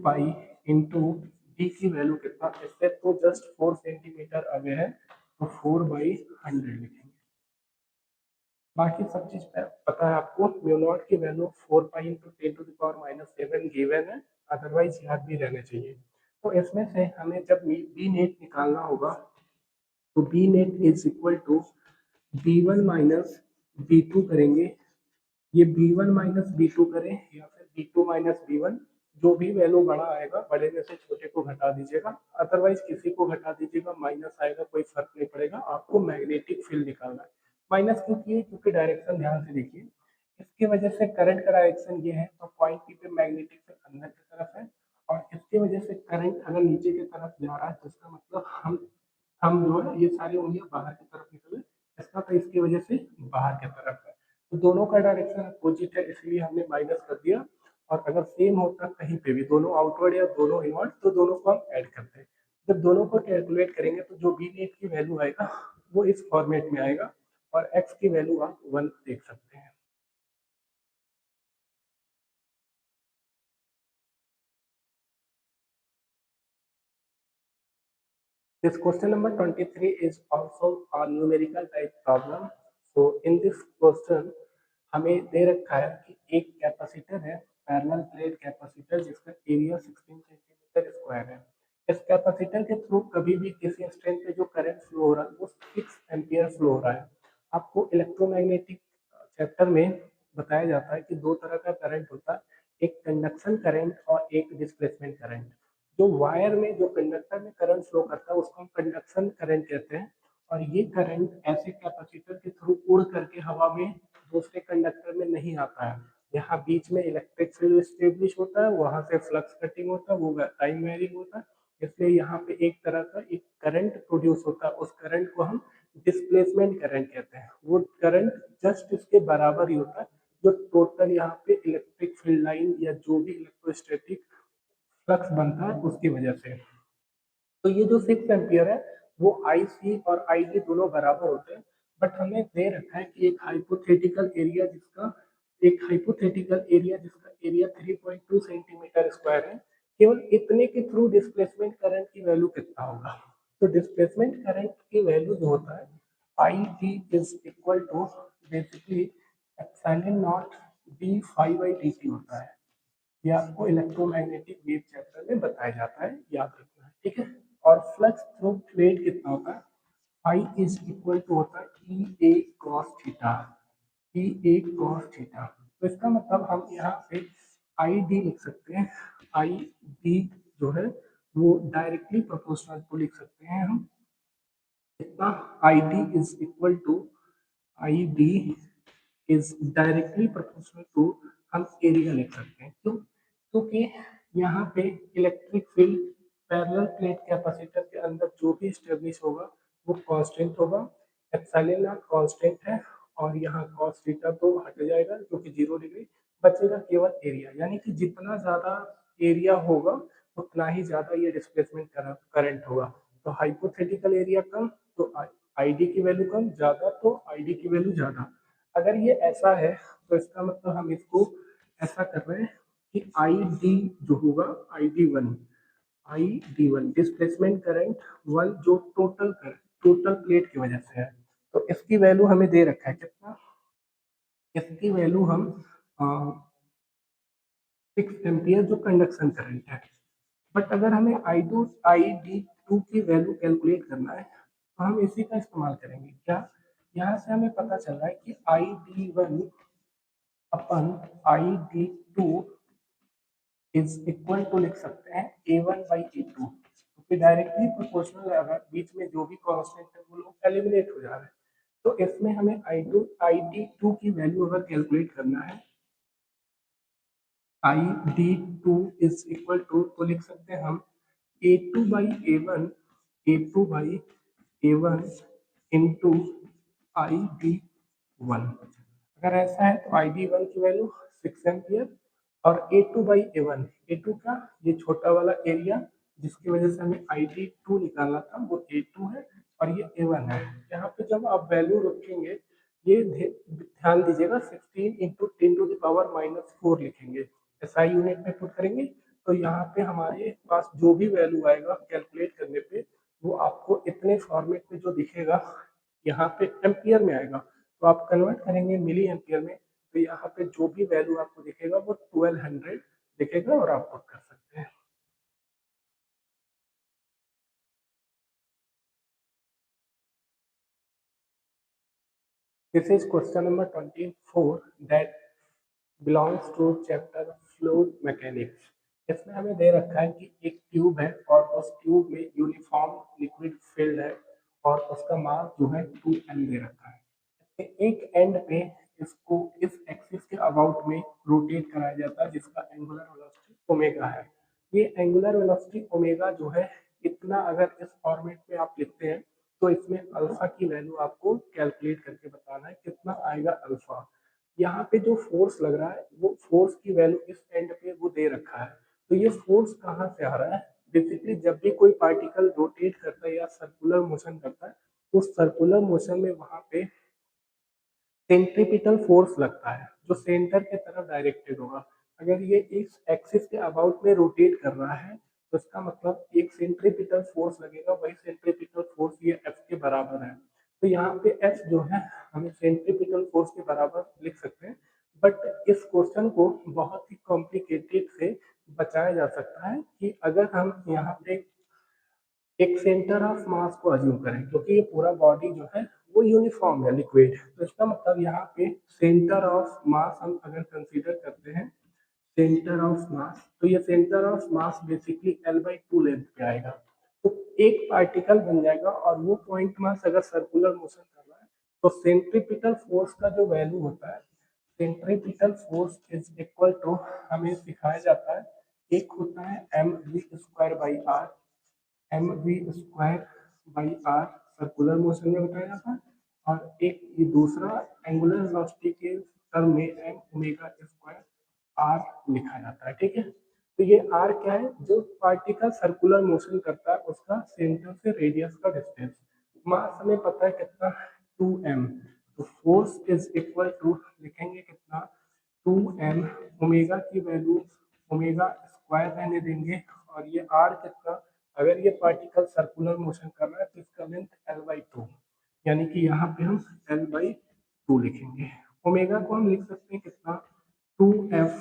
पाई इंटू डी की वैल्यू कितना, इससे तो जस्ट 4 सेंटीमीटर अवे है, तो 4/100 लिखेंगे। बाकी सब चीज पता है आपको, म्यू नॉट की वैल्यू 4 पाई इंटू 10⁻⁷ गिवन है, अदरवाइज याद भी रहने चाहिए। तो इसमें से हमें जब बी नेट निकालना होगा, तो B net is equal to B1 minus B2 करेंगे, ये B1 माइनस B2 करें या फिर B2 माइनस B1, जो भी वैल्यू बड़ा आएगा बड़े में से छोटे को घटा दीजिएगा, अदरवाइज किसी को घटा दीजिएगा, माइनस आएगा कोई फर्क नहीं पड़ेगा, आपको मैग्नेटिक फील्ड निकालना है। माइनस क्यों किए, क्योंकि डायरेक्शन ध्यान से देखिए, इसकी वजह से करंट का डायरेक्शन ये है, तो पॉइंट पी पे मैग्नेटिक फील्ड अंदर की तरफ है, और इसकी वजह से करंट अगर नीचे की तरफ जा रहा है, तो इसका मतलब हम जो है ये सारी उंगलियां बाहर की तरफ निकले, इसका तो इसकी वजह से बाहर की तरफ है, तो दोनों का डायरेक्शन अपोजिट है, इसलिए हमने माइनस कर दिया। और अगर सेम होता कहीं पे भी, दोनों आउटवर्ड या दोनों इनवर्ड, तो दोनों को हम ऐड करते हैं। जब दोनों को कैलकुलेट करेंगे तो जो बी नेट की वैल्यू आएगा वो इस फॉर्मेट में आएगा, और एक्स की वैल्यू आप 1 देख सकते हैं। This question number 23 is also a numerical type problem. So in this question हमें दे रखा है कि एक कैपेसिटर है, पैरेलल प्लेट कैपेसिटर, जिसका एरिया 16 सेंटीमीटर स्क्वायर है। इस कैपेसिटर के थ्रू कभी भी किसी स्ट्रेंथ पे जो करंट फ्लो हो रहा है वो 6 एम्पियर फ्लो हो रहा है। आपको इलेक्ट्रोमैग्नेटिक चैप्टर में बताया जाता है कि दो तरह का करंट होता है, एक कंडक्शन करंट और एक डिस्प्लेसमेंट करंट। जो वायर में, जो कंडक्टर में करंट फ्लो करता है उसको हम कंडक्शन करंट कहते हैं, और ये करंट ऐसे कैपेसिटर के थ्रू उड़ करके हवा में दूसरे कंडक्टर में नहीं आता है। यहाँ बीच में इलेक्ट्रिक फील्ड स्टेब्लिश होता है, वहां से फ्लक्स कटिंग होता है, वो टाइम वेरिंग होता है, इसलिए यहाँ पे एक तरह का एक करंट प्रोड्यूस होता है, उस करंट को हम डिस्प्लेसमेंट करंट कहते हैं। वो करंट जस्ट इसके बराबर ही होता है जो टोटल यहाँ पे इलेक्ट्रिक फील्ड लाइन या जो भी इलेक्ट्रोस्टैटिक फ्लक्स बनता है उसकी वजह से। तो ये जो 6 एम्पियर है वो आई सी और आई डी दोनों बराबर होते हैं, बट हमें दे रखा है कि एक हाइपोथेटिकल एरिया जिसका एरिया 3.2 सेंटीमीटर स्क्वायर है, केवल इतने के थ्रू डिस्प्लेसमेंट करंट की वैल्यू कितना होगा। तो डिस्प्लेसमेंट करंट की वैल्यू जो होता है, I D is equal to basically epsilon not D phi by D T होता है। ये आपको इलेक्ट्रोमैग्नेटिक वेव चैप्टर में बताया जाता है, याद रखना है, ठीक है। और फ्लक्स थ्रू प्लेट कितना होता है, आई इज इक्वल टू होता है ई ए कॉस थीटा, ई ए कॉस थीटा। तो इसका मतलब हम यहाँ पे आई डी लिख सकते हैं, आई डी जो है वो डायरेक्टली प्रोपोर्शनल टू लिख सकते हैं हम, कितना, I D is equal to, I D is directly proportional to, हम एरिया लिख सकते हैं। क्यों, क्योंकि यहाँ पे electric field parallel plate capacitor के अंदर जो भी स्टेब्लिश होगा वो कांस्टेंट होगा, एप्सिलॉन नॉट कांस्टेंट है, और यहाँ cos थीटा तो हट जाएगा क्योंकि 0 डिग्री, बचेगा केवल एरिया, यानी कि जितना ज्यादा एरिया होगा उतना ही ज्यादा ये डिस्प्लेसमेंट करंट होगा। तो हाइपोथेटिकल एरिया कम तो आईडी की वैल्यू कम, ज्यादा तो आईडी की वैल्यू ज्यादा। अगर ये ऐसा है तो इसका मतलब हम इसको ऐसा कर रहे हैं कि आई डी जो होगा, आई D one displacement current one, जो टोटल प्लेट की वजह से है, तो इसकी वैल्यू हमें दे रखा है कितना, इसकी वैल्यू हम 6 एम्पियर जो कंडक्शन करंट है। बट अगर हमें आई डी टू की वैल्यू कैलकुलेट करना है तो हम इसी का इस्तेमाल करेंगे। क्या, यहाँ से हमें पता चल रहा है कि I D one upon I D two is equal to लिख सकते हैं A1/A2। क्योंकि डायरेक्टली प्रोपोर्शनल अगर बीच में जो भी कांस्टेंट है वो लोग एलिमिनेट हो जा रहे हैं। तो इसमें हमें ID2 की वैल्यू अगर कैलकुलेट करना है, ID2 इज इक्वल टू, तो लिख सकते हैं हम A2 by A1 into ID1। अगर ऐसा है तो ID1 की वैल्यू 6 एम्पियर और A2 by A1, A2 का ये छोटा वाला एरिया जिसकी वजह से हमें ID2 निकालना था वो A2 है और ये A1 है। यहाँ पे जब आप वैल्यू रखेंगे, ये ध्यान दीजिएगा 16 इंटू 10⁻⁻4 लिखेंगे, SI यूनिट में पुट करेंगे तो यहाँ पे हमारे पास जो भी वैल्यू आएगा कैलकुलेट करने पे वो आपको इतने फॉर्मेट में जो दिखेगा यहाँ पे एम्पियर में आएगा, तो आप कन्वर्ट करेंगे मिली एम्पियर में, तो यहाँ पे जो भी वैल्यू आपको दिखेगा वो 1200 दिखेगा और आप पुट कर सकते हैं। This is question number 24 that belongs to chapter fluid mechanics। इसमें हमें दे रखा है कि एक ट्यूब है और उस ट्यूब में यूनिफॉर्म लिक्विड फिल्ड है और उसका मास जो है 2m दे रखा है। एक एंड पे इसको इस एक्सिस के अबाउट में रोटेट कराया जाता है जिसका एंगुलर वेलोसिटी ओमेगा है। ये एंगुलर वेलोसिटी ओमेगा जो है, इतना अगर इस फॉर्मेट में आप लिखते हैं तो इसमें अल्फा की वैल्यू आपको कैलकुलेट करके बताना है कितना आएगा अल्फा। यहाँ पे जो फोर्स लग रहा है वो फोर्स की वैल्यू इस एंड पे वो दे रखा है, तो ये फोर्स कहाँ से आ रहा है? बेसिकली जब भी कोई पार्टिकल रोटेट करता है या सर्कुलर मोशन करता है तो सर्कुलर मोशन में वहां पे सेंट्रीपिटल फोर्स लगता है जो सेंटर के तरफ डायरेक्टेड होगा। अगर ये इस एक्सिस के अबाउट में रोटेट कर रहा है तो इसका मतलब एक सेंट्रीपिटल फोर्स लगेगा, वही सेंट्रीपिटल फोर्स ये F के बराबर है। तो यहाँ पे F जो है हम सेंट्रीपिटल फोर्स के बराबर लिख सकते हैं, बट इस क्वेश्चन को बहुत ही कॉम्प्लिकेटेड से बचाया जा सकता है कि अगर हम यहाँ पे एक सेंटर ऑफ मास को अज्यूम करें, क्योंकि ये पूरा बॉडी जो है वो यूनिफॉर्म है लिक्विड, तो इसका मतलब यहाँ पे सेंटर ऑफ मास हम अगर कंसीडर करते हैं सेंटर ऑफ मास, तो ये centre of mass basically L/2 length पे आएगा। तो एक पार्टिकल बन जाएगा और वो पॉइंट मास अगर सर्कुलर मोशन कर रहा है तो सेंट्रीपिटल फोर्स का जो वैल्यू होता है, centripetal force is equal to, हमें सिखाया जाता है एक होता है mv²/r, mv²/r सर्कुलर मोशन में बताया जाता है, और एक ये दूसरा एंगुलर वेलोसिटी के टर्म में एम ओमेगा स्क्वायर आर लिखा जाता है। ठीक है, तो ये आर क्या है? जो पार्टिकल सर्कुलर मोशन करता है उसका सेंटर से रेडियस का डिस्टेंस। मास हमें पता है कितना, 2m, तो फोर्स इज इक्वल टू लिखेंगे कितना, 2m, ओमेगा की वैल्यू ओमेगा स्क्वायर रहने देंगे, और ये आर कितना, अगर ये पार्टिकल सर्कुलर मोशन कर रहा है तो इसका लेंथ L/2, यानी कि यहाँ पे हम L/2 लिखेंगे। ओमेगा को हम लिख सकते हैं कितना, 2f,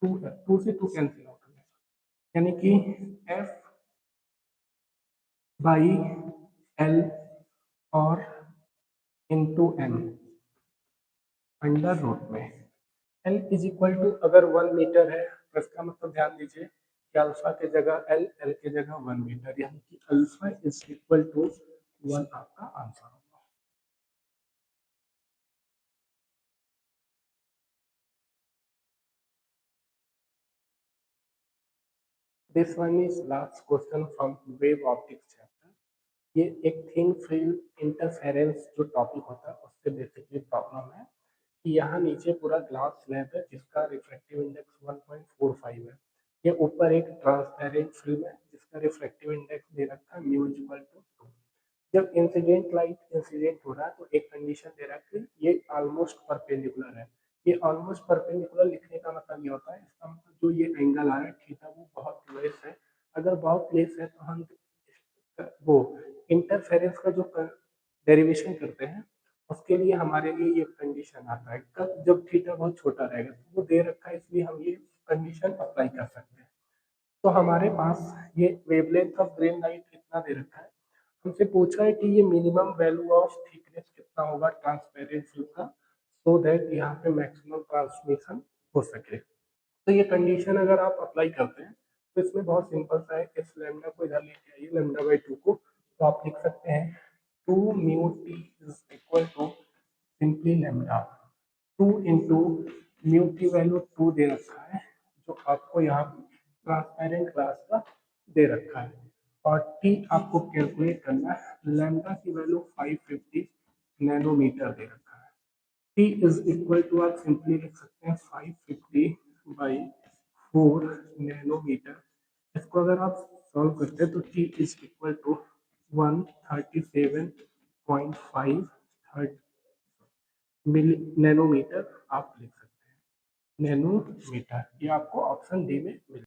2 से 2 कैंसिल आउट हो जाएगा, यानी कि f बाई एल और इंटू एम अंडर रूट में एल इज इक्वल टू, अगर 1 मीटर है तो इसका मतलब ध्यान दीजिए कि अल्फा के जगह एल, एल के जगह 1 मीटर, यानी कि अल्फा इज इक्वल टू 1 आपका आंसर होगा। This one is last question from wave optics chapter. ये एक थिन फील्ड इंटरफेरेंस जो टॉपिक होता है उससे बेसिकली प्रॉब्लम है कि यहाँ नीचे पूरा ग्लास स्लैब है जिसका रिफ्रैक्टिव इंडेक्स 1.45 है। ये ऊपर एक ट्रांसपेरेंट फिल्म है जिसका रिफ्रैक्टिव इंडेक्स दे रखा है म्यू इक्वल टू 2। जब इंसिडेंट लाइट इंसिडेंट हो रहा है तो एक कंडीशन दे रहा है कि ये ऑलमोस्ट परपेंडिकुलर है। ये ऑलमोस्ट परपेंडिकुलर लिखने का मतलब ये होता है, इसका मतलब जो ये एंगल आ रहा है थीटा वो बहुत लेस है। अगर बहुत लेस है तो हम वो इंटरफेरेंस का जो डेरिवेशन करते हैं उसके लिए हमारे लिए ये कंडीशन आता है, कब जब थीटा बहुत छोटा रहेगा, तो वो दे रखा है इसलिए हम ये कंडीशन अप्लाई कर सकते हैं। तो हमारे पास ये वेवलेंथ ऑफ ग्रीन लाइट इतना दे रखा है, हमसे पूछा है कि ये मिनिमम वैल्यू ऑफ थिकनेस कितना होगा ट्रांसपेरेंट फिल्म का, सो दैट यहाँ पे मैक्सिमम ट्रांसमिशन हो सके। तो ये कंडीशन अगर आप अप्लाई करते हैं तो इसमें बहुत सिंपल सा है, इस लैम्डा को इधर लेके आइए λ/2 को, तो आप लिख सकते हैं 2μt is equal to simply lambda 2 into mu की वैल्यू 2 दे रखा है, जो आपको यहाँ ट्रांसपेरेंट ग्लास का दे रखा है, और टी आपको कैलकुलेट करना है, लैम्डा की वैल्यू 550 नैनोमीटर दे रखा है। टी इज इक्वल टू आप सिंपली लिख सकते हैं 550/4 नैनोमीटर। इसको अगर आप सॉल्व करते हैं तो T is equal to 137.5 milli nanometre आप लिख सकते हैं, नैनोमीटर। ये आपको ऑप्शन डी में मिलेगा।